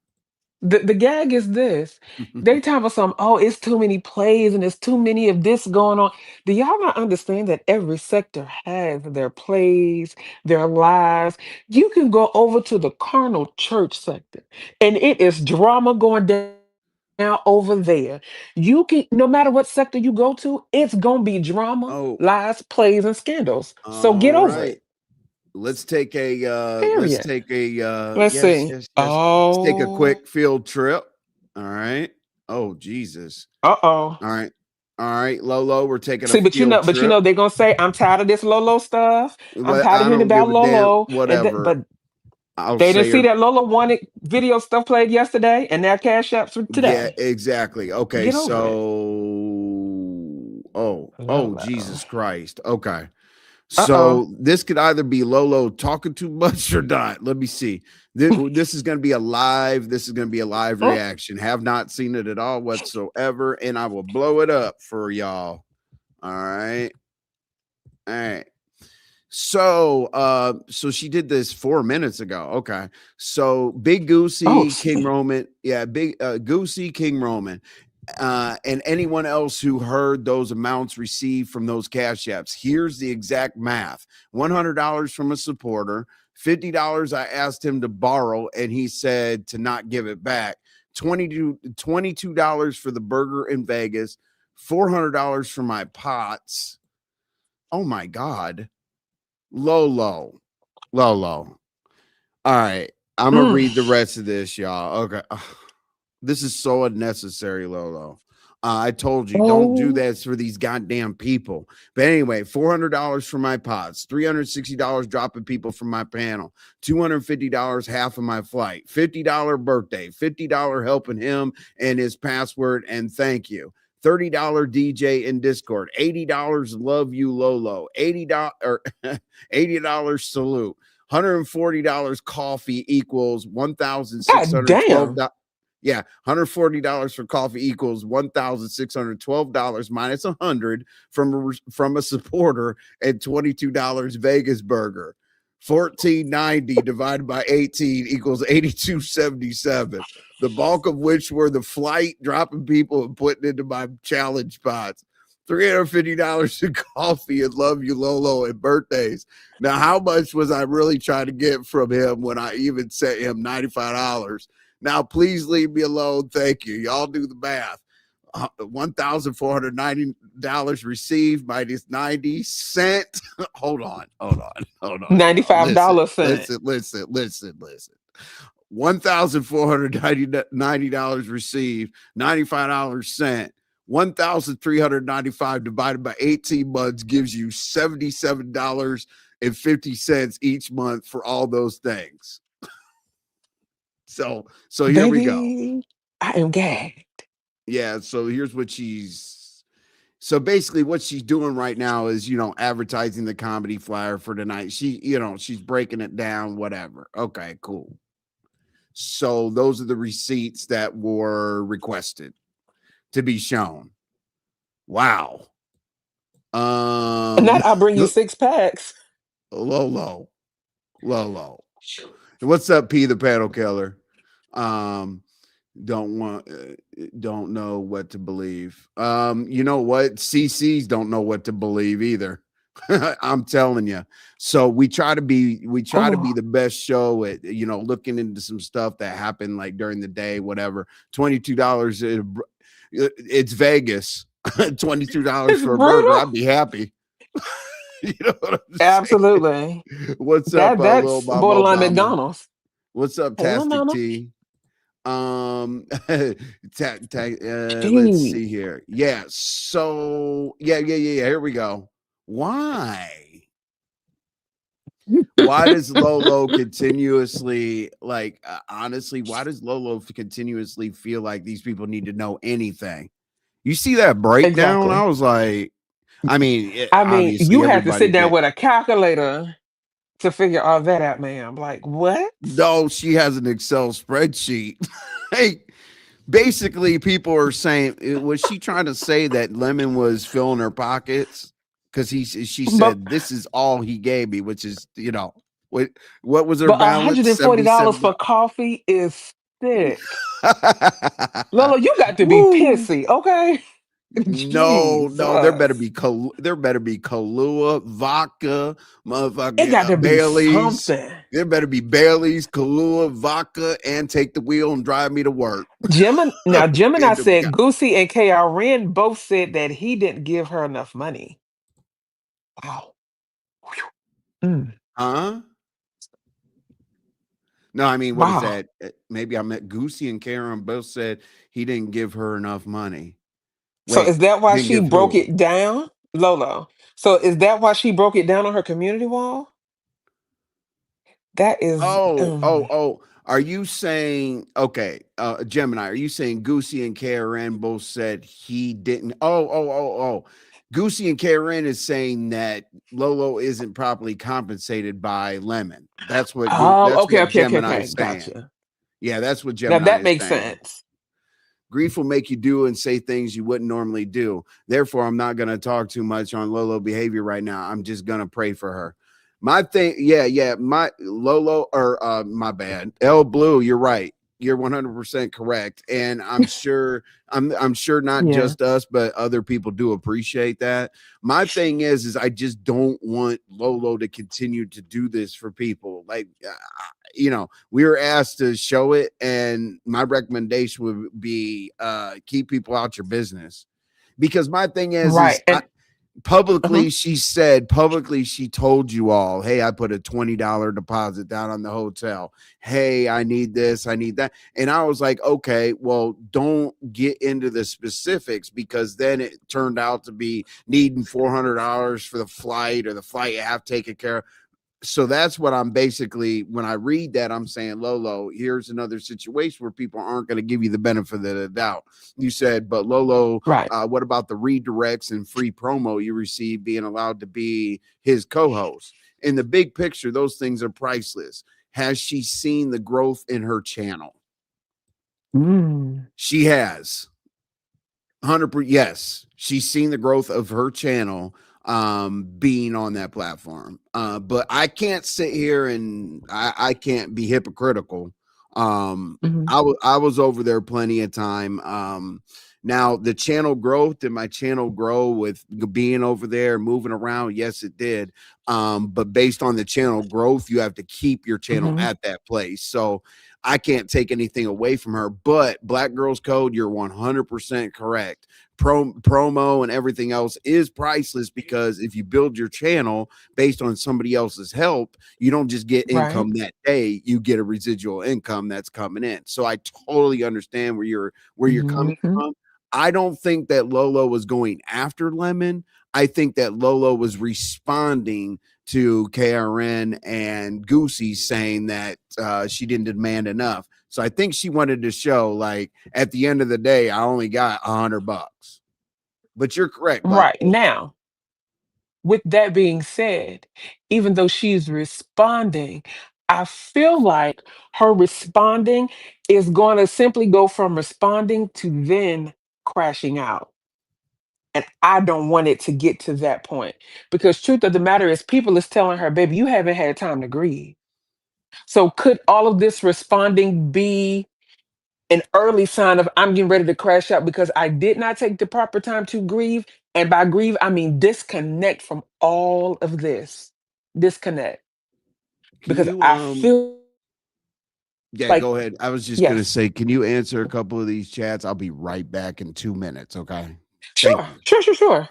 The gag is this. They talk about some, oh, it's too many plays and there's too many of this going on. Do y'all not understand that every sector has their plays, their lives? You can go over to the carnal church sector and it is drama going down over there. You can, no matter what sector you go to, it's gonna be drama,
Oh,
lies, plays, and scandals. So get
all
over
right.
it.
Let's take a
Period. Let's
yes,
see.
yes, yes. Let's take a
Oh,
quick field trip. All right. Oh, Jesus.
uh-oh.
All right. All right, Lolo, we're taking a
See,
field
but you
trip.
know, they're gonna say, I'm tired of this Lolo stuff. I'm
What
tired of
I
hearing
don't
about
give a damn,
Lolo.
whatever.
But
I'll
they didn't
say
see
her.
that Lolo wanted video stuff played yesterday and their cash apps for
Yeah,
today.
exactly. Okay,
Get over it.
so oh,
Lolo.
Jesus Christ. Okay.
Uh-oh.
So this could either be Lolo talking too much or not. Let me see. This is going to be a live. This is going to be a live
Oh,
reaction. Have not seen it at all whatsoever, and I will blow it up for y'all. All right, all right. So she did this 4 minutes ago. Okay, so Big
oh,
Goosey, King
snap.
Roman, yeah, Big Goosey, King Roman. And anyone else who heard those amounts received from those cash apps. Here's the exact math: $100 from a supporter, $50 I asked him to borrow, and he said to not give it back. $22 for the burger in Vegas, $400 for my pots. Oh my God, Lolo. All right, I'm gonna read the rest of this, y'all. Okay. This is so unnecessary, Lolo. I told you, don't do
Oh,
that for these goddamn people. But anyway, $400 for my pods, $360 dropping people from my panel, $250 half of my flight, $50 birthday, $50 helping him and his password, and thank you. $30 DJ in Discord, $80 love you, Lolo, $80 or $80 salute, $140 coffee equals
God
$1,612.
damn.
Yeah, $140 for coffee equals $1,612 minus 100 from a supporter, and $22 Vegas burger. 1490 divided by 18 equals 8277. The bulk of which were the flight, dropping people and putting into my challenge pots. $350 in coffee and love you, Lolo, and birthdays. Now, how much was I really trying to get from him when I even sent him $95? Now, please leave me alone. Thank you. Y'all do the math. $1,490 received minus 90 cents. Hold on. Y'all.
$95.
Listen. $1,490 received, $95 sent. 1,395 divided by 18 months gives you $77.50 each month for all those things. So here we go.
Baby, I am gagged.
Yeah, so here's what so basically what she's doing right now is, advertising the comedy flyer for tonight. She's breaking it down, whatever. Okay, cool. So those are the receipts that were requested to be shown. Wow.
And that I'll bring you 6 packs.
Lolo. What's up, P the panel killer? Don't know what to believe. You know what? CCs don't know what to believe either. I'm telling you. So we try to be the best show at, looking into some stuff that happened like during the day, whatever. $22. It's Vegas. $22
It's
for a burger.
brutal.
I'd be happy. You know what I'm saying?
Absolutely.
What's up, Lil
That's
Mama
borderline
Obama?
McDonald's.
What's up,
Hey, little
Tastic
mama.
T? Let's see
Gee.
here. Yeah. So yeah. Here we go. Why? Why does Lolo continuously honestly? Why does Lolo continuously feel like these people need to know anything? You see that breakdown? I
Exactly.
was like, I mean,
I mean,
obviously
you have to
everybody
sit down
get.
with a calculator to figure all that out, ma'am. Like, what?
No, she has an Excel spreadsheet. Like, basically, people are saying, was she trying to say that Lemon was filling her pockets? Because she
But
said, this is all he gave me, which is, what was her
but
balance?
$140 for
$77.
coffee is sick. Lolo, you got to be
Woo.
pissy, okay?
No, there better
Jesus.
be Kahlua, vodka,
It
motherfucking
got to be
Bailey's.
something.
There better be Bailey's, Kahlua, vodka, and take the wheel and drive me to work.
Gemini
Random guy.
said Goosey and KRN both said that he didn't give her enough money. Wow. Mm,
Huh? No, I mean, what is
wow.
that? Maybe I met Goosey and Karen both said he didn't give her enough money.
So
Wait,
is that why
didn't
she
give
broke
who?
it down? Lolo. So is that why she broke it down on her community wall? That is
Oh. Are you saying Gemini? Are you saying Goosey and Karen both said he didn't? Oh. Goosey and Karen is saying that Lolo isn't properly compensated by Lemon. That's what Gemini
okay.
is saying.
Gotcha.
Yeah, that's what
Now
Gemini
that
is
makes
saying.
sense.
Grief will make you do and say things you wouldn't normally do. Therefore, I'm not going to talk too much on Lolo behavior right now. I'm just going to pray for her. My thing, my Lolo or my bad. L Blue, you're right. You're 100% correct. And I'm sure not
Yeah.
just us, but other people do appreciate that. My thing is I just don't want Lolo to continue to do this for people. Like we were asked to show it, and my recommendation would be keep people out your business. Because my thing
Right. And uh-huh.
publicly she told you all, hey, I put a $20 deposit down on the hotel. Hey, I need this, I need that. And I was like, okay, well, don't get into the specifics, because then it turned out to be needing $400 for the flight, or the flight you have taken care of. So that's what I'm basically, when I read that, I'm saying, Lolo, here's another situation where people aren't going to give you the benefit of the doubt. You said, but Lolo,
Right.
what about the redirects and free promo you receive being allowed to be his co-host? In the big picture, those things are priceless. Has she seen the growth in her channel?
Mm.
She has. 100%. Yes, she's seen the growth of her channel being on that platform. But I can't sit here and I can't be hypocritical.
Hmm.
I was over there plenty of time. Now the channel growth, did my channel grow with being over there, moving around? Yes, it did. But based on the channel growth, you have to keep your channel
Hmm.
at that place. So I can't take anything away from her. But Black Girls Code, you're 100% correct. Promo and everything else is priceless, because if you build your channel based on somebody else's help, you don't just get
Right.
income that day, you get a residual income that's coming in. So I totally understand where you're coming
Hmm.
from. I don't think that Lolo was going after Lemon. I think that Lolo was responding to KRN and Goosey saying that she didn't demand enough. So I think she wanted to show, like, at the end of the day, I only got $100. But you're correct, Black
Right.
Girls.
Now, with that being said, even though she's responding, I feel like her responding is going to simply go from responding to then crashing out. And I don't want it to get to that point, because truth of the matter is people is telling her, baby, you haven't had time to grieve. So could all of this responding be an early sign of I'm getting ready to crash out because I did not take the proper time to grieve? And by grieve, I mean disconnect from all of this. Disconnect.
Can
Because
you
I feel
yeah,
like,
go ahead. I was just gonna
yes,
say, can you answer a couple of these chats? I'll be right back in 2 minutes. Okay. Thank
sure,
you.
sure, sure, sure.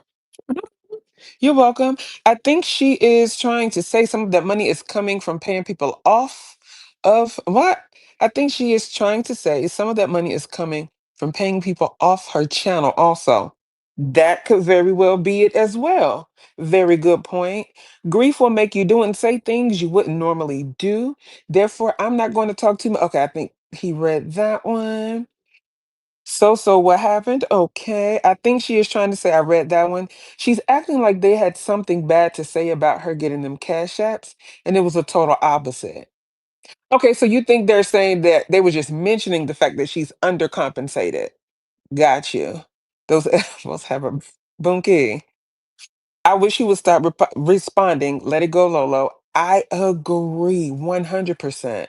You're welcome. I think she is trying to say some of that money is coming from paying people off of what? I think she is trying to say some of that money is coming from paying people off her channel also. That could very well be it as well. Very good point. Grief will make you do and say things you wouldn't normally do. Therefore, I'm not going to talk too much. Okay, I think he read that one. So what happened? Okay. I think she is trying to say I read that one. She's acting like they had something bad to say about her getting them cash apps, and it was a total opposite. Okay, so you think they're saying that they were just mentioning the fact that she's undercompensated. Got you. Those animals have a bunkie. I wish you would stop responding. Let it go, Lolo. I agree 100%.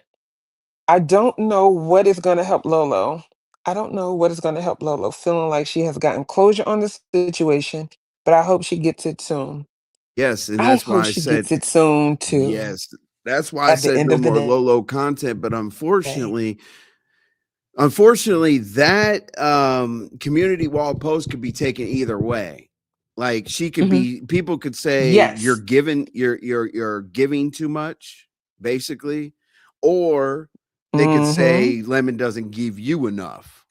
I don't know what is going to help Lolo. I don't know what is going to help Lolo, feeling like she has gotten closure on the situation, but I hope she gets it soon.
Yes, and
I
that's
hope
why I
she
said
gets it soon too,
yes. That's why I
at the
said
end
no
of the
more
day.
Lolo content. But unfortunately, that community wall post could be taken either way. Like she could
Hmm.
be, people could say
Yes,
you're giving too much, basically, or they could
hmm,
say Lemon doesn't give you enough.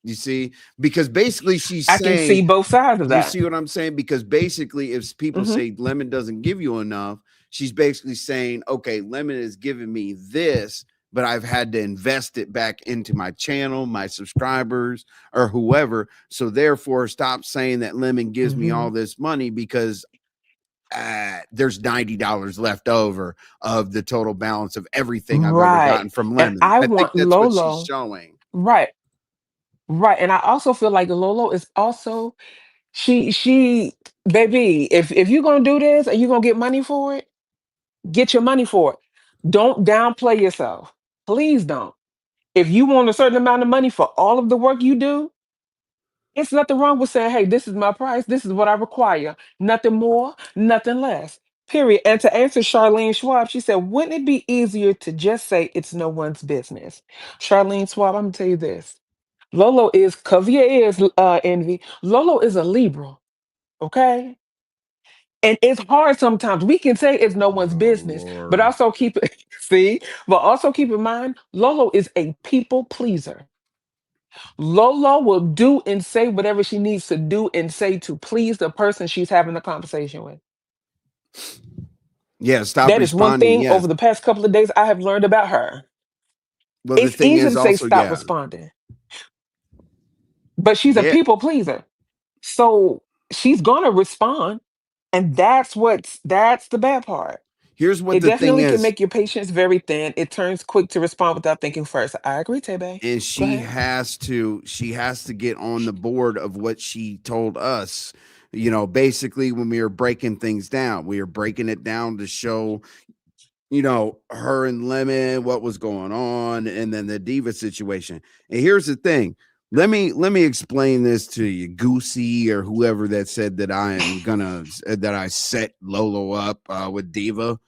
You see, because basically she's
I can see
saying,
both sides of
you
that.
see what I'm saying? Because basically, if people
Hmm.
say Lemon doesn't give you enough, she's basically saying, okay, Lemon is giving me this, but I've had to invest it back into my channel, my subscribers, or whoever. So therefore, stop saying that Lemon gives me
Hmm.
all this money because there's $90 left over of the total balance of everything I've ever
Right.
gotten from
And
Lemon.
I
I think
want
that's what she's
Lolo.
showing.
Right, right. And I also feel like Lolo is also she baby, if you're gonna do this and you're gonna get money for it, get your money for it. Don't downplay yourself. Please don't. If you want a certain amount of money for all of the work you do, it's nothing wrong with saying, hey, this is my price. This is what I require. Nothing more, nothing less. Period. And to answer Charlene Schwab, she said, wouldn't it be easier to just say it's no one's business? Charlene Schwab, I'm gonna tell you this. Lolo is, cover your ears, Envy. Lolo is a Libra, okay? And it's hard sometimes. We can say it's no one's
Oh
business, but
Lord.
also keep it, see, but also keep in mind, Lolo is a people pleaser. Lolo will do and say whatever she needs to do and say to please the person she's having a conversation with.
Yeah, stop
That is one
responding.
thing
Yes.
over the past couple of days I have learned about her.
Well, the
It's
thing
easy
is
to say
also,
stop
yeah.
responding, but she's a
Yeah.
people pleaser. So she's gonna respond. And that's the bad part.
Here's what
It
the thing
definitely can
is,
make your patience very thin. It turns quick to respond without thinking first. I agree, Tebe.
and
Go ahead.
she has to get on the board of what she told us. You know, basically when we were breaking things down, we were breaking it down to show, you know, her and Lemon, what was going on, and then the diva situation. And here's the thing. Let me explain this to you, Goosey, or whoever that said that that I set Lolo up with Diva.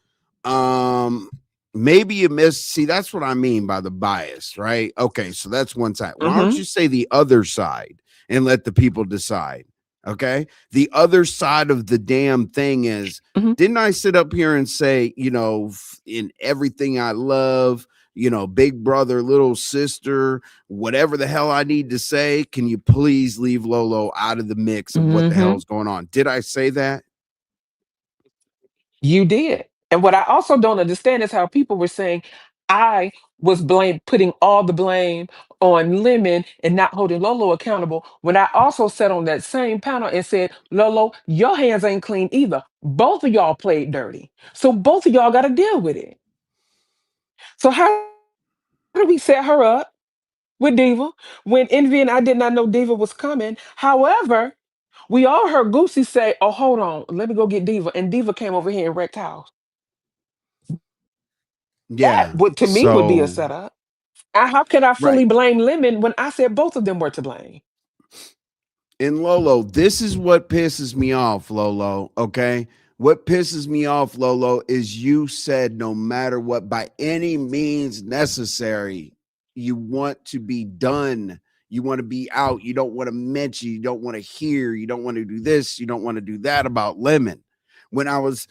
Um, maybe you missed. See, that's what I mean by the bias, right? Okay, so that's one side. Why don't
Mm-hmm.
you say the other side and let the people decide? Okay, the other side of the damn thing is,
Hmm.
didn't I sit up here and say, you know, in everything I love, you know, big brother, little sister, whatever the hell I need to say, can you please leave Lolo out of the mix of what the hell
Hmm.
is going on? Did I say that?
You did. And what I also don't understand is how people were saying I was putting all the blame on Lemon and not holding Lolo accountable. When I also sat on that same panel and said, Lolo, your hands ain't clean either. Both of y'all played dirty. So both of y'all got to deal with it. So how do we set her up with Diva when Envy and I did not know Diva was coming? However, we all heard Goosey say, oh, hold on, let me go get Diva. And Diva came over here and wrecked house. That
Yeah.
would to me would be a
So,
setup. How can I
right.
fully blame Lemon when I said both of them were to blame?
And Lolo, this is what pisses me off, Lolo. Okay. What pisses me off, Lolo, is you said no matter what, by any means necessary, you want to be done. You want to be out. You don't want to mention. You don't want to hear. You don't want to do this. You don't want to do that about Lemon. When I was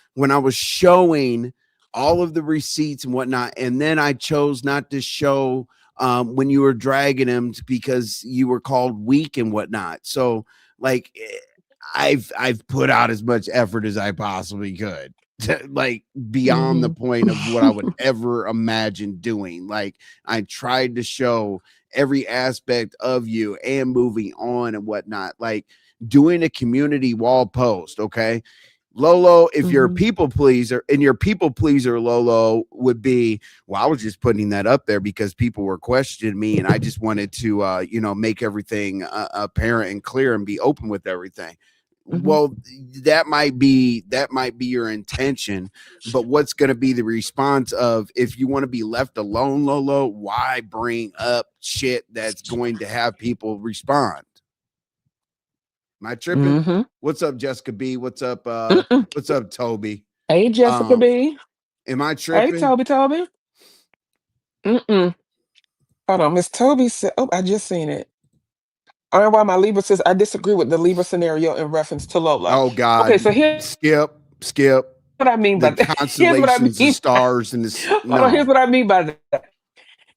showing all of the receipts and whatnot, and then I chose not to show when you were dragging him because you were called weak and whatnot. So like I've put out as much effort as I possibly could. Like beyond the point of what I would ever imagine doing. Like I tried to show every aspect of you and moving on and whatnot, like doing a community wall post. Okay. Lolo, if you're a people pleaser, and your people pleaser, Lolo, would be, well, I was just putting that up there because people were questioning me, and I just wanted to, make everything apparent and clear and be open with everything. Well, that might be your intention, but what's going to be the response of if you want to be left alone, Lolo? Why bring up shit that's going to have people respond? Am I tripping? What's up, Jessica B? What's up? What's up, Toby?
Hey, Jessica B.
Am I
Hey,
tripping?
Toby. Hold on, Miss Toby said. Oh, I just seen it. I don't know why my Libra says I disagree with the Libra scenario in reference to Lola.
Oh God!
Okay, so here's
Skip.
what I mean by
The
that. Here's what I
constellations, the
mean.
stars, and this.
Hold on, here's
No,
what I mean by that.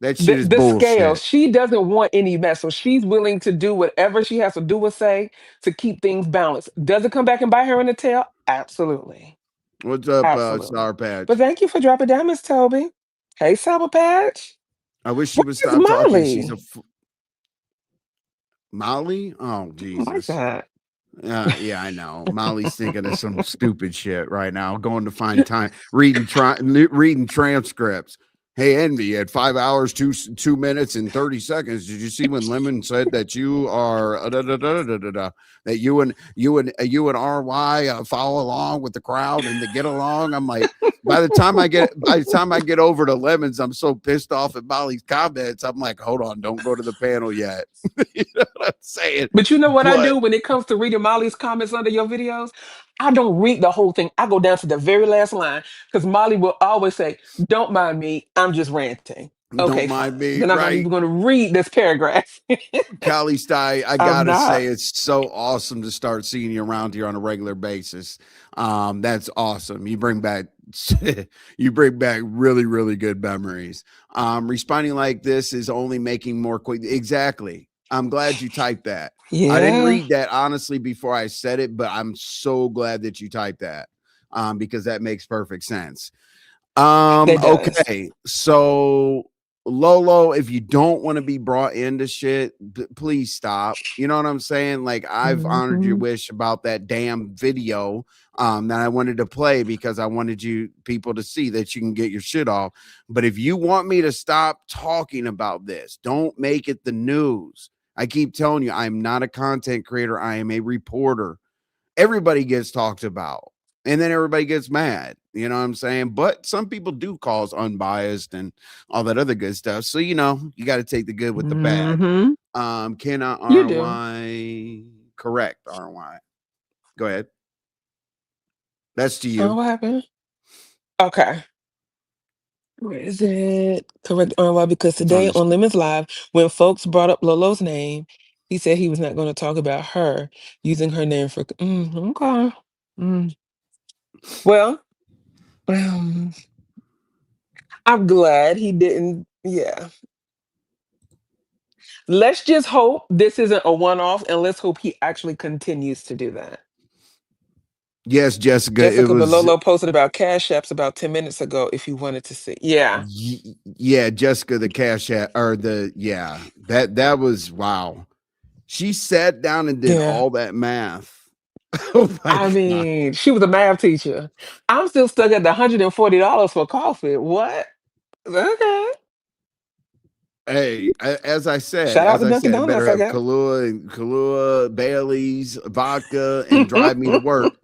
that shit is
The scale.
bullshit.
She doesn't want any mess, so she's willing to do whatever she has to do or say to keep things balanced. Does it come back and bite her in the tail? Absolutely,
What's up,
absolutely.
Sour Patch?
But thank you for dropping down, Miss Toby. Hey, Sour Patch.
I wish she would
Where's
stop talking. She's
Molly?
Molly. Oh
I like
Jesus.
that.
Yeah, I know. Molly's thinking of some stupid shit right now. Going to find time reading transcripts. Hey, Envy, you had 5 hours, 2 minutes, and 30 seconds. Did you see when Lemon said that you are that you and RY follow along with the crowd and to get along? I'm like, by the time I get over to Lemons, I'm so pissed off at Molly's comments. I'm like, hold on, don't go to the panel yet. You know what I'm saying?
But you know what I
But
do when it comes to reading Molly's comments under your videos? I don't read the whole thing. I go down to the very last line because Molly will always say, "Don't mind me. I'm just ranting."
don't
Okay,
mind
fine.
me,
Then I'm not
right?
even going to read this paragraph.
Kali Sty, I
I'm
gotta
not.
say, it's so awesome to start seeing you around here on a regular basis. That's awesome. You bring back really, really good memories. Responding like this is only making more quick. Exactly. I'm glad you typed that. I didn't
Yeah,
read that honestly before I said it, but I'm so glad that you typed that. Because that makes perfect sense.
that does.
Okay, so Lolo, if you don't want to be brought into shit, please stop. You know what I'm saying? Like I've honored your
Mhm.
wish about that damn video that I wanted to play because I wanted you people to see that you can get your shit off. But if you want me to stop talking about this, don't make it the news. I keep telling you, I'm not a content creator. I am a reporter. Everybody gets talked about and then everybody gets mad. You know what I'm saying? But some people do call us unbiased and all that other good stuff. So, you got to take the good with the bad.
Mhm.
Cannot
You do.
RY correct RY. Go ahead. That's to
Oh,
you.
what happened? Okay. Where is it? Correct RY because
It's on
today
this.
on Lemons Live, when folks brought up Lolo's name, he said he was not going to talk about her using her name for. Okay. Mm. Well, um, I'm glad he didn't. Yeah. Let's just hope this isn't a one off and let's hope he actually continues to do that.
Yes, Jessica. It
Jessica
was
Malolo posted about Cash Apps about 10 minutes ago if you wanted to see. Yeah.
yeah, Jessica, the cash app or that was wow. She sat down and did
Yeah.
all that math. Oh my
I
god.
mean, she was a math teacher. I'm still stuck at the $140 for coffee. What? Okay.
Hey, as I
Shout out to Dunkin'
said, better
Donuts, I
have
guess.
Kahlua, Bailey's, vodka, and drive me to work.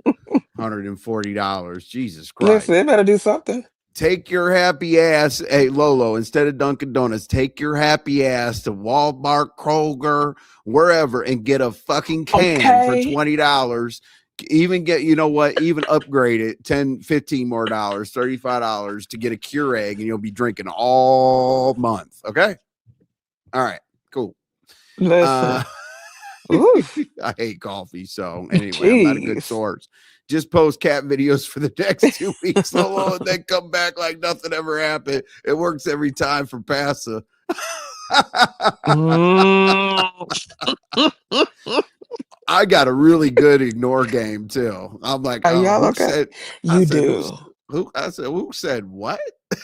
$140. Jesus
Listen,
Christ.
they better do something.
Take your happy ass. Hey, Lolo, instead of Dunkin' Donuts, take your happy ass to Walmart, Kroger, wherever, and get a fucking can for
Okay.
$20. Even get, you know what? Even upgrade it 10, 15 more dollars, $35 to get a Keurig, and you'll be drinking all month. Okay. All right, cool.
Listen. Oof.
I hate coffee. So anyway, I'm not a good
Jeez.
source. Just post cat videos for the next 2 weeks, Lolo, and then come back like nothing ever happened. It works every time for Passa. I got a really good ignore game too. I'm like,
Are
oh,
y'all
who
okay?
said?
You do.
Who? I said, who said what?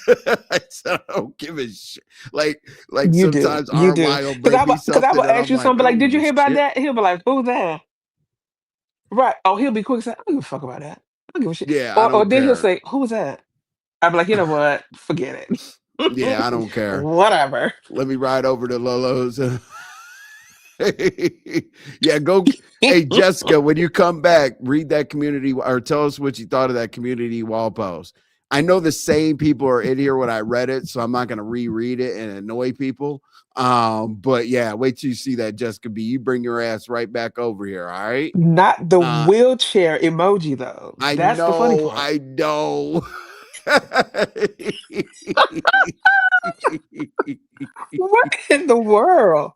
I said, I don't give a shit. Like
You do.
sometimes
You do.
RY will bring me
Because I
something,
will
and
ask
I'm
you
like,
something
I
like,
don't
did
give
you
a
hear about
shit.
that? He'll be like, who's that? Right. Oh, he'll be quick and say, I don't give a fuck about that. I don't give a shit.
Yeah, I
Or
don't
then he'll
care.
say, who was that? I'll be like, you know what? Forget
Yeah, I
it.
don't care.
Whatever.
Let me ride over to Lolo's. Yeah, go. Hey, Jessica, when you come back, read that community or tell us what you thought of that community wall post. I know the same people are in here when I read it, so I'm not going to reread it and annoy people. But yeah, wait till you see that, Jessica B. You bring your ass right back over here. All right.
Not the
Uh,
wheelchair emoji, though.
I
That's the funny
know.
part.
I know.
What in the world?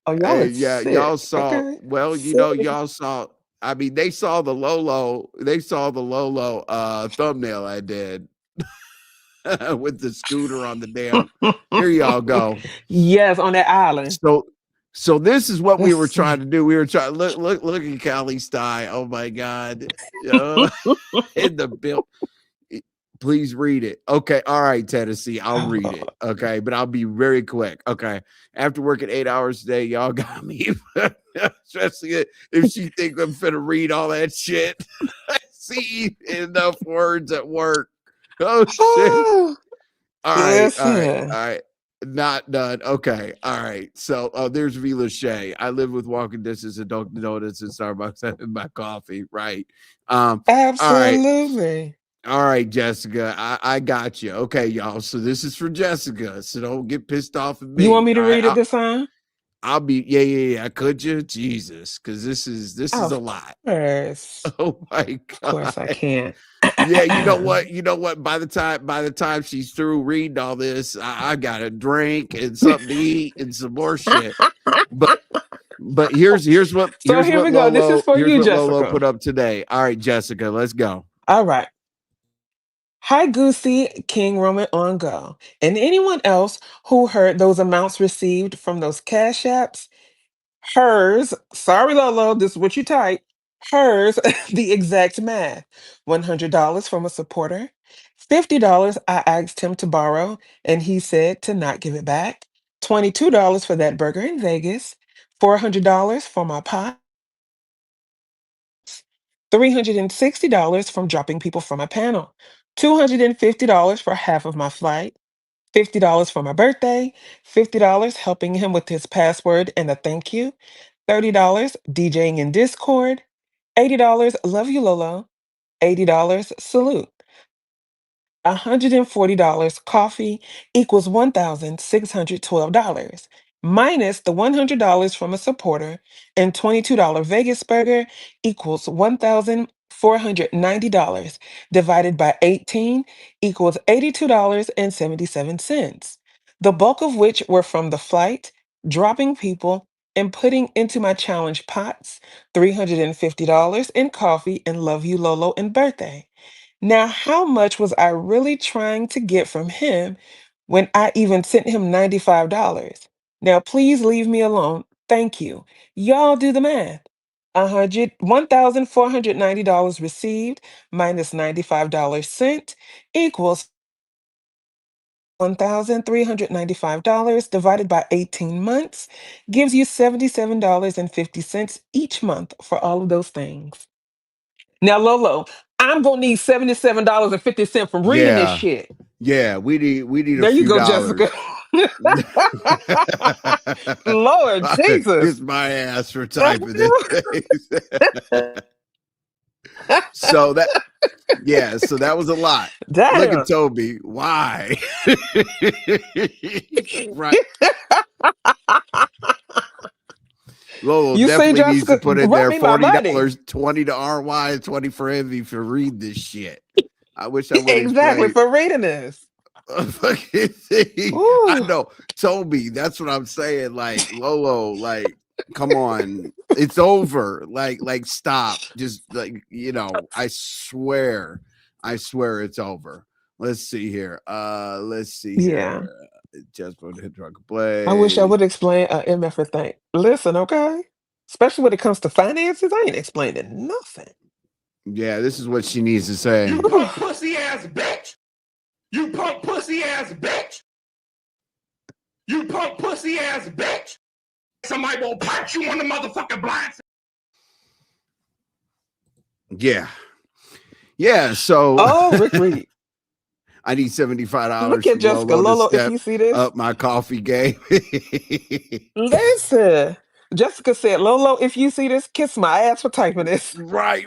Oh, y'all are
Hey, yeah, y'all
sick.
saw.
Okay.
Well,
Sick.
y'all saw. I mean, they saw the Lolo. They saw the Lolo thumbnail I did with the scooter on the damn. Here y'all go.
Yes, on that island.
So this is what we
Let's
were trying
see.
to do. We were trying. Look at Cali style. Oh my god. In the bill. Please read it. Okay. All right, Tennessee. I'll
Oh,
read it. Okay. But I'll be very quick. Okay. After working 8 hours a day, y'all got me. Especially if she think I'm finna read all that shit. I see enough words at work. Oh shit.
oh,
All right. All right.
listen.
All right. Not done. Okay. All right. So there's V. Lachey. I live with walking distance and Dunkin' Donuts and Starbucks having my coffee. Right. All right.
Absolutely.
All right, Jessica, I got you. Okay, y'all. So this is for Jessica. So don't get pissed off at
You want
me.
me to
All right,
read it this time?
I'll be yeah. Could you, Jesus? Because this is a
Of
lot.
course.
Oh my
Of course I
god.
can't.
Yeah, you know what? You know what? By the time she's through reading all this, I got a drink and something to eat and some more shit. But here's what
So here we go. This is for you,
Lolo
Jessica.
put up today. All right, Jessica, let's go.
All right. Hi, Goosey, King Roman on Go, and anyone else who heard those amounts received from those cash apps. Hers, sorry, Lolo, this is what you type. Hers, the exact math. $100 from a supporter. $50 I asked him to borrow, and he said to not give it back. $22 for that burger in Vegas. $400 for my pot. $360 from dropping people from my panel. $250 for half of my flight. $50 for my birthday. $50 helping him with his password and a thank you. $30 DJing in Discord. $80 love you, Lolo. $80 salute. $140 coffee equals $1,612. Minus the $100 from a supporter and $22 Vegas burger equals $1,490. Divided by 18 equals $82.77. The bulk of which were from the flight, dropping people, and putting into my challenge pots $350 in coffee and love you, Lolo, and birthday. Now, how much was I really trying to get from him when I even sent him $95? Now, please leave me alone. Thank you. Y'all do the math. $1,490 received minus $95 sent equals $1,395 divided by 18 months gives you $77.50 each month for all of those things. Now, Lolo, I'm gonna need $77.50 from reading this
Yeah.
shit.
Yeah, we need a
There you
few
go, Jessica.
dollars.
Lord Jesus.
Kiss my ass for typing this. So that was a lot. Look
Damn.
at Toby. Why? Right. Lolo
You see,
definitely needs to
Jessica,
put in
run
there
me my money.
$40, 20 to RY, and 20 for Envy for read this shit. I wish I would
Exactly,
explain.
for reading this.
Fucking thing. I
Ooh.
know, Toby. That's what I'm saying. Like Lolo, like Come on. It's over. Like stop. Just like, I swear it's over. Let's see here.
Yeah.
Just put hit drug play.
I wish I would explain MF thing. Listen, okay? Especially when it comes to finances, I ain't explaining nothing.
Yeah, this is what she needs to say.
You punk pussy ass bitch. You punk pussy ass bitch. You punk pussy ass bitch. Somebody will punch you on the motherfucking blind.
Yeah. Yeah, so
Oh, Rick Reed.
I need $75
Look at
from
Jessica
Lolo
Lolo.
to
If
step
you see this,
up my coffee game.
listen. Jessica said, Lolo, if you see this, kiss my ass for typing this.
Right.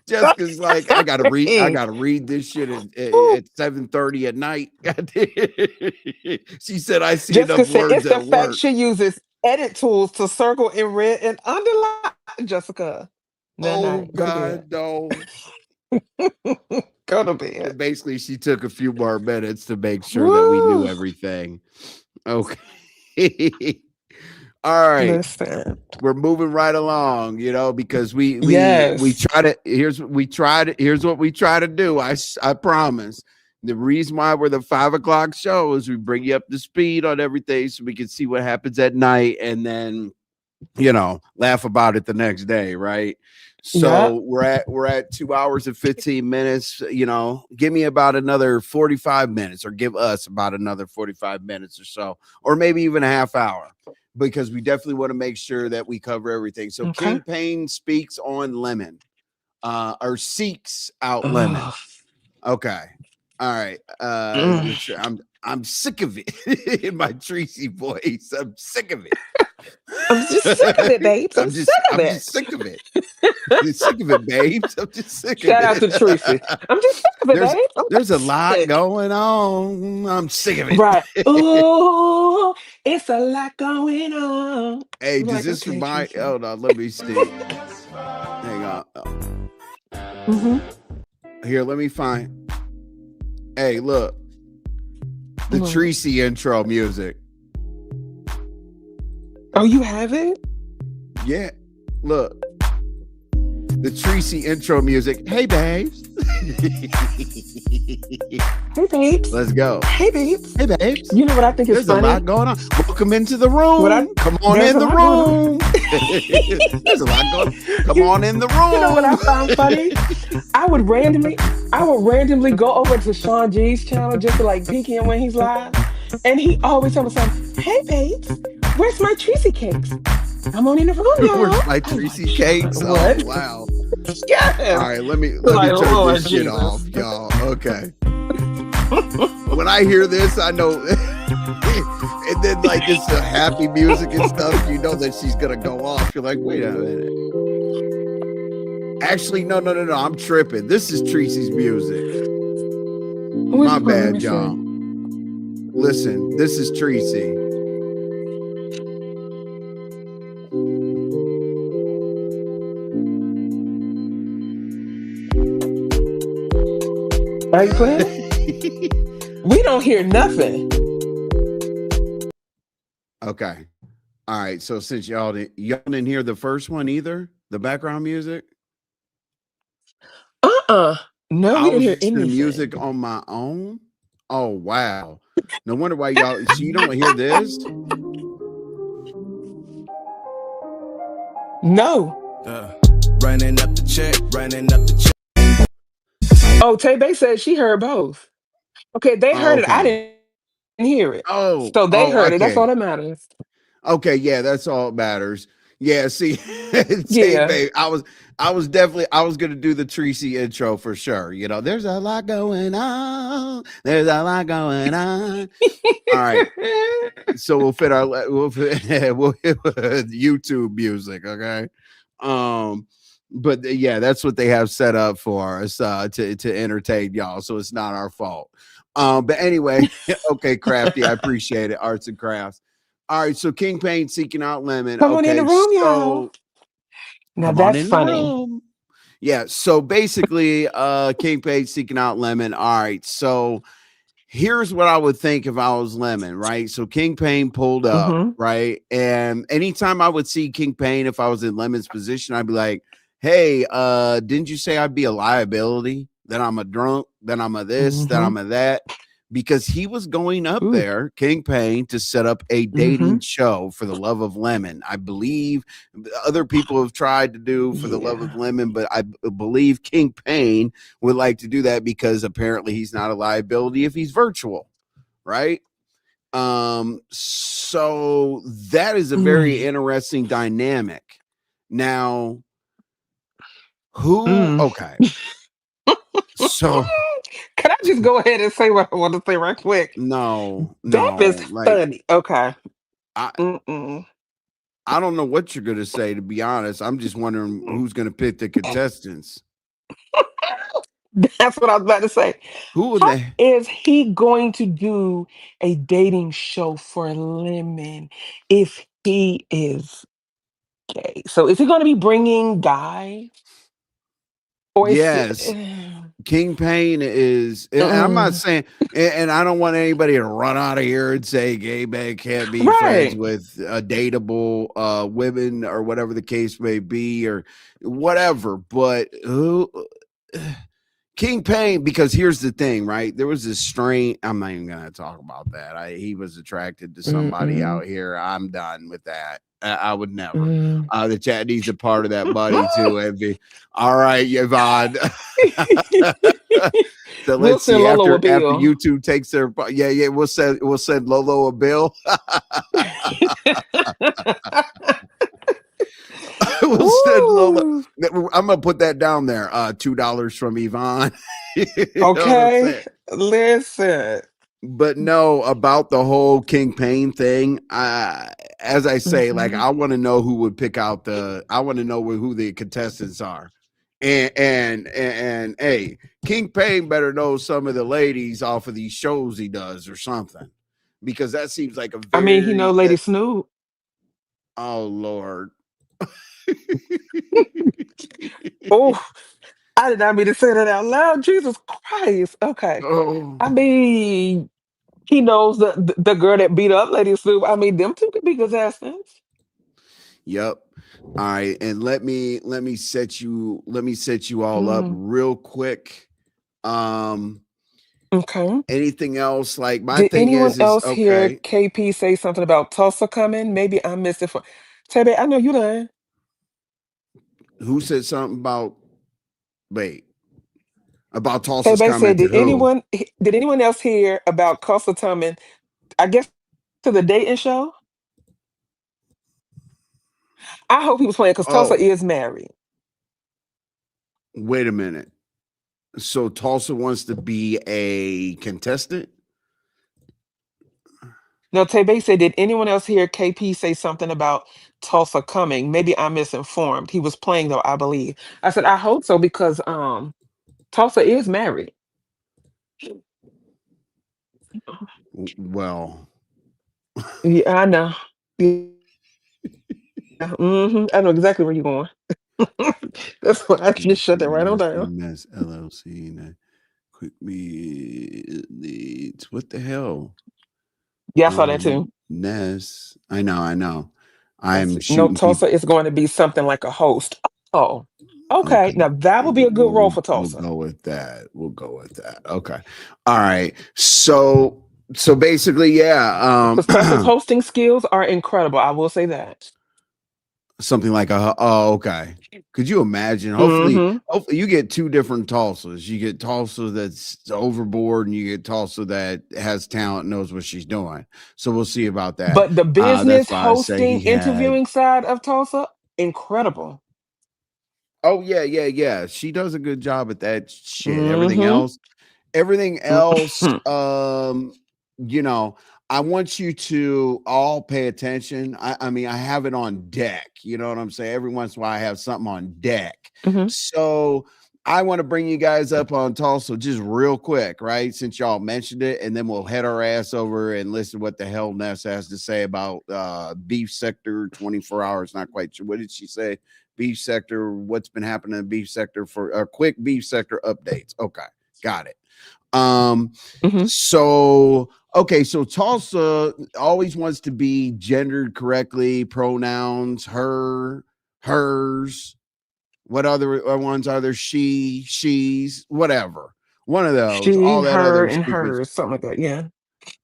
Jessica's like, I gotta read this shit at 7:30 at night. She said, I see
Jessica
enough
said,
words
it's the
at
fact
work.
she uses edit tools to circle in red and underline. Jessica.
Oh
Go to
God, no.
bed. Go to bed.
Basically, she took a few more minutes to make sure that we knew
Woo.
everything. Okay. All right.
Listen.
We're moving right along, because we
Yes.
try to here's what we try to do. I promise. The reason why we're the 5 o'clock show is we bring you up to speed on everything so we can see what happens at night and then laugh about it the next day, right? So we're at 2 hours and 15 minutes. Give me about another 45 minutes, or give us about another 45 minutes or so, or maybe even a half hour, because we definitely want to make sure that we cover everything. So
Okay.
King Payne speaks on lemon, or seeks out lemon.
Ugh.
Okay. All right. I'm sick of it. In my Tracy voice, I'm sick of it.
I'm just sick of it, babes. I'm sick of it.
Just sick of it. I'm sick of it, babes. I'm just sick
Shout
of
out
it.
to Tracy. I'm just sick of it, babes.
There's a lot going on. I'm sick of it.
Right. Oh, it's a lot going on.
Hey,
I'm
does
like,
this
okay,
remind?
Tracy.
Hold on, let me see. Hang on. Here, let me find. Hey, look. The
What?
Tracy intro music.
Oh, you have it?
Yeah. Look. The Tracy intro music. Hey, babes.
Hey, babes.
Let's go.
Hey, babes.
Hey, babes.
You know what I think is
There's
funny?
a lot going on. Welcome into the room. Come on
there's
in
a
the
lot going
room. There's a lot going on. Come on in the room.
You know what I found funny? I would randomly go over to Sean G's channel just to like peek in when he's live. And he always tell me something, hey babes, where's my Tracy cakes? I'm on in the room, y'all.
Where's my Tracy cakes?
What?
Oh, wow.
Yes.
All right, let me
Like,
turn
Lord
this shit
Jesus.
off, y'all. Okay. When I hear this, I know. And then like it's the happy music and stuff, you know that she's gonna go off. You're like, wait a minute. Actually, no. I'm tripping. This is Tracy's music. My bad, y'all. Listen, this is Tracy.
Are you playing? We don't hear nothing.
Okay. All right. So since y'all didn't hear the first one either, the background music.
No, we
I
didn't
was
hear
listening to
anything.
music on my own. Oh wow. No wonder why y'all. So you don't hear this?
No.
Running up the check.
Oh, Tay Bay said she heard both. Okay, they heard it. I didn't hear it.
Oh,
So they heard it. That's
okay.
all that matters.
Okay, yeah, that's all that matters. Yeah, see,
Yeah.
babe, I was gonna do the Tracy intro for sure. There's a lot going on. There's a lot going on. All right. So we'll fit YouTube music, okay? But yeah, that's what they have set up for us to entertain y'all. So it's not our fault. But anyway, okay, Crafty, I appreciate it. Arts and crafts. All right, so King Payne seeking out lemon.
Come on in the room, y'all. Now that's funny.
Yeah, so basically, King Payne seeking out lemon. All right, so here's what I would think if I was Lemon, right? So King Payne pulled up, right? And anytime I would see King Payne, if I was in Lemon's position, I'd be like, hey, didn't you say I'd be a liability? That I'm a drunk, that I'm a this, that I'm a that? Because he was going up there, King Payne, to set up a dating show for the love of Lemon. I believe other people have tried to do for the love of Lemon, but I believe King Payne would like to do that because apparently he's not a liability if he's virtual, right? So that is a very interesting dynamic. Now, okay. So
can I just go ahead and say what I want to say right quick?
No,
That is
like
funny. Okay.
I don't know what you're gonna say, to be honest. I'm just wondering who's gonna pick the contestants.
That's what I was about to say.
Who
How is he going to do a dating show for Lemon if he is gay? So is he going to be bringing guys? Or is
Yes. King Payne is, and I'm not saying, and I don't want anybody to run out of here and say gay man can't be friends with dateable women or whatever the case may be or whatever. But who? King Payne, because here's the thing, right? There was this strain. I'm not even gonna talk about that. He was attracted to somebody out here. I'm done with that. I would never. The chat needs a part of that buddy too, Envy. All right, Yvonne. So let's see. After YouTube takes their we'll send Lolo a bill. We'll send Lola. I'm gonna put that down there. $2 from Yvonne.
Okay, listen.
But no, about the whole King Payne thing. As I say, like I want to know who would pick out I want to know who the contestants are. And hey, King Payne better know some of the ladies off of these shows he does or something, because that seems like a very.
I mean, he know Lady Snoop.
Oh Lord.
Oh, I did not mean to say that out loud. Jesus Christ. Okay.
Oh.
I mean, he knows the girl that beat up Lady Snoop. I mean, them two could be contestants.
Yep. All right, and let me set you all up real quick.
Okay.
Anything else? Like my
Did
thing
anyone
is
else hear
okay.
KP say something about Tulsa coming? Maybe I missed it. Tebe, I know you done.
Who said something about Tulsa's
Tebe
coming
said,
to who?
did anyone else hear about Tulsa coming? I guess to the dating show. I hope he was playing because Tulsa is married.
Wait a minute. So Tulsa wants to be a contestant?
No, Tebe said, did anyone else hear KP say something about Tulsa coming? Maybe I'm misinformed. He was playing though, I believe. I said, I hope so because Tulsa is married.
Well,
yeah, I know. Yeah. I know exactly where you're going. That's why I just shut that right on down.
MS LLC. Quick me leads. What the hell?
Yeah, I saw that too.
Ness. I know.
No, Tulsa is going to be something like a host. Oh, okay. Now that would be a good role for Tulsa.
We'll go with that. Okay. All right. So basically, yeah.
Because Tulsa's hosting skills are incredible. I will say that.
Something like okay. Could you imagine? Hopefully you get two different Tulsas. You get Tulsa that's overboard, and you get Tulsa that has talent, knows what she's doing. So we'll see about that.
But the business hosting, interviewing side of Tulsa, incredible.
Oh yeah. She does a good job at that shit. Everything else, I want you to all pay attention. I mean, I have it on deck. You know what I'm saying? Every once in a while, I have something on deck. So I want to bring you guys up on Tulsa just real quick, right? Since y'all mentioned it, and then we'll head our ass over and listen to what the hell Ness has to say about beef sector 24 hours. Not quite sure. What did she say? Beef sector, what's been happening in the beef sector for quick beef sector updates. Okay, got it. So okay, so Tulsa always wants to be gendered correctly, pronouns, her, hers. What other ones are there? She, she's, whatever. One of those.
She,
All that
her,
other
and
stupid.
hers, something like that. Yeah.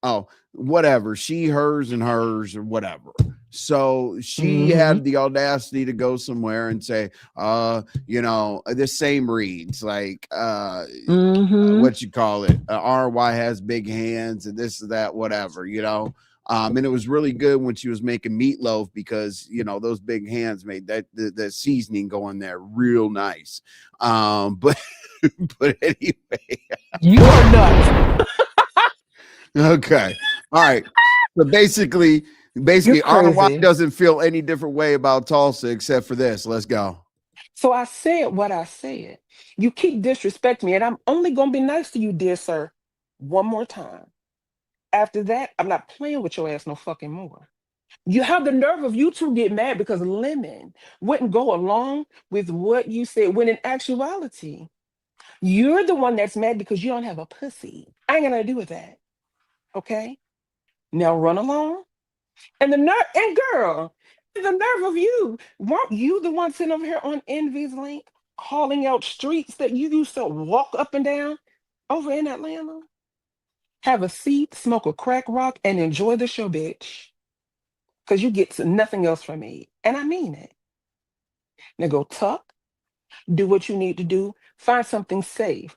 Oh, whatever. She, hers, and hers, or whatever. So she had the audacity to go somewhere and say, the same reads like what you call it, RY has big hands and this and that, whatever, and it was really good when she was making meatloaf because those big hands made that the seasoning go in there real nice. But anyway,
you are nuts.
Okay. All right. So basically RY doesn't feel any different way about Tulsa except for this. Let's go.
So I said what I said. You keep disrespecting me, and I'm only gonna be nice to you, dear sir, one more time. After that, I'm not playing with your ass no fucking more. You have the nerve of you two get mad because Lemon wouldn't go along with what you said, when in actuality, you're the one that's mad because you don't have a pussy. I ain't gonna do with that. Okay? Now run along. And the nerve, and girl, the nerve of you, weren't you the one sitting over here on Envy's link calling out streets that you used to walk up and down over in Atlanta? Have a seat, smoke a crack rock, and enjoy the show, bitch. Because you get nothing else from me. And I mean it. Now go tuck, do what you need to do, find something safe.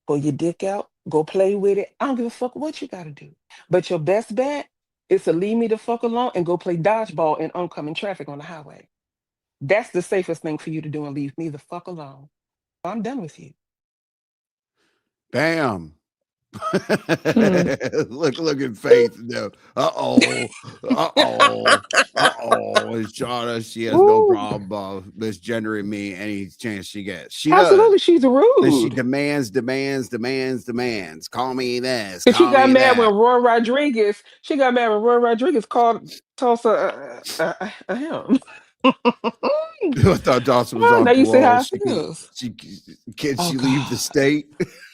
Pull your dick out, go play with it. I don't give a fuck what you gotta do. But your best bet is to leave me the fuck alone and go play dodgeball in oncoming traffic on the highway. That's the safest thing for you to do, and leave me the fuck alone. I'm done with you.
Bam. Look at Faith. Uh-oh. Shauna, she has no problem misgendering me any chance she gets. She
Absolutely,
does.
she's rude.
She demands. Call me this.
She got mad
that.
when Roy Rodriguez. She got mad when Roy Rodriguez called Tulsa him.
I thought Dawson was on
now you see
parole.
how it feels.
Can she leave the state?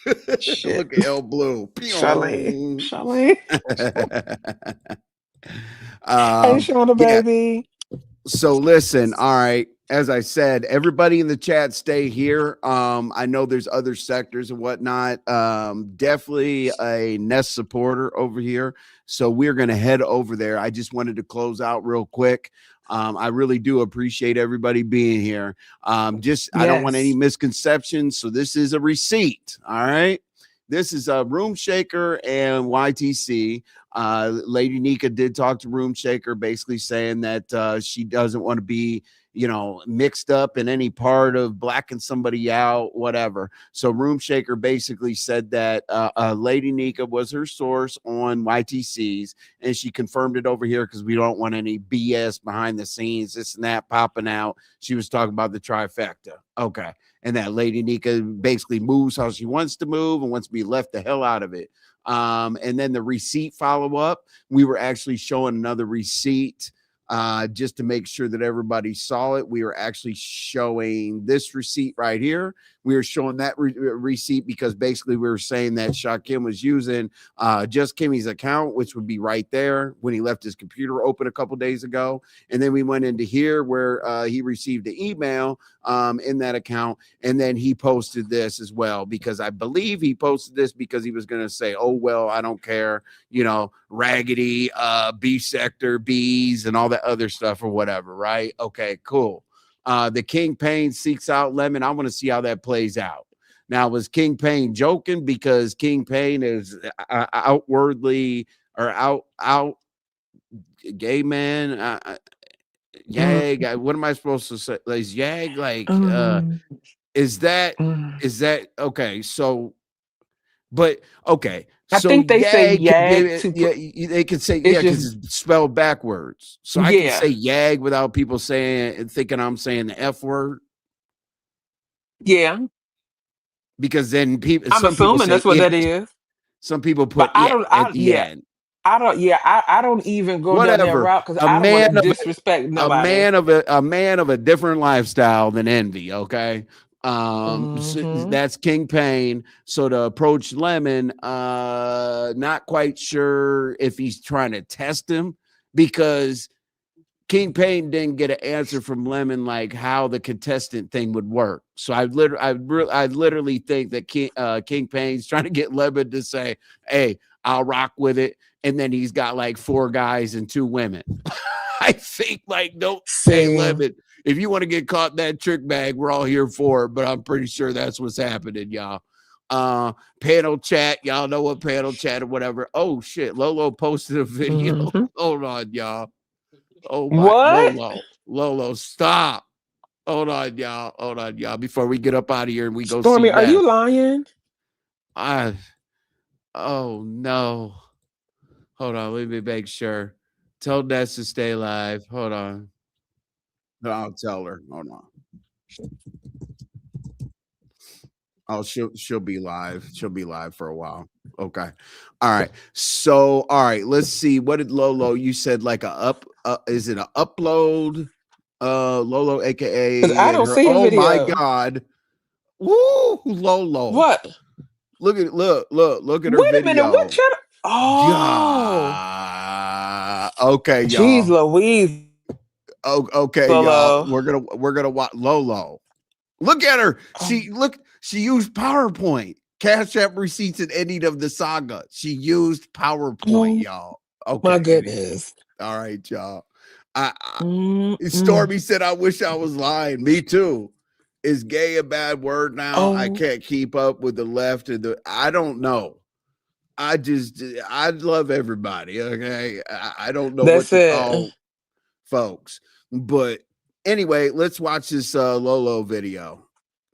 Look at El Blue.
Charlene. Hey, Shauna, baby.
So listen, all right. As I said, everybody in the chat stay here. I know there's other sectors and whatnot. Definitely a Nest supporter over here. So we're going to head over there. I just wanted to close out real quick. I really do appreciate everybody being here. I don't want any misconceptions. So this is a receipt. All right. This is a RoomShaker and YTC. Lady Nyca did talk to RoomShaker, basically saying that she doesn't want to be, mixed up in any part of blacking somebody out, whatever. So RoomShaker basically said that Lady Nyca was her source on YTCs, and she confirmed it over here because we don't want any BS behind the scenes, this and that popping out. She was talking about the trifecta. Okay. And that Lady Nyca basically moves how she wants to move and wants to be left the hell out of it. And then the receipt follow-up, we were actually showing another receipt just to make sure that everybody saw it. We were actually showing this receipt right here. We were showing that receipt because basically we were saying that Shaquem was using Just Kimmy's account, which would be right there when he left his computer open a couple days ago. And then we went into here where he received the email in that account. And then he posted this as well, because I believe he posted this because he was going to say, oh, well, I don't care, raggedy, B sector, bees, and all that other stuff or whatever. Right. Okay, cool. The King Payne seeks out Lemon. I want to see how that plays out. Now, was King Payne joking because King Payne is outwardly or out gay man? Yag. What am I supposed to say? Is Yag like? Is that okay? So, but okay.
I think they say Yag.
They could say because it's spelled backwards. So I can say Yag without people saying and thinking I'm saying the F word.
Yeah.
Because then people.
I'm assuming that's what that is.
Some people put at the end.
I don't even go down that route because I don't want to disrespect nobody.
A man of a different lifestyle than Envy. Okay. So that's King Pain. So to approach Lemon, not quite sure if he's trying to test him, because King Pain didn't get an answer from Lemon like how the contestant thing would work. So I literally think that King Pain's trying to get Lemon to say, "Hey, I'll rock with it," and then he's got like 4 guys and 2 women. I think like, don't say Lemon. If you want to get caught in that trick bag, we're all here for it, but I'm pretty sure that's what's happening, y'all. Panel chat, y'all know what panel chat or whatever. Oh shit, Lolo posted a video. Hold on, y'all. Oh my,
what?
Lolo, stop. Hold on, y'all. Before we get up out of here and we go
Stormy,
see
are
that.
you lying?
Oh no. Hold on, let me make sure. Tell Ness to stay live. Hold on. No, I'll tell her. Hold on. Oh, she'll be live. She'll be live for a while. Okay. All right. So, all right. Let's see. What did Lolo? You said like is it an upload? Lolo, aka
I don't see a video.
My God. Woo, Lolo.
What?
Look at her video.
Wait a minute. What channel? Oh.
God. Okay,
Jeez
y'all.
Louise.
Oh, okay,
Lolo.
y'all. We're gonna watch Lolo. Look at her. She used PowerPoint. Cash App receipts and ending of the saga. She used PowerPoint, y'all. Okay.
My goodness.
All right, y'all. Stormy said, "I wish I was lying." Me too. Is gay a bad word now? I can't keep up with the left and I don't know. I love everybody. Okay. I don't know what to call folks. But anyway, let's watch this Lolo video.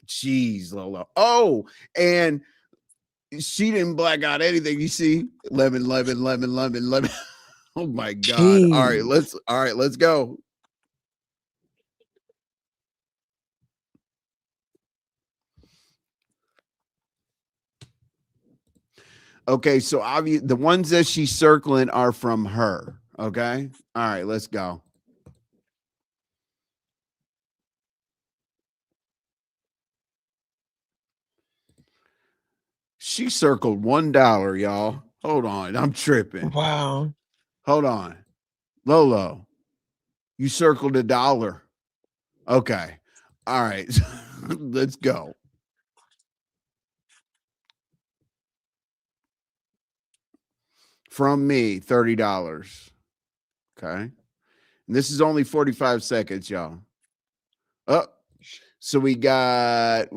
Jeez, Lolo. Oh, and she didn't black out anything. You see? Lemon. Oh my God.
Jeez.
All right, let's go. Okay, so obviously the ones that she's circling are from her. Okay. All right, let's go. She circled $1, y'all. Hold on. I'm tripping.
Wow.
Hold on. Lolo, you circled $1. Okay. All right. Let's go. From me, $30. Okay. And this is only 45 seconds, y'all. Oh, so we got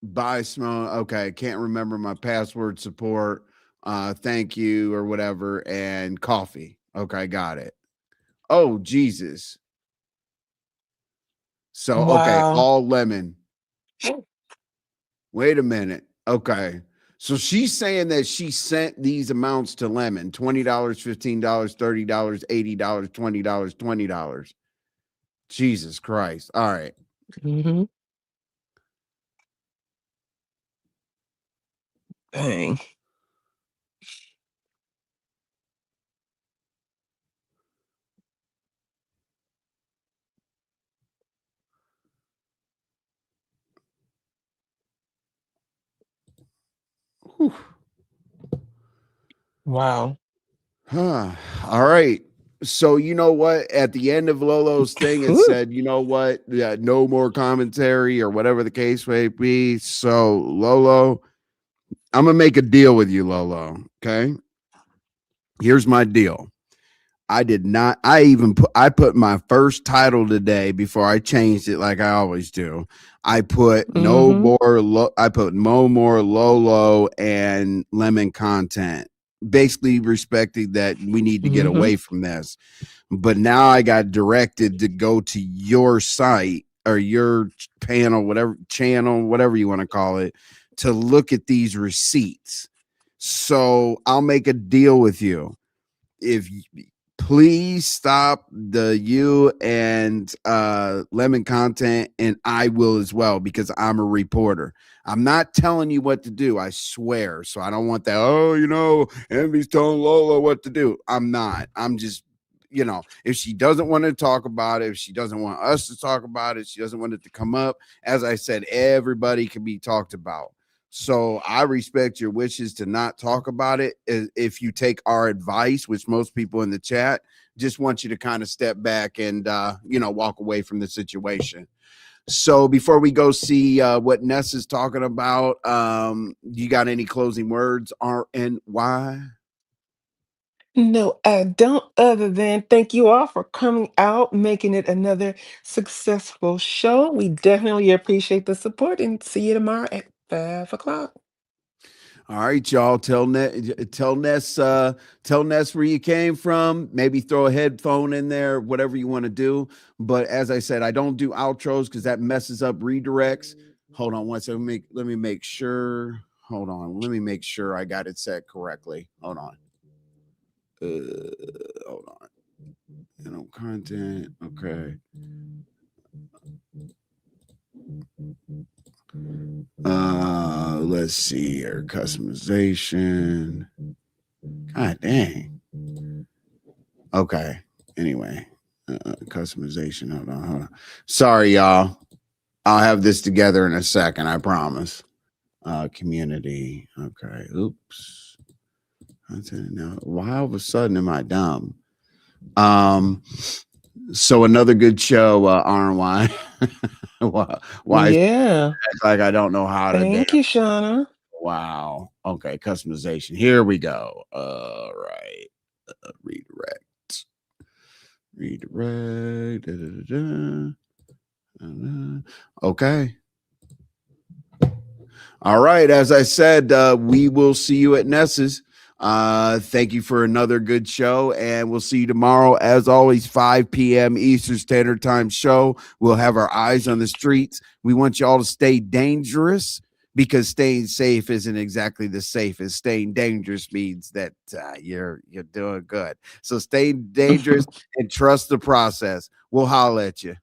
buy smoke. Okay, can't remember my password support. Thank you or whatever, and coffee. Okay, got it. Oh, Jesus. So okay, all lemon. Wait a minute. Okay. So she's saying that she sent these amounts to Lemon: $20, $15, $30, $80, $20, $20. Jesus Christ. All right.
Dang.
Whew.
Wow.
All right. So you know what? At the end of Lolo's thing, it said, you know what? Yeah, no more commentary or whatever the case may be. So Lolo, I'm gonna make a deal with you, Lolo. Okay. Here's my deal. I put my first title today before I changed it like I always do. I put no more Lolo and Lemon content, basically respecting that we need to get away from this. But now I got directed to go to your site or your panel, whatever you want to call it, to look at these receipts. So I'll make a deal with you. If please stop the you and Lemon content, and I will as well, because I'm a reporter. I'm not telling you what to do, I swear. So I don't want that. Oh, Envy's telling Lolo what to do. I'm not. I'm just you know, if she doesn't want to talk about it, if she doesn't want us to talk about it, she doesn't want it to come up. As I said, everybody can be talked about. So I respect your wishes to not talk about it. If you take our advice, which most people in the chat just want you to kind of step back and, you know, walk away from the situation. So before we go see what Ness is talking about, you got any closing words, RNY?
No, I don't, other than thank you all for coming out, making it another successful show. We definitely appreciate the support and see you tomorrow at 5 o'clock.
All right, y'all. Tell Ness where you came from. Maybe throw a headphone in there, whatever you want to do. But as I said, I don't do outros because that messes up redirects. Hold on one second. Let me make sure. Hold on. Let me make sure I got it set correctly. Hold on. Hold on. You know, content. Okay. Let's see here. Customization. God dang. Okay. Anyway, customization. Hold on. Sorry, y'all. I'll have this together in a second. I promise. Community. Okay. Oops. Now, why all of a sudden am I dumb? So another good show, RNY. Why?
Yeah.
Like I don't know how to.
Thank you, Shauna.
Wow. Okay. Customization. Here we go. Right. Redirect. Okay. All right. As I said, we will see you at Ness's. Thank you for another good show, and we'll see you tomorrow. As always, 5 p.m. Eastern Standard Time show. We'll have our eyes on the streets. We want you all to stay dangerous because staying safe isn't exactly the safest. Staying dangerous means that you're doing good. So stay dangerous and trust the process. We'll holler at you.